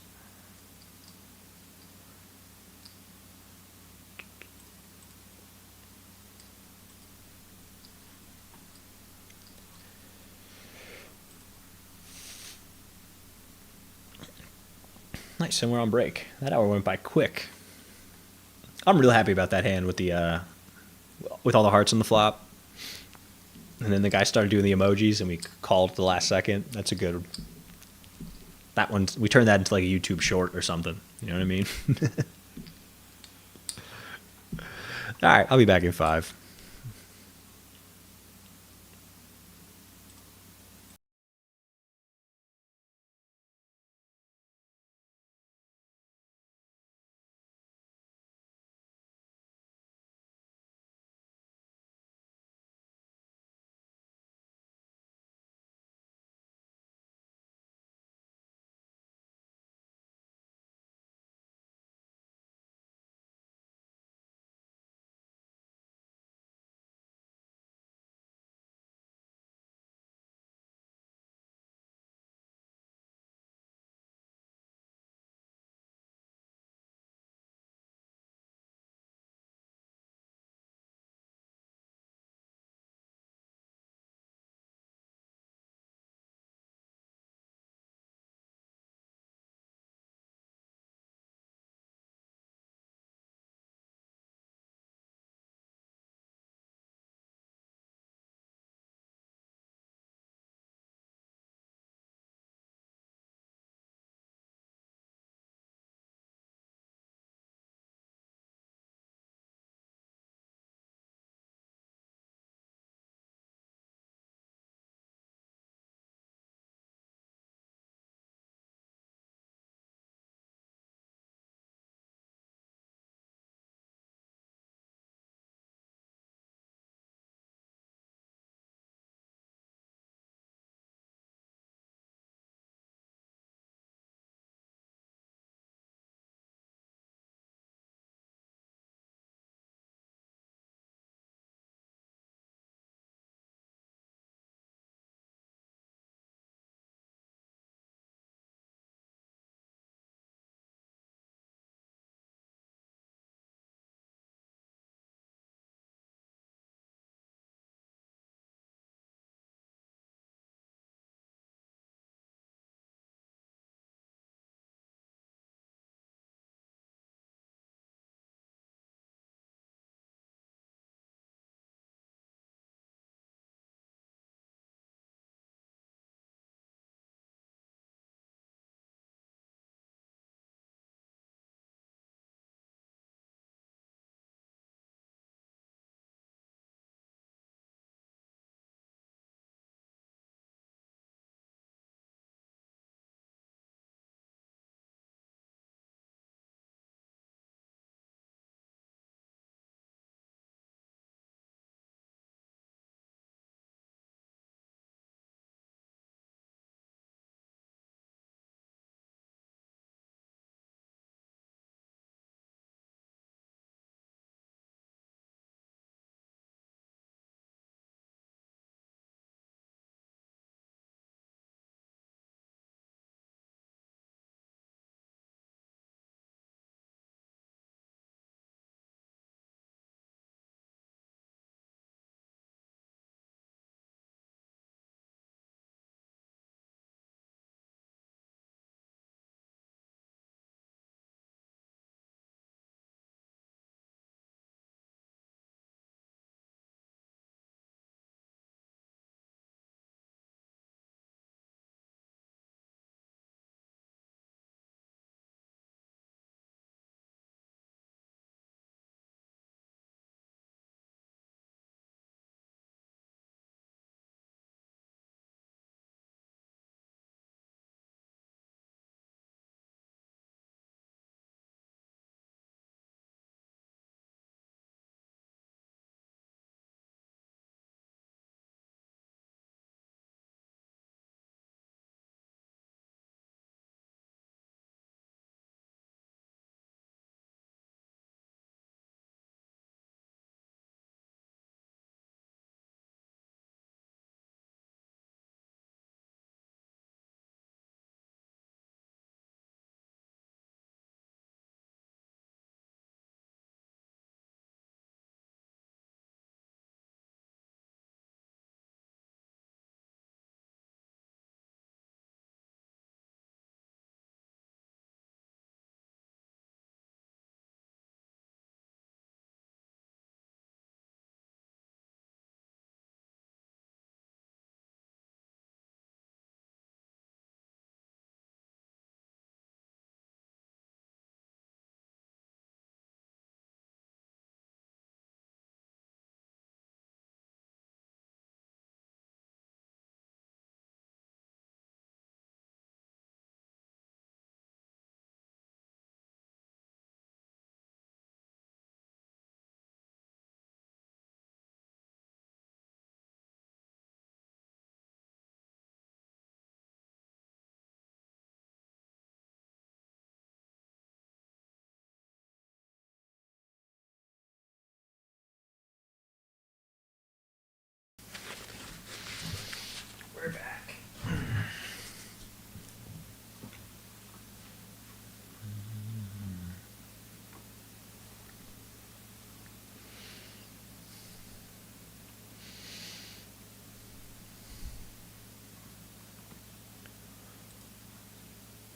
Nice, and we're on break. That hour went by quick. I'm real happy about that hand with the with all the hearts on the flop. And then the guy started doing the emojis, and we called at the last second. That's a good. That one, we turned that into like a YouTube short or something. You know what I mean? All right, I'll be back in 5.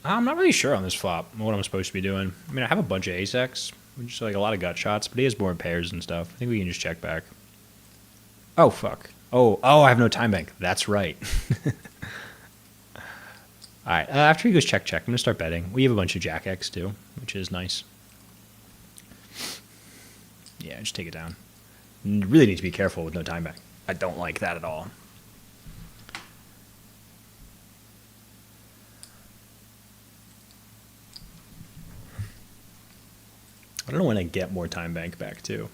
I'm not really sure on this flop what I'm supposed to be doing. I mean, I have a bunch of ace-x, which is like a lot of gut shots, but he has more pairs and stuff. I think we can just check back. Oh, fuck. Oh, I have no time bank. That's right. All right, after he goes check, I'm going to start betting. We have a bunch of jack-x, too, which is nice. Yeah, just take it down. You really need to be careful with no time bank. I don't like that at all. I don't know when I get more time bank back, too.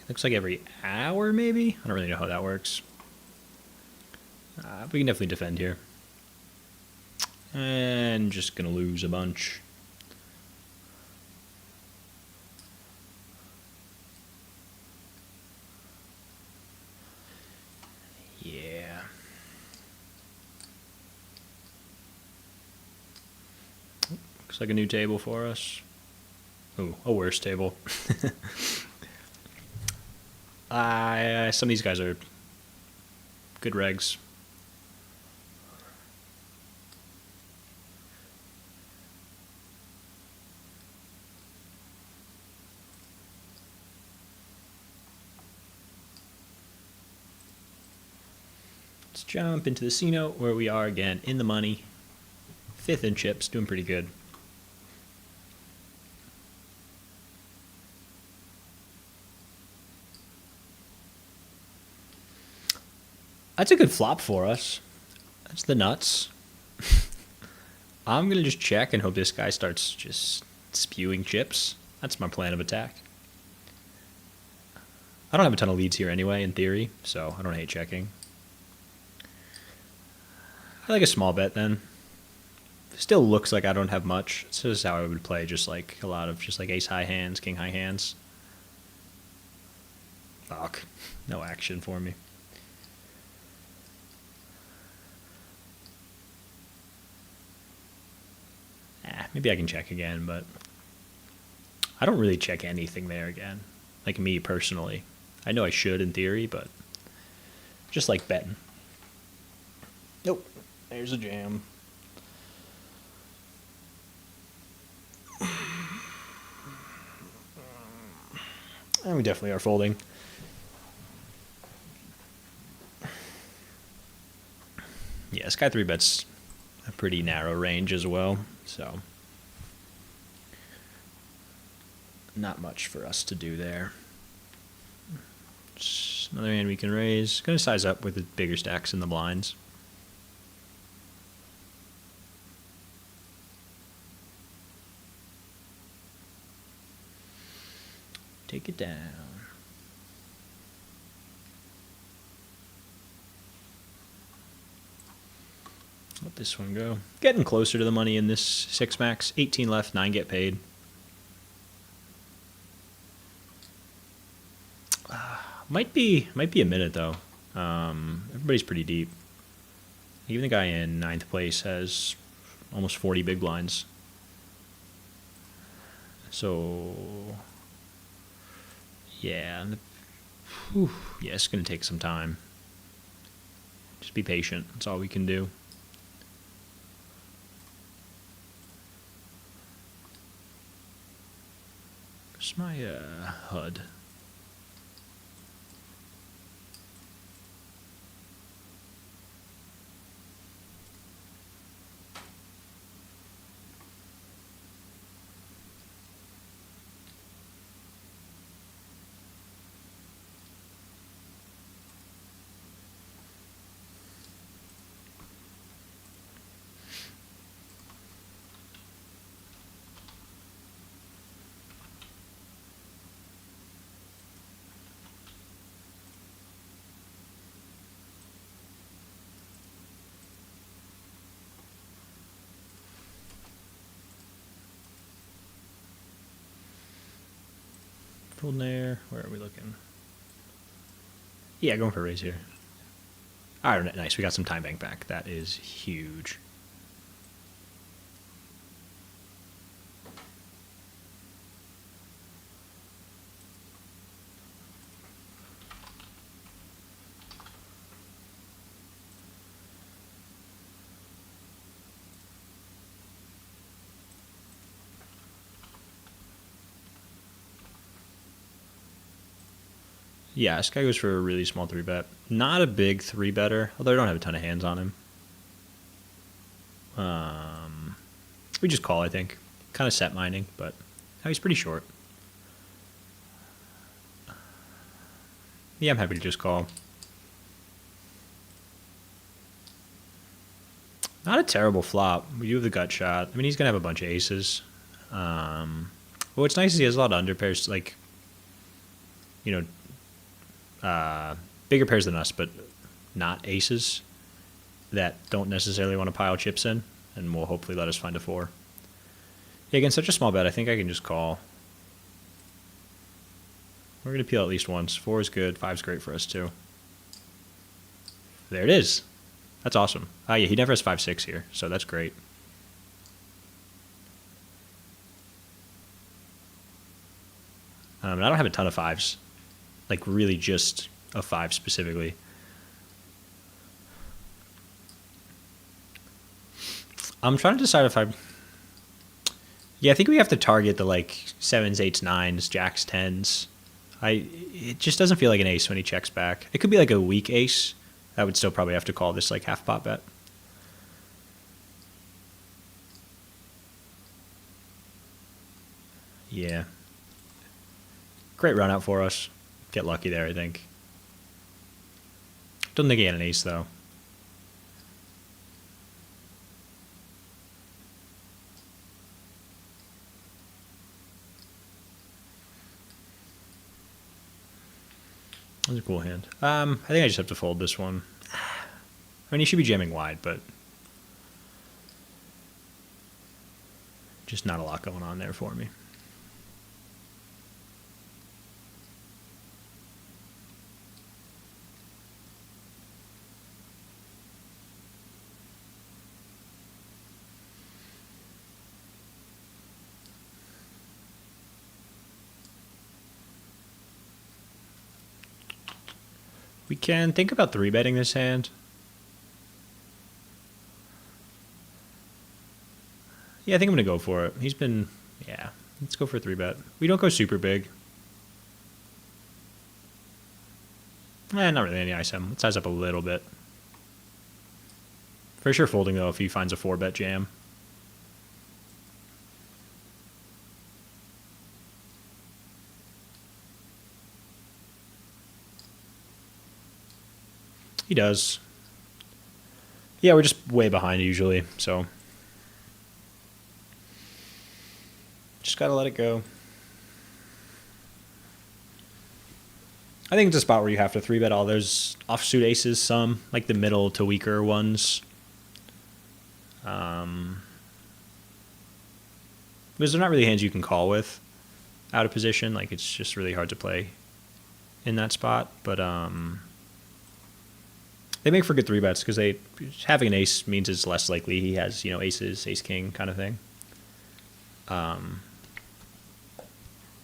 Looks like every hour, maybe? I don't really know how that works. We can definitely defend here. And just going to lose a bunch. Yeah. Looks like a new table for us. Ooh, a worse table. Some of these guys are good regs. Let's jump into the C-note where we are again in the money. 5th in chips, doing pretty good. That's a good flop for us. That's the nuts. I'm going to just check and hope this guy starts just spewing chips. That's my plan of attack. I don't have a ton of leads here anyway, in theory, so I don't hate checking. I like a small bet then. Still looks like I don't have much. This is how I would play, just like a lot of just like ace high hands, king high hands. Fuck. No action for me. Maybe I can check again, but I don't really check anything there again. Like me personally. I know I should in theory, but just like betting. Nope. There's a jam. And we definitely are folding. Yeah, Sky 3 bets a pretty narrow range as well, so not much for us to do there. Just another hand we can raise. Going to size up with the bigger stacks in the blinds. Take it down. Let this one go. Getting closer to the money in this 6 max. 18 left, 9 get paid. Might be a minute though. Everybody's pretty deep. Even the guy in 9th place has almost 40 big blinds. So yeah, yeah, it's gonna take some time. Just be patient. That's all we can do. Where's my HUD? Folding there. Where are we looking? Yeah, going for a raise here. All right, nice. We got some time bank back. That is huge. Yeah, this guy goes for a really small 3-bet. Not a big 3-better, although I don't have a ton of hands on him. We just call, I think. Kind of set mining, but he's pretty short. Yeah, I'm happy to just call. Not a terrible flop. We do have the gut shot. I mean, he's going to have a bunch of aces. What's nice is he has a lot of underpairs, like, bigger pairs than us, but not aces that don't necessarily want to pile chips in, and will hopefully let us find a 4. Yeah, again, such a small bet, I think I can just call. We're going to peel at least once. 4 is good. 5 is great for us, too. There it is. That's awesome. Yeah, he never has 5-6 here, so that's great. I don't have a ton of 5s. Like, really just a 5 specifically. I'm trying to decide if Yeah, I think we have to target the, like, 7s, 8s, 9s, jacks, 10s. It just doesn't feel like an ace when he checks back. It could be like a weak ace. I would still probably have to call this like half pot bet. Yeah. Great run out for us. Get lucky there, I think. Don't think he had an ace, though. That's a cool hand. I think I just have to fold this one. I mean, he should be jamming wide, but just not a lot going on there for me. We can think about 3-betting this hand. Yeah, I think I'm going to go for it. Yeah, let's go for a 3-bet. We don't go super big. Not really any ISM. Let's size up a little bit. For sure folding, though, if he finds a 4-bet jam. He does. Yeah, we're just way behind usually, so just gotta let it go. I think it's a spot where you have to 3-bet all those offsuit aces, some, like the middle to weaker ones. Because they're not really hands you can call with out of position. Like, it's just really hard to play in that spot. But they make for good 3-bets because having an ace means it's less likely he has, aces, ace-king kind of thing.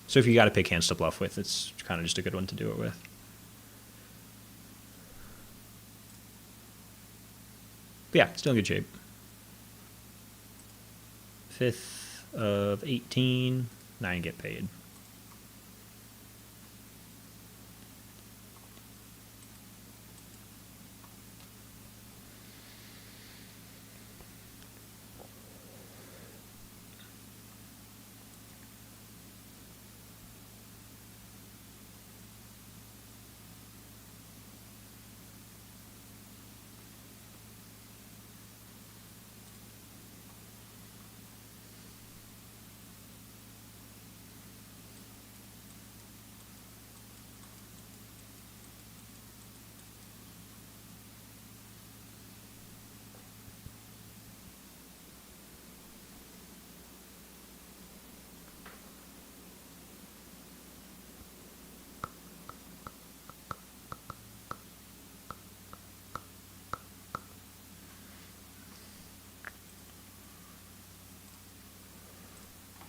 So if you got to pick hands to bluff with, it's kind of just a good one to do it with. But yeah, still in good shape. 5th of 18, 9 get paid.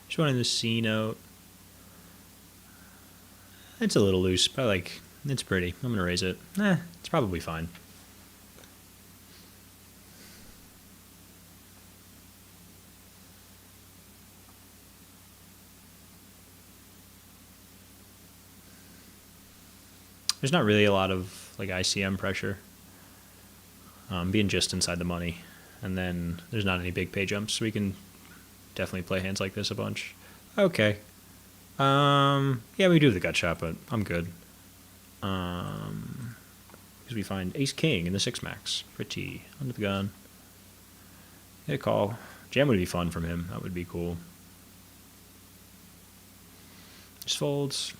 Just wanting the C note. It's a little loose, but it's pretty. I'm going to raise it. It's probably fine. There's not really a lot of like ICM pressure. Being just inside the money. And then there's not any big pay jumps, so we can definitely play hands like this a bunch. Okay. Yeah, we do the gut shot, but I'm good. Because we find ace king in the 6-max. Pretty. Under the gun. Hit a call. Jam would be fun from him. That would be cool. Just folds.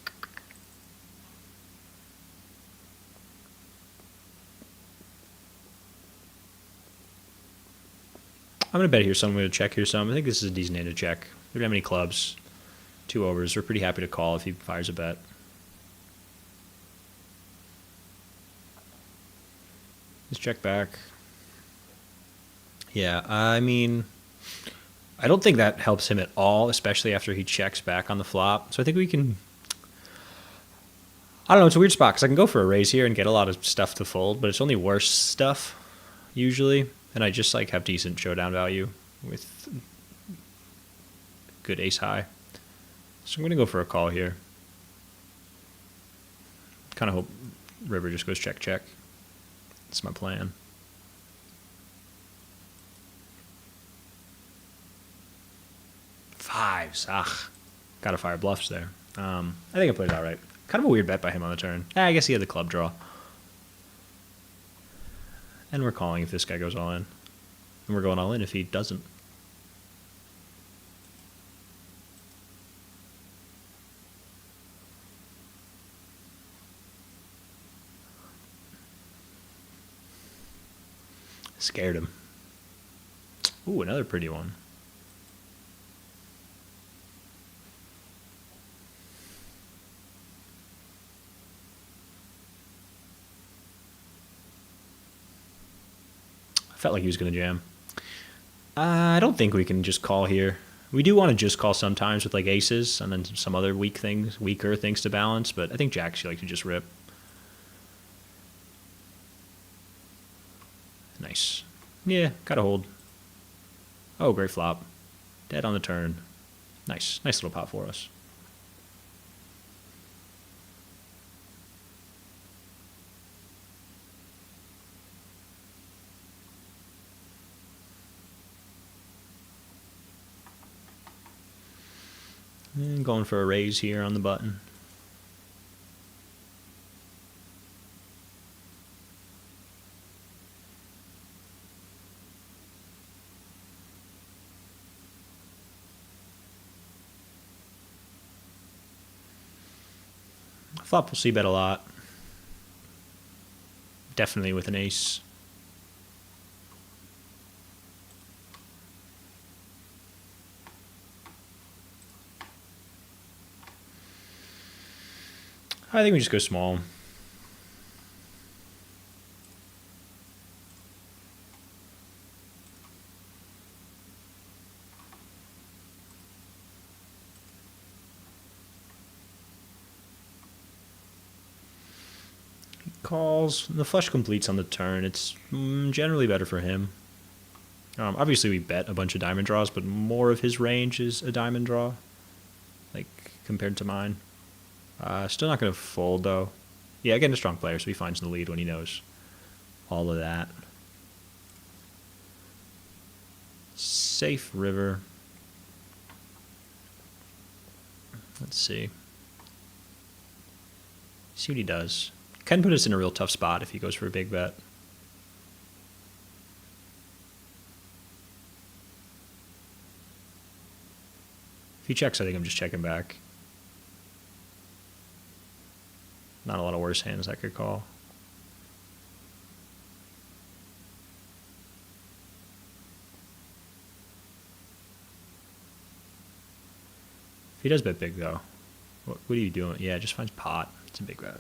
I'm going to bet here some. I'm going to check here some. I think this is a decent hand to check. We don't have any clubs. 2 overs. We're pretty happy to call if he fires a bet. Let's check back. Yeah, I mean, I don't think that helps him at all, especially after he checks back on the flop. So I think we can... I don't know, it's a weird spot because I can go for a raise here and get a lot of stuff to fold, but it's only worse stuff, usually. And I just like have decent showdown value with good ace high. So I'm going to go for a call here. Kind of hope river just goes check, check. That's my plan. Fives. Gotta fire bluffs there. I think I played it all right. Kind of a weird bet by him on the turn. I guess he had the club draw. And we're calling if this guy goes all in. And we're going all in if he doesn't. Scared him. Ooh, another pretty one. I felt like he was going to jam. I don't think we can just call here. We do want to just call sometimes with like aces and then some other weaker things to balance, but I think jacks you like to just rip. Nice. Yeah, gotta hold. Oh, great flop. Dead on the turn. Nice. Nice little pot for us. And going for a raise here on the button. Flop will see bet a lot. Definitely with an ace. I think we just go small. Calls. The flush completes on the turn. It's generally better for him. Obviously, we bet a bunch of diamond draws, but more of his range is a diamond draw, like compared to mine. Still not going to fold, though. Yeah, again, a strong player, so he finds the lead when he knows all of that. Safe river. Let's see. See what he does. Can put us in a real tough spot if he goes for a big bet. If he checks, I think I'm just checking back. Not a lot of worse hands I could call. If he does bet big, though, what are you doing? Yeah, just finds pot. It's a big bet.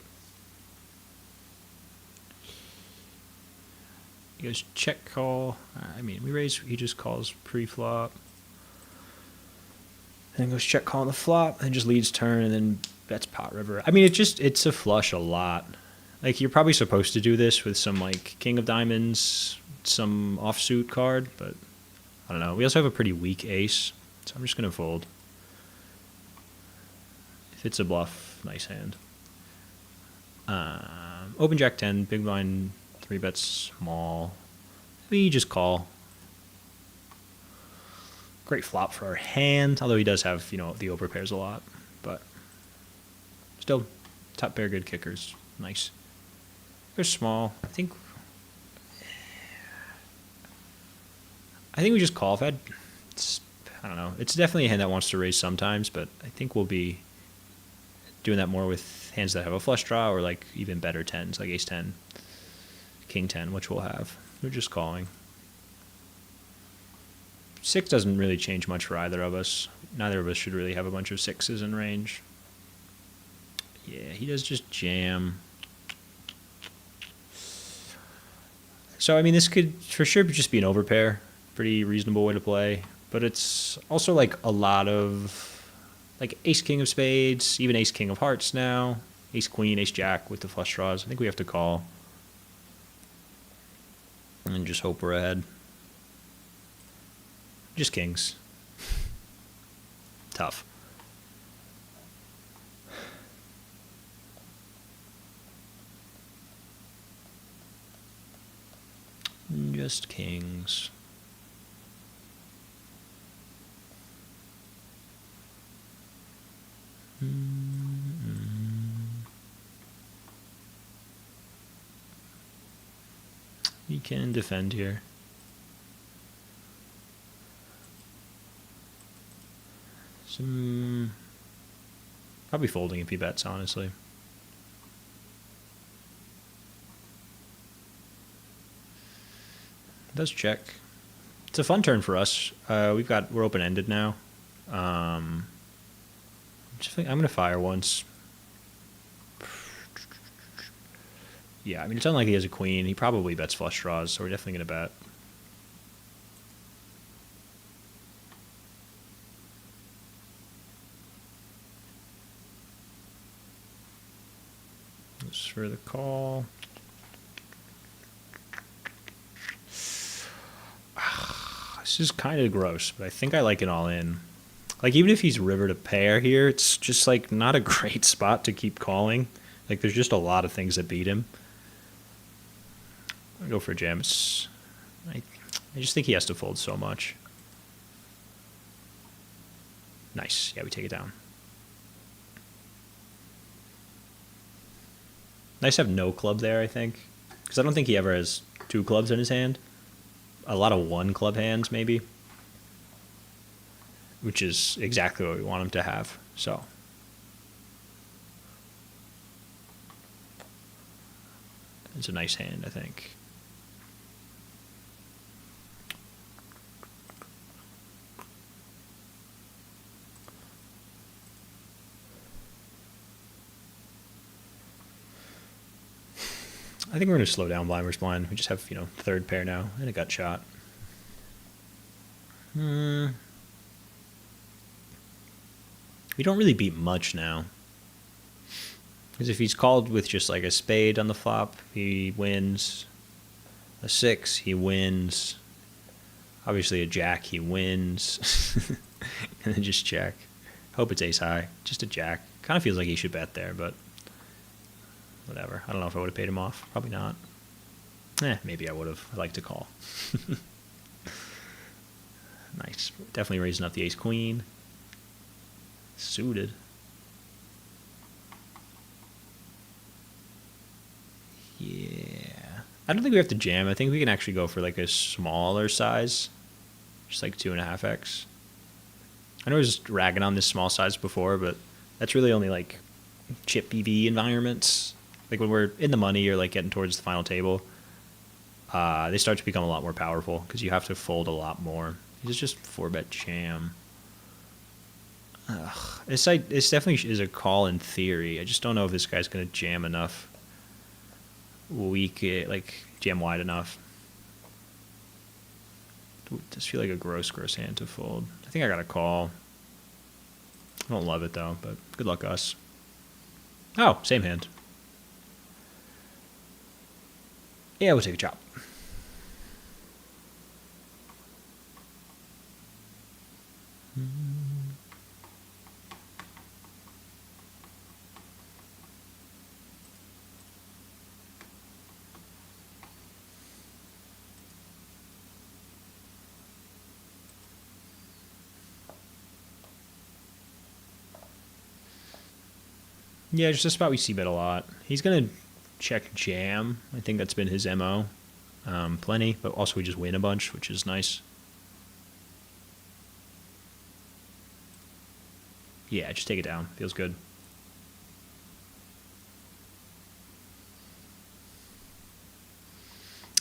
He goes check call. I mean, we raise. He just calls pre-flop. Then goes check call on the flop, and just leads turn, and then bets pot river. I mean, it's a flush a lot. Like, you're probably supposed to do this with some, like, king of diamonds, some offsuit card, but I don't know. We also have a pretty weak ace, so I'm just going to fold. If it's a bluff, nice hand. Open jack 10, big blind, 3 bets small. We just call. Great flop for our hand, although he does have, the overpairs a lot. But still, top pair good kickers. Nice. They're small. I think we just call Fed. I don't know. It's definitely a hand that wants to raise sometimes, but I think we'll be doing that more with hands that have a flush draw or like even better tens, like ace 10, king 10, which we'll have. We're just calling. 6 doesn't really change much for either of us. Neither of us should really have a bunch of 6s in range. Yeah, he does just jam. So, I mean, this could for sure just be an overpair. Pretty reasonable way to play. But it's also like a lot of like ace king of spades, even ace king of hearts now. Ace queen, ace jack with the flush draws. I think we have to call. And just hope we're ahead. Just kings. Tough. Just kings. He can defend here. Probably folding if he bets, honestly. Does check. It's a fun turn for us. We're open ended now. I'm gonna fire once. Yeah, I mean it's unlikely he has a queen. He probably bets flush draws, so we're definitely gonna bet. This is for the call. This is kind of gross, but I think I like it all in. Like, even if he's river to pair here, it's just, like, not a great spot to keep calling. Like, there's just a lot of things that beat him. I'll go for a jam. I just think he has to fold so much. Nice. Yeah, we take it down. Nice to have no club there, I think. Because I don't think he ever has 2 clubs in his hand. A lot of 1 club hands, maybe. Which is exactly what we want him to have. So. It's a nice hand, I think. I think we're going to slow down blind versus blind. We just have, third pair now, and a gut shot. We don't really beat much now. Because if he's called with just like a spade on the flop, he wins. A 6, he wins. Obviously a jack, he wins. And then just check. Hope it's ace high. Just a jack. Kind of feels like he should bet there, but whatever. I don't know if I would have paid him off. Probably not. Maybe I would have. I like to call. Nice. Definitely raising up the ace queen. Suited. Yeah. I don't think we have to jam. I think we can actually go for like a smaller size. Just like 2.5x. I know I was ragging on this small size before, but that's really only like chip BB environments. Like when we're in the money or like getting towards the final table, they start to become a lot more powerful because you have to fold a lot more. It's just 4-bet jam. This definitely is a call in theory. I just don't know if this guy's going to jam enough. Like jam wide enough. It does feel like a gross hand to fold. I think I got a call. I don't love it though, but good luck us. Oh, same hand. Yeah, we'll take a chop. Yeah, just a spot we see bet a lot. He's going to check jam. I think that's been his MO. Plenty, but also we just win a bunch, which is nice. Yeah, just take it down. Feels good.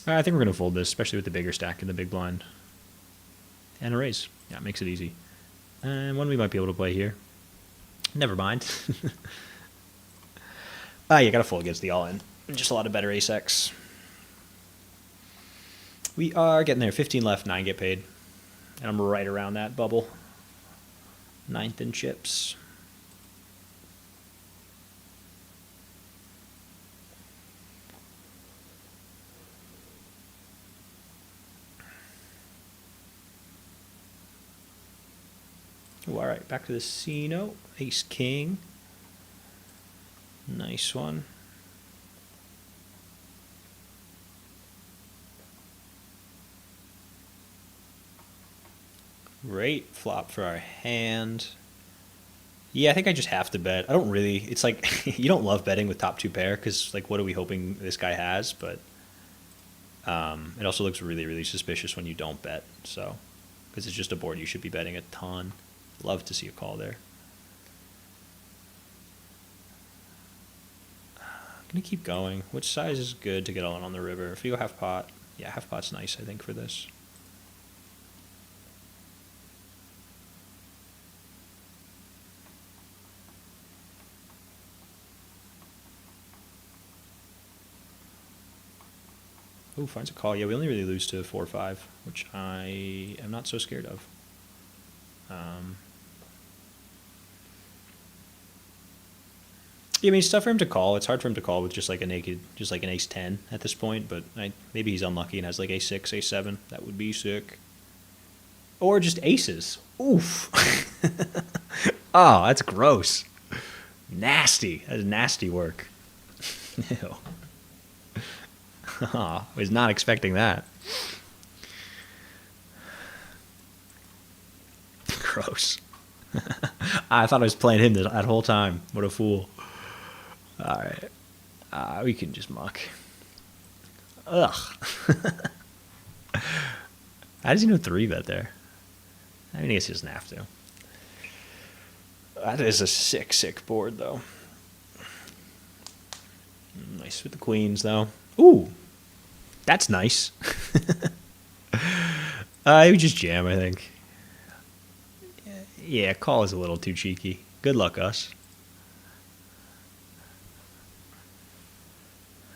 I think we're going to fold this, especially with the bigger stack in the big blind. And a raise. Yeah, it makes it easy. And one we might be able to play here. Never mind. You got to fold against the all-in. Just a lot of better ace-x. We are getting there. 15 left, 9 get paid. And I'm right around that bubble. 9th in chips. Ooh, all right, back to the casino. Ace king. Nice one. Great flop for our hand. Yeah, I think I just have to bet. I don't really. It's like you don't love betting with top 2 pair because like what are we hoping this guy has? But it also looks really really suspicious when you don't bet. So because it's just a board you should be betting a ton. Love to see a call there. I'm gonna keep going. Which size is good to get on the river? If you go half pot, yeah, half pot's nice. I think for this. Oh, finds a call. Yeah, we only really lose to 4 or 5, which I am not so scared of. Yeah, I mean, it's tough for him to call. It's hard for him to call with just like a naked, just like an ace 10 at this point. But maybe he's unlucky and has like ace 6, ace 7. That would be sick. Or just aces. Oof. Oh, that's gross. Nasty. That is nasty work. Ew. Oh, I was not expecting that. Gross. I thought I was playing him that whole time. What a fool. Alright. We can just muck. Ugh. How does he know 3-bet there? I mean, I guess he doesn't have to. That is a sick, sick board, though. Nice with the queens, though. Ooh. That's nice. He would just jam, I think. Yeah, call is a little too cheeky. Good luck, us.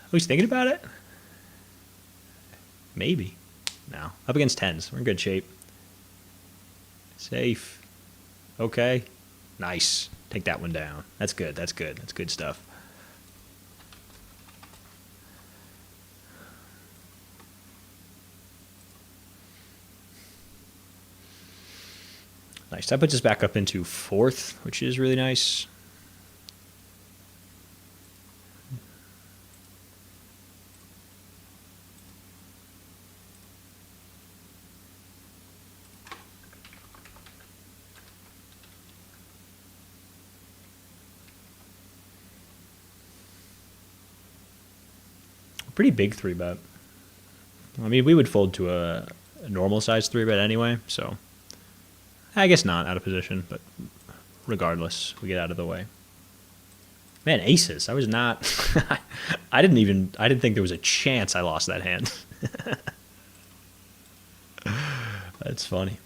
Oh, he's thinking about it? Maybe. No. Up against 10s. We're in good shape. Safe. Okay. Nice. Take that one down. That's good. That's good. That's good stuff. Nice. That puts us back up into 4th, which is really nice. Pretty big 3-bet. I mean, we would fold to a normal size 3-bet anyway, so I guess not out of position, but regardless, we get out of the way. Man, aces. I was not. I didn't think there was a chance I lost that hand. That's funny.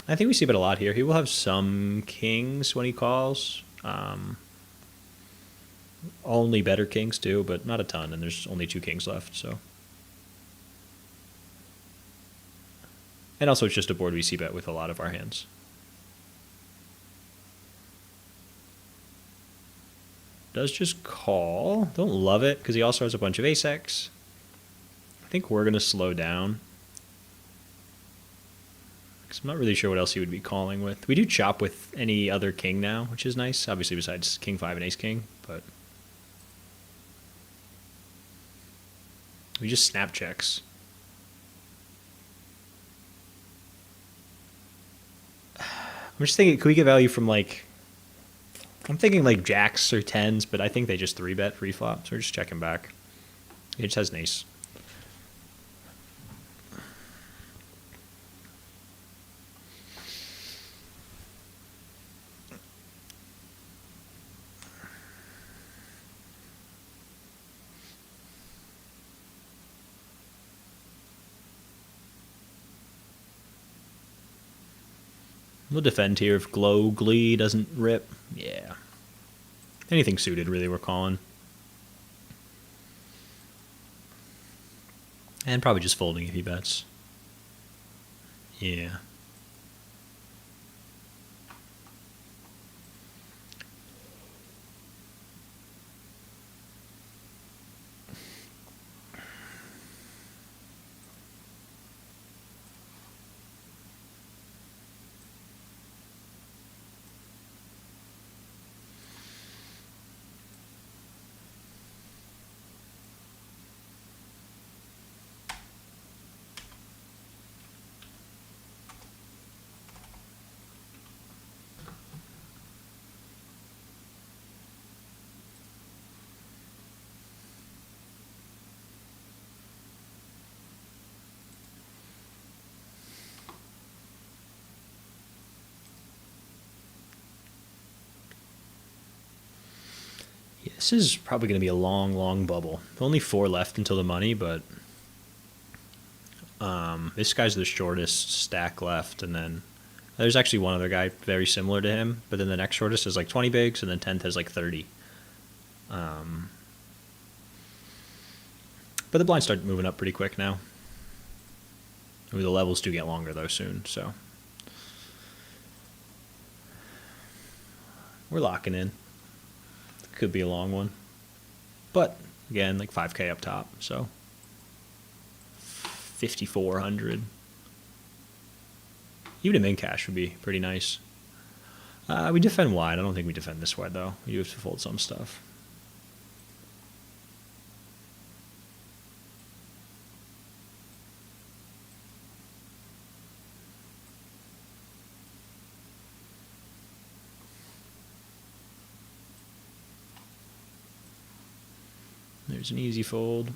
I think we see bet a lot here. He will have some kings when he calls. Only better kings too, but not a ton, and there's only 2 kings left, so. And also it's just a board we see bet with a lot of our hands. Does just call. Don't love it, because he also has a bunch of ace-x. I think we're going to slow down. Because I'm not really sure what else he would be calling with. We do chop with any other king now, which is nice. Obviously besides king 5 and ace king, but we just snap checks. I'm just thinking, could we get value from like, I'm thinking like jacks or tens, but I think they just 3-bet pre-flop, so we're just checking back. It just has an ace. We'll defend here if Glee doesn't rip. Yeah. Anything suited, really, we're calling. And probably just folding if he bets. Yeah. This is probably going to be a long, long bubble. Only 4 left until the money, but this guy's the shortest stack left, and then there's actually one other guy very similar to him, but then the next shortest is like 20 bigs, and then 10th has like 30. But the blinds start moving up pretty quick now. Maybe the levels do get longer though soon, so we're locking in. Could be a long one, but again, like 5K up top, so 5,400. Even a min cash would be pretty nice. We defend wide. I don't think we defend this wide though. We do have to fold some stuff. There's an easy fold.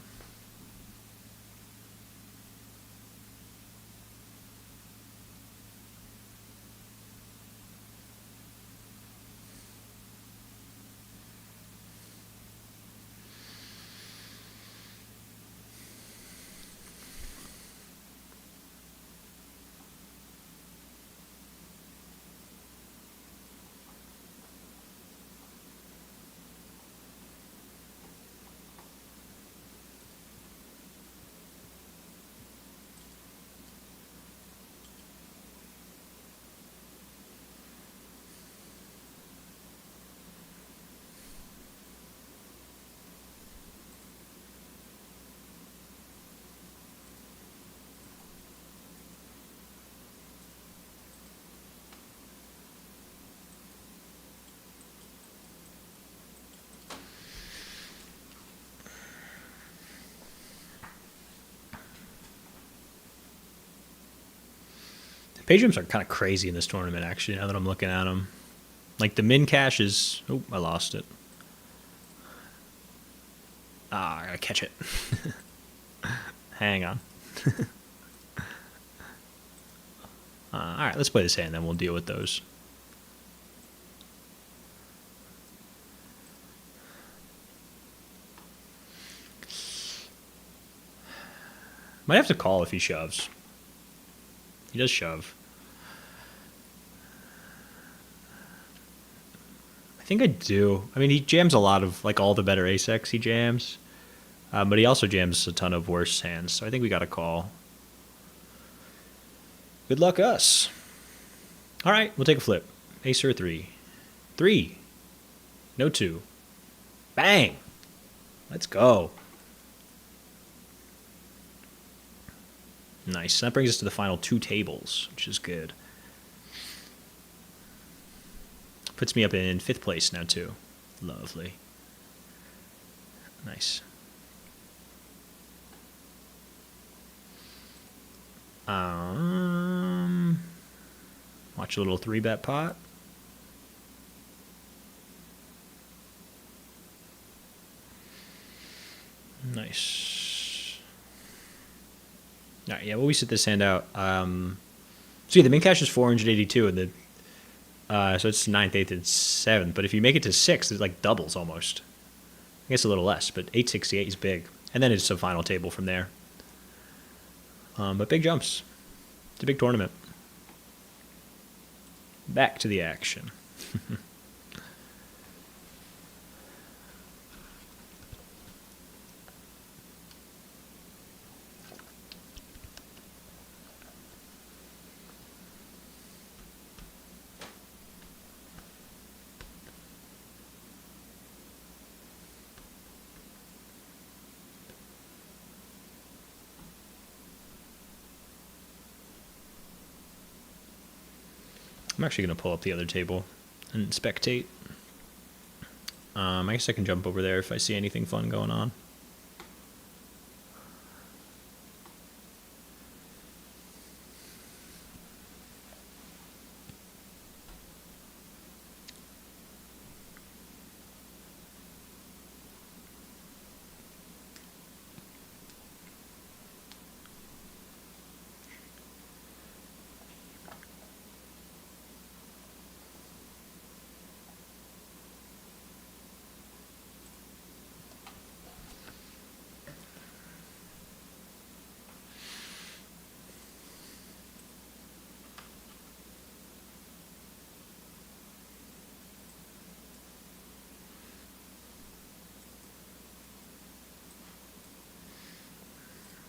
Page jumps are kind of crazy in this tournament, actually, now that I'm looking at them. Like, the min cash is... Oh, I lost it. I gotta catch it. Hang on. Alright, let's play this hand, then we'll deal with those. Might have to call if he shoves. He does shove. I think I do. I mean, he jams a lot of, like, all the better ace-X he jams. But he also jams a ton of worse hands, so I think we got to call. Good luck us. All right, we'll take a flip. Ace or 3. 3. No 2. Bang! Let's go. Nice. That brings us to the final 2 tables, which is good. Puts me up in 5th place now, too. Lovely. Nice. Watch a little 3-bet pot. Nice. All right, yeah, well, we sit this hand out. So yeah, the min cash is 482, and so it's 9th, 8th, and 7th. But if you make it to 6th, it's like doubles almost. I guess a little less, but 868 is big. And then it's a final table from there. But big jumps. It's a big tournament. Back to the action. I'm actually going to pull up the other table and spectate. I guess I can jump over there if I see anything fun going on.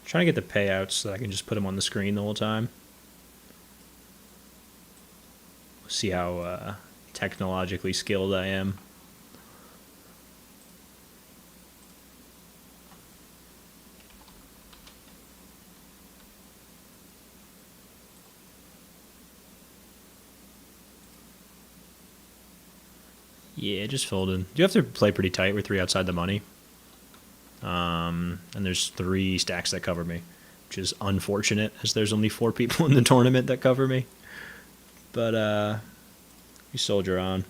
Trying to get the payouts so I can just put them on the screen the whole time. See how technologically skilled I am. Yeah, just folded. You have to play pretty tight. We're 3 outside the money. And there's 3 stacks that cover me, which is unfortunate, as there's only 4 people in the tournament that cover me. But you soldier on.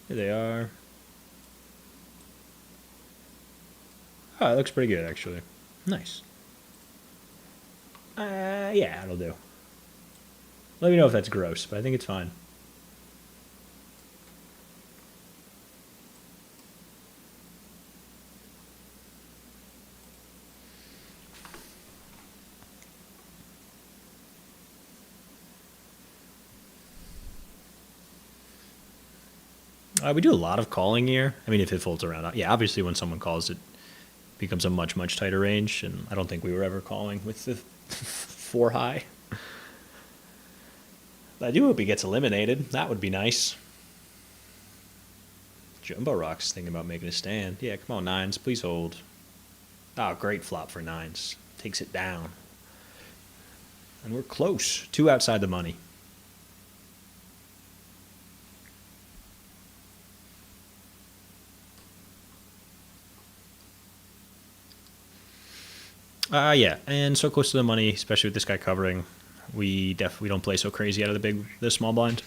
Here they are. Oh, it looks pretty good, actually. Nice. Yeah, it'll do. Let me know if that's gross, but I think it's fine. We do a lot of calling here. I mean, if it folds around. Yeah, obviously when someone calls, it becomes a much, much tighter range, and I don't think we were ever calling with the 4 high. But I do hope he gets eliminated. That would be nice. Jumbo Rock's thinking about making a stand. Yeah, come on, 9s. Please hold. Oh, great flop for 9s. Takes it down. And we're close. 2 outside the money. Yeah, and so close to the money, especially with this guy covering, we don't play so crazy out of the small blind.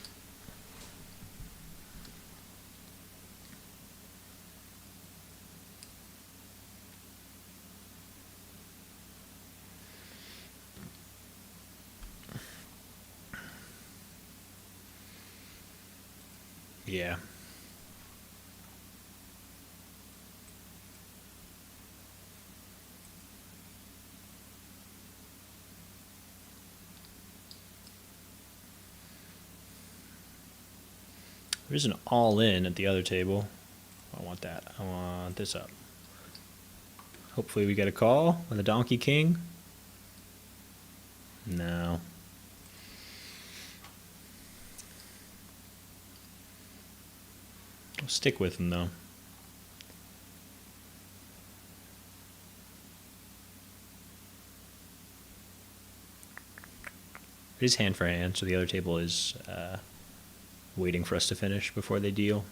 Yeah. There's an all-in at the other table. I want that. I want this up. Hopefully we get a call with a Donkey King. No. I'll stick with him, though. It is hand for hand, so the other table is waiting for us to finish before they deal.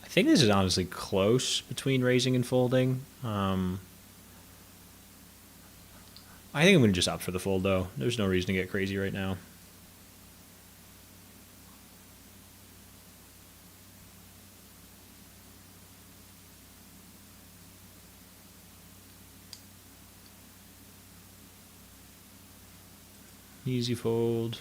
I think this is honestly close between raising and folding. I think I'm going to just opt for the fold, though. There's no reason to get crazy right now. Easy fold.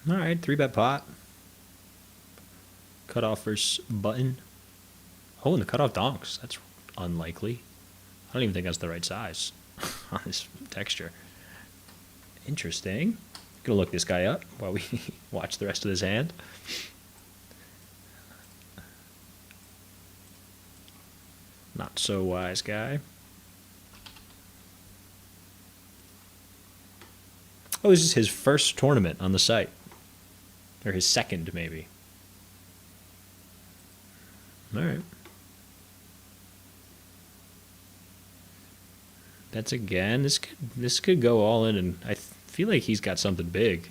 All right, 3-bet pot. Cutoff versus button. Oh, and the cutoff donks. That's unlikely. I don't even think that's the right size on this texture. Interesting. Gonna look this guy up while we watch the rest of this hand. Not so wise guy. Oh, this is his first tournament on the site. Or his second, maybe. All right. That's again. This could go all in, and I feel like he's got something big.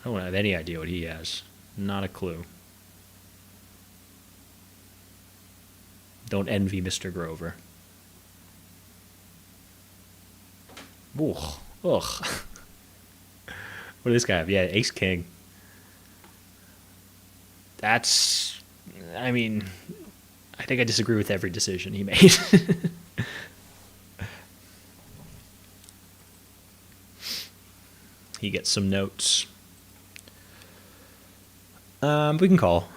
I don't have any idea what he has. Not a clue. Don't envy Mr. Grover. Ugh. Ugh. What does this guy have? Yeah, ace king. That's, I mean, I think I disagree with every decision he made. He gets some notes. We can call.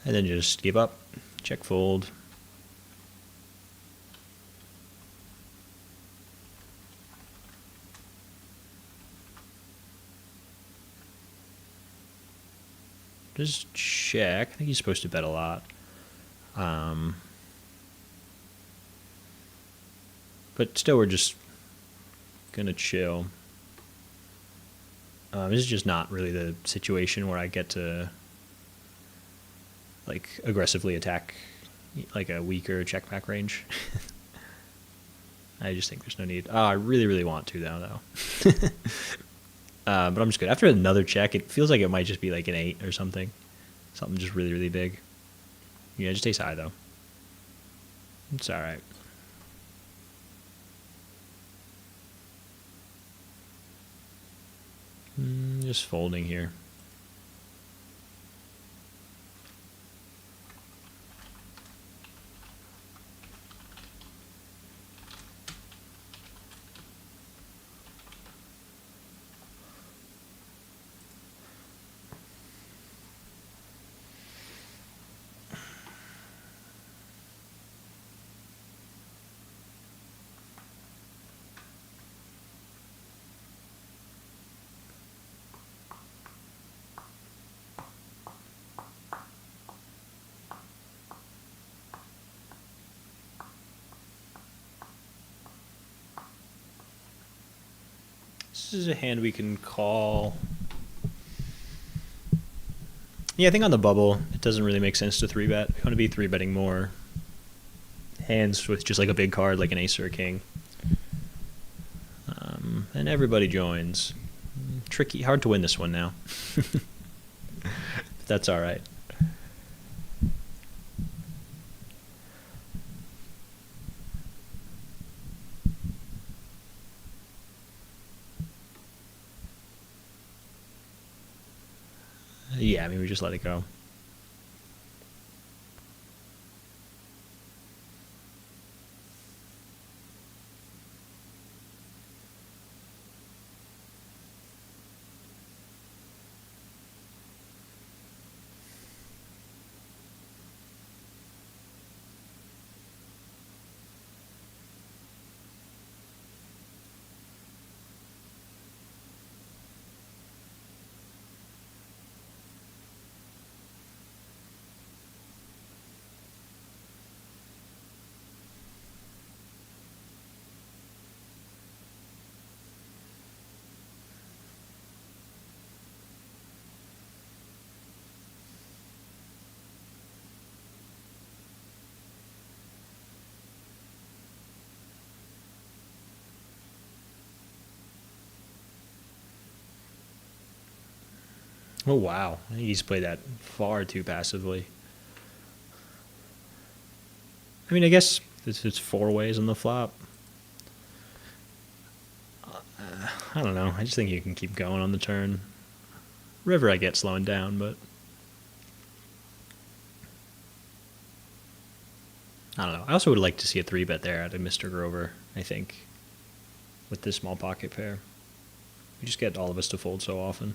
And then just give up. Check fold. Just check. I think he's supposed to bet a lot. But still, we're just going to chill. This is just not really the situation where I get to like aggressively attack like a weaker check back range. I just think there's no need. Oh, I really, really want to though. But I'm just good. After another check, it feels like it might just be like an 8 or something. Something just really, really big. Yeah, just ace high, though. It's all right. Just folding here. This is a hand we can call. Yeah, I think on the bubble, it doesn't really make sense to 3-bet. We want to be 3-betting more hands with just like a big card, like an ace or a king. And everybody joins. Tricky, hard to win this one now. That's all right. Yeah, I mean, we just let it go. Oh, wow. He's played that far too passively. I mean, I guess it's 4 ways on the flop. I don't know. I just think you can keep going on the turn. River, I get slowing down, but I don't know. I also would like to see a 3-bet there out of Mr. Grover, I think, with this small pocket pair. We just get all of us to fold so often.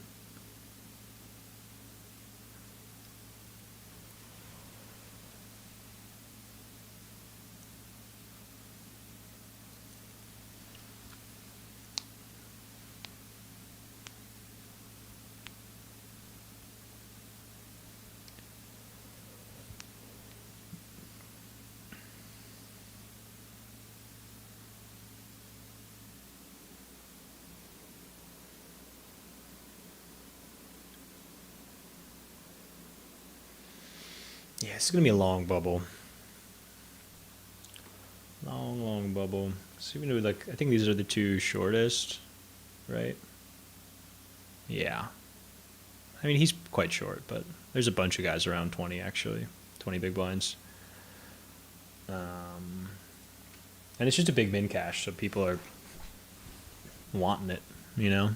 Yeah, it's going to be a long bubble. Long bubble. So even with I think these are the two shortest, right? Yeah. I mean, he's quite short, but there's a bunch of guys around 20, actually. 20 big blinds. And it's just a big min cash, so people are wanting it, you know?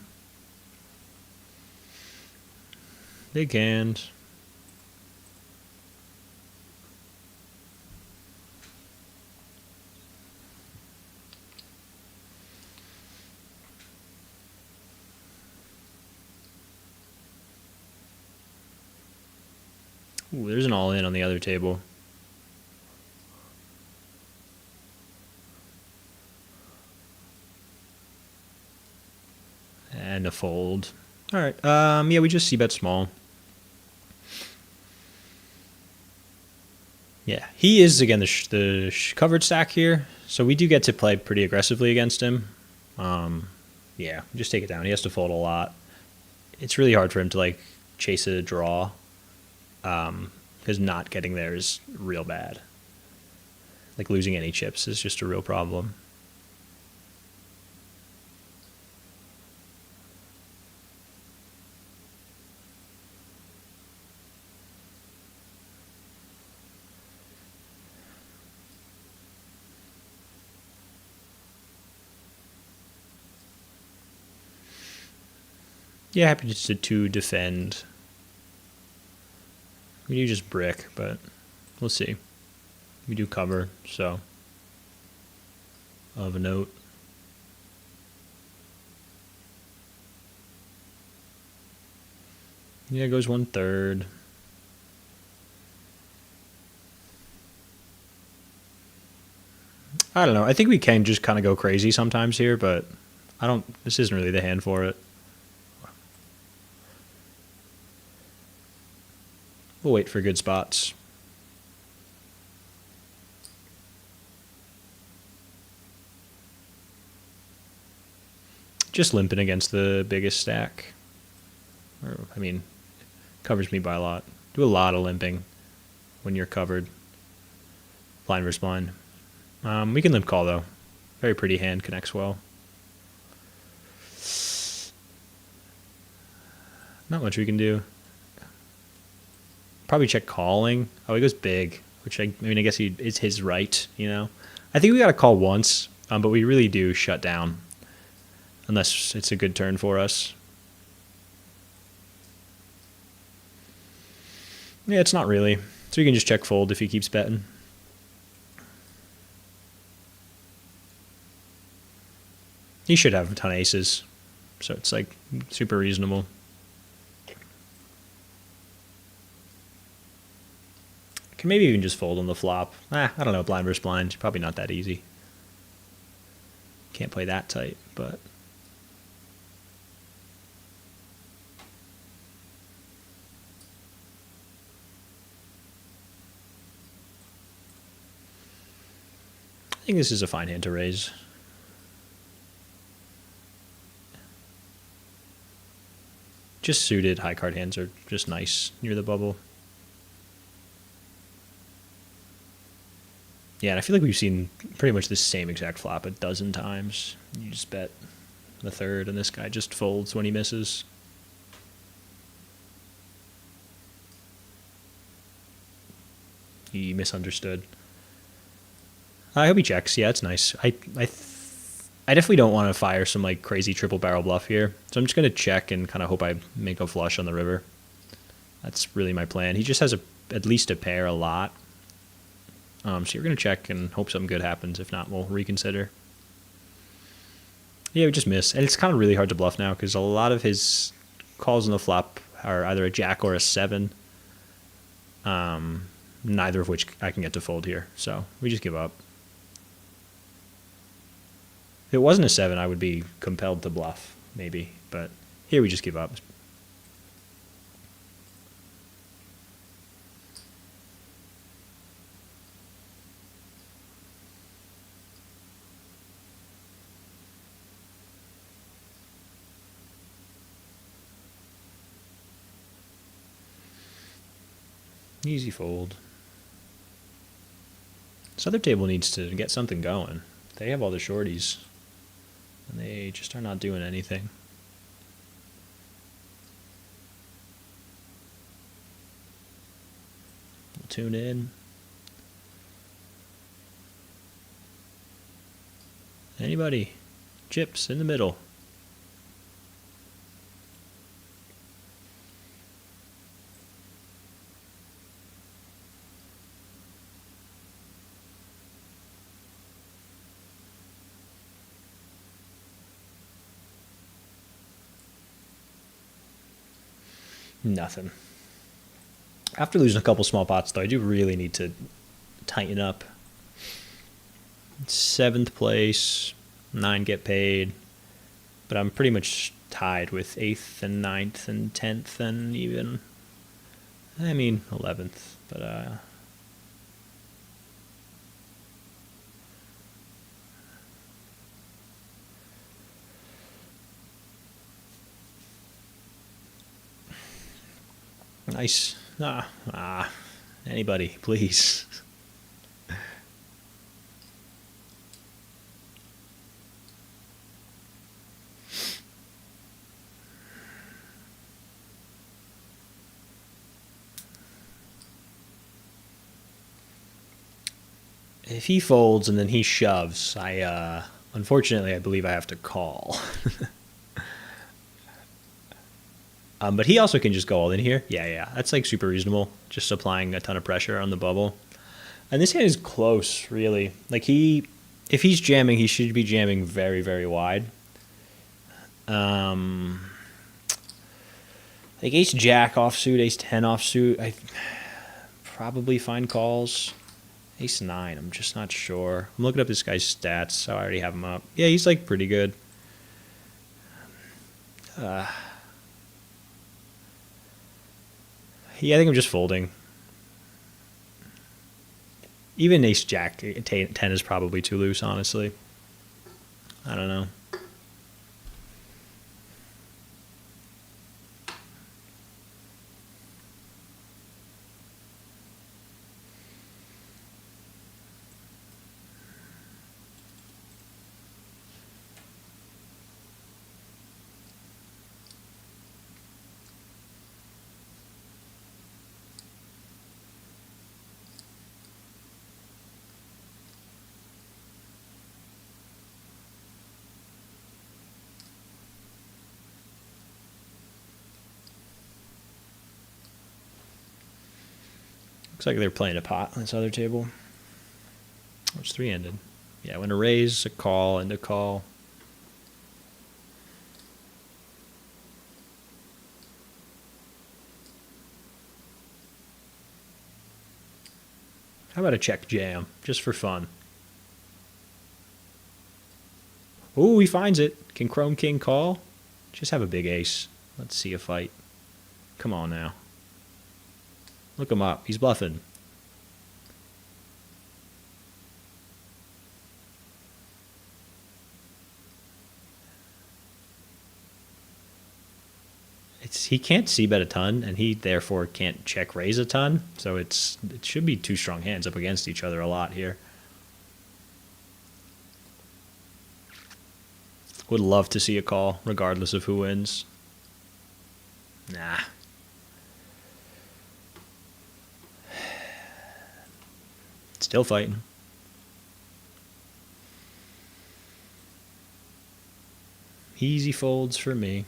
Big hand. Ooh, there's an all-in on the other table. And a fold. All right. Yeah, we just c-bet small. Yeah, he is, again, the covered stack here, so we do get to play pretty aggressively against him. Yeah, just take it down. He has to fold a lot. It's really hard for him to, chase a draw, because not getting there is real bad. Losing any chips is just a real problem. Yeah, happy just to defend. We do just brick, but we'll see. We do cover, so of a note. Yeah, it goes 1/3. I don't know. I think we can just kind of go crazy sometimes here, but this isn't really the hand for it. We'll wait for good spots. Just limping against the biggest stack. I mean, covers me by a lot. Do a lot of limping when you're covered. Blind versus blind. We can limp call, though. Very pretty hand, connects well. Not much we can do. probably check calling. Oh, he goes big, which I mean, I guess it's his right, you know. I think we got to call once, but we really do shut down unless it's a good turn for us. Yeah, it's not really. So we can just check fold if he keeps betting. He should have a ton of aces, so it's like super reasonable. Can maybe even just fold on the flop. I don't know, blind versus blind. Probably not that easy. Can't play that tight, but... I think this is a fine hand to raise. Just suited high card hands are just nice near the bubble. Yeah, and I feel like we've seen pretty much the same exact flop a dozen times. You just bet the third, and this guy just folds when he misses. He misunderstood. I hope he checks. Yeah, it's nice. I definitely don't want to fire some like crazy triple barrel bluff here, so I'm just gonna check and kind of hope I make a flush on the river. That's really my plan. He just has at least a pair a lot. So you're going to check and hope something good happens. If not, we'll reconsider. Yeah, we just miss. And it's kind of really hard to bluff now because a lot of his calls on the flop are either a jack or a 7. Neither of which I can get to fold here. So we just give up. If it wasn't a 7, I would be compelled to bluff, maybe. But here we just give up. Easy fold. This other table needs to get something going. They have all the shorties, and they just are not doing anything. We'll tune in. Anybody? Chips in the middle. Nothing. After losing a couple small pots, though, I do really need to tighten up. 7th place, 9 get paid, but I'm pretty much tied with 8th and 9th and 10th and even, 11th, but nice. Anybody, please. If he folds and then he shoves, unfortunately, I believe I have to call. But he also can just go all in here. Yeah. That's like super reasonable. Just applying a ton of pressure on the bubble. And this hand is close, really. Like if he's jamming, he should be jamming very, very wide. Like ace jack offsuit, ace 10 offsuit, I probably find calls. Ace 9, I'm just not sure. I'm looking up this guy's stats, so I already have him up. Yeah, he's like pretty good. Yeah, I think I'm just folding. Even ace jack 10 is probably too loose, honestly. I don't know. Looks like they're playing a pot on this other table. Oh, it's three-handed. Yeah, when a raise, a call, and a call. How about a check jam, just for fun? Ooh, he finds it. Can Chrome King call? Just have a big ace. Let's see a fight. Come on now. Look him up. He's bluffing. He can't see bet a ton, and he therefore can't check raise a ton. So it should be two strong hands up against each other a lot here. Would love to see a call, regardless of who wins. Nah. Still fighting. Easy folds for me.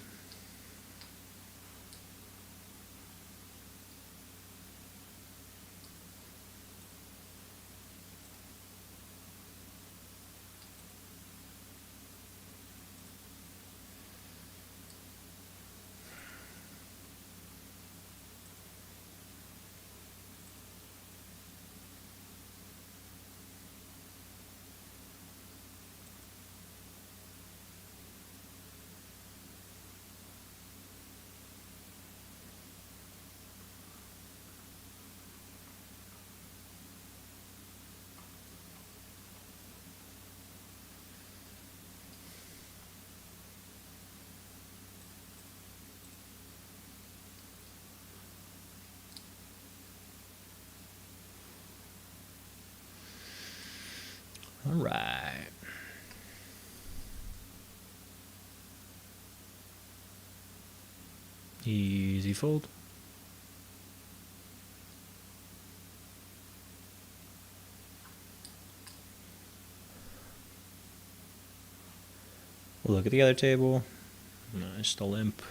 All right. Easy fold. We'll look at the other table. Nice, the limp.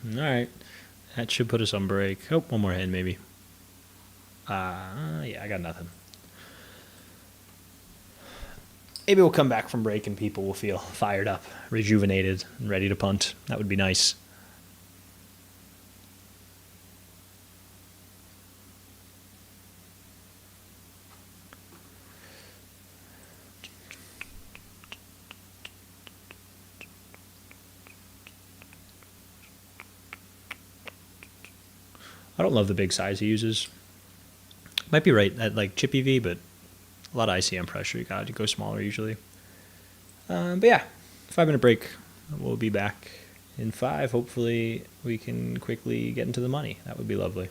All right. That should put us on break. Oh, one more hand maybe. Yeah, I got nothing. Maybe we'll come back from break and people will feel fired up, rejuvenated, and ready to punt. That would be nice. I don't love the big size he uses. Might be right at like Chippy V, but a lot of ICM pressure. You got to go smaller usually. But yeah, 5-minute break. We'll be back in 5. Hopefully we can quickly get into the money. That would be lovely.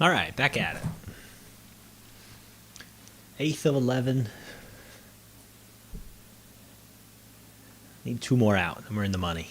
All right, back at it. 8th of 11. Need 2 more out, and we're in the money.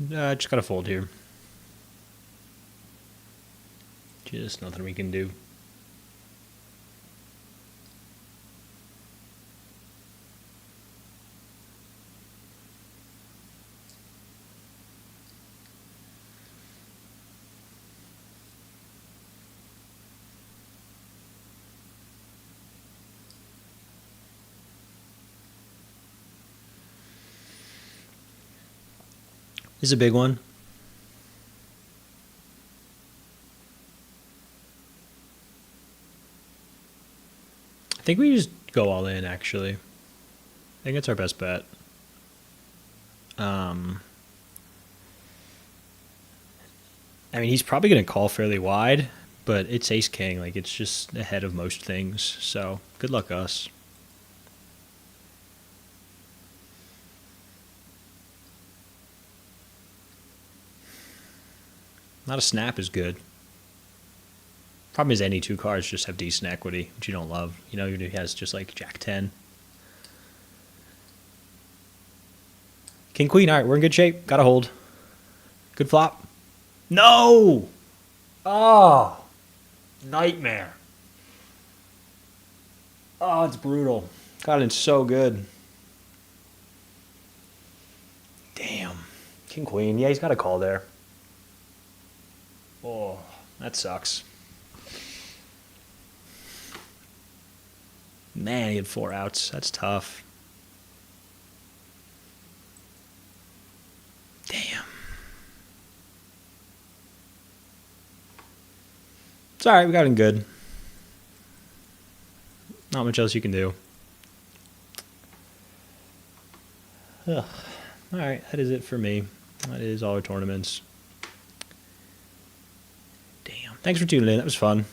Just gotta fold here. Just nothing we can do. This is a big one. I think we just go all in, actually. I think it's our best bet. I mean, he's probably going to call fairly wide, but it's ace-king. Like, it's just ahead of most things. So, good luck us. Not a snap is good. Problem is any 2 cards just have decent equity, which you don't love. You know, even if he has just like Jack 10. King Queen, all right, we're in good shape. Gotta hold. Good flop. No! Oh! Nightmare. Oh, it's brutal. God, it's so good. Damn. King Queen. Yeah, he's got a call there. Oh, that sucks. Man, he had 4 outs. That's tough. Damn. It's all right. We got him good. Not much else you can do. Ugh. All right, that is it for me. That is all our tournaments. Damn. Thanks for tuning in. That was fun.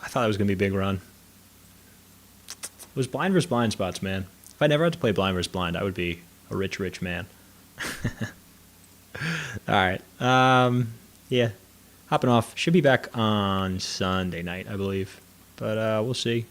I thought it was going to be a big run. It was blind versus blind spots, man. If I never had to play blind versus blind, I would be a rich, rich man. All right. Yeah. Hopping off. Should be back on Sunday night, I believe. But we'll see.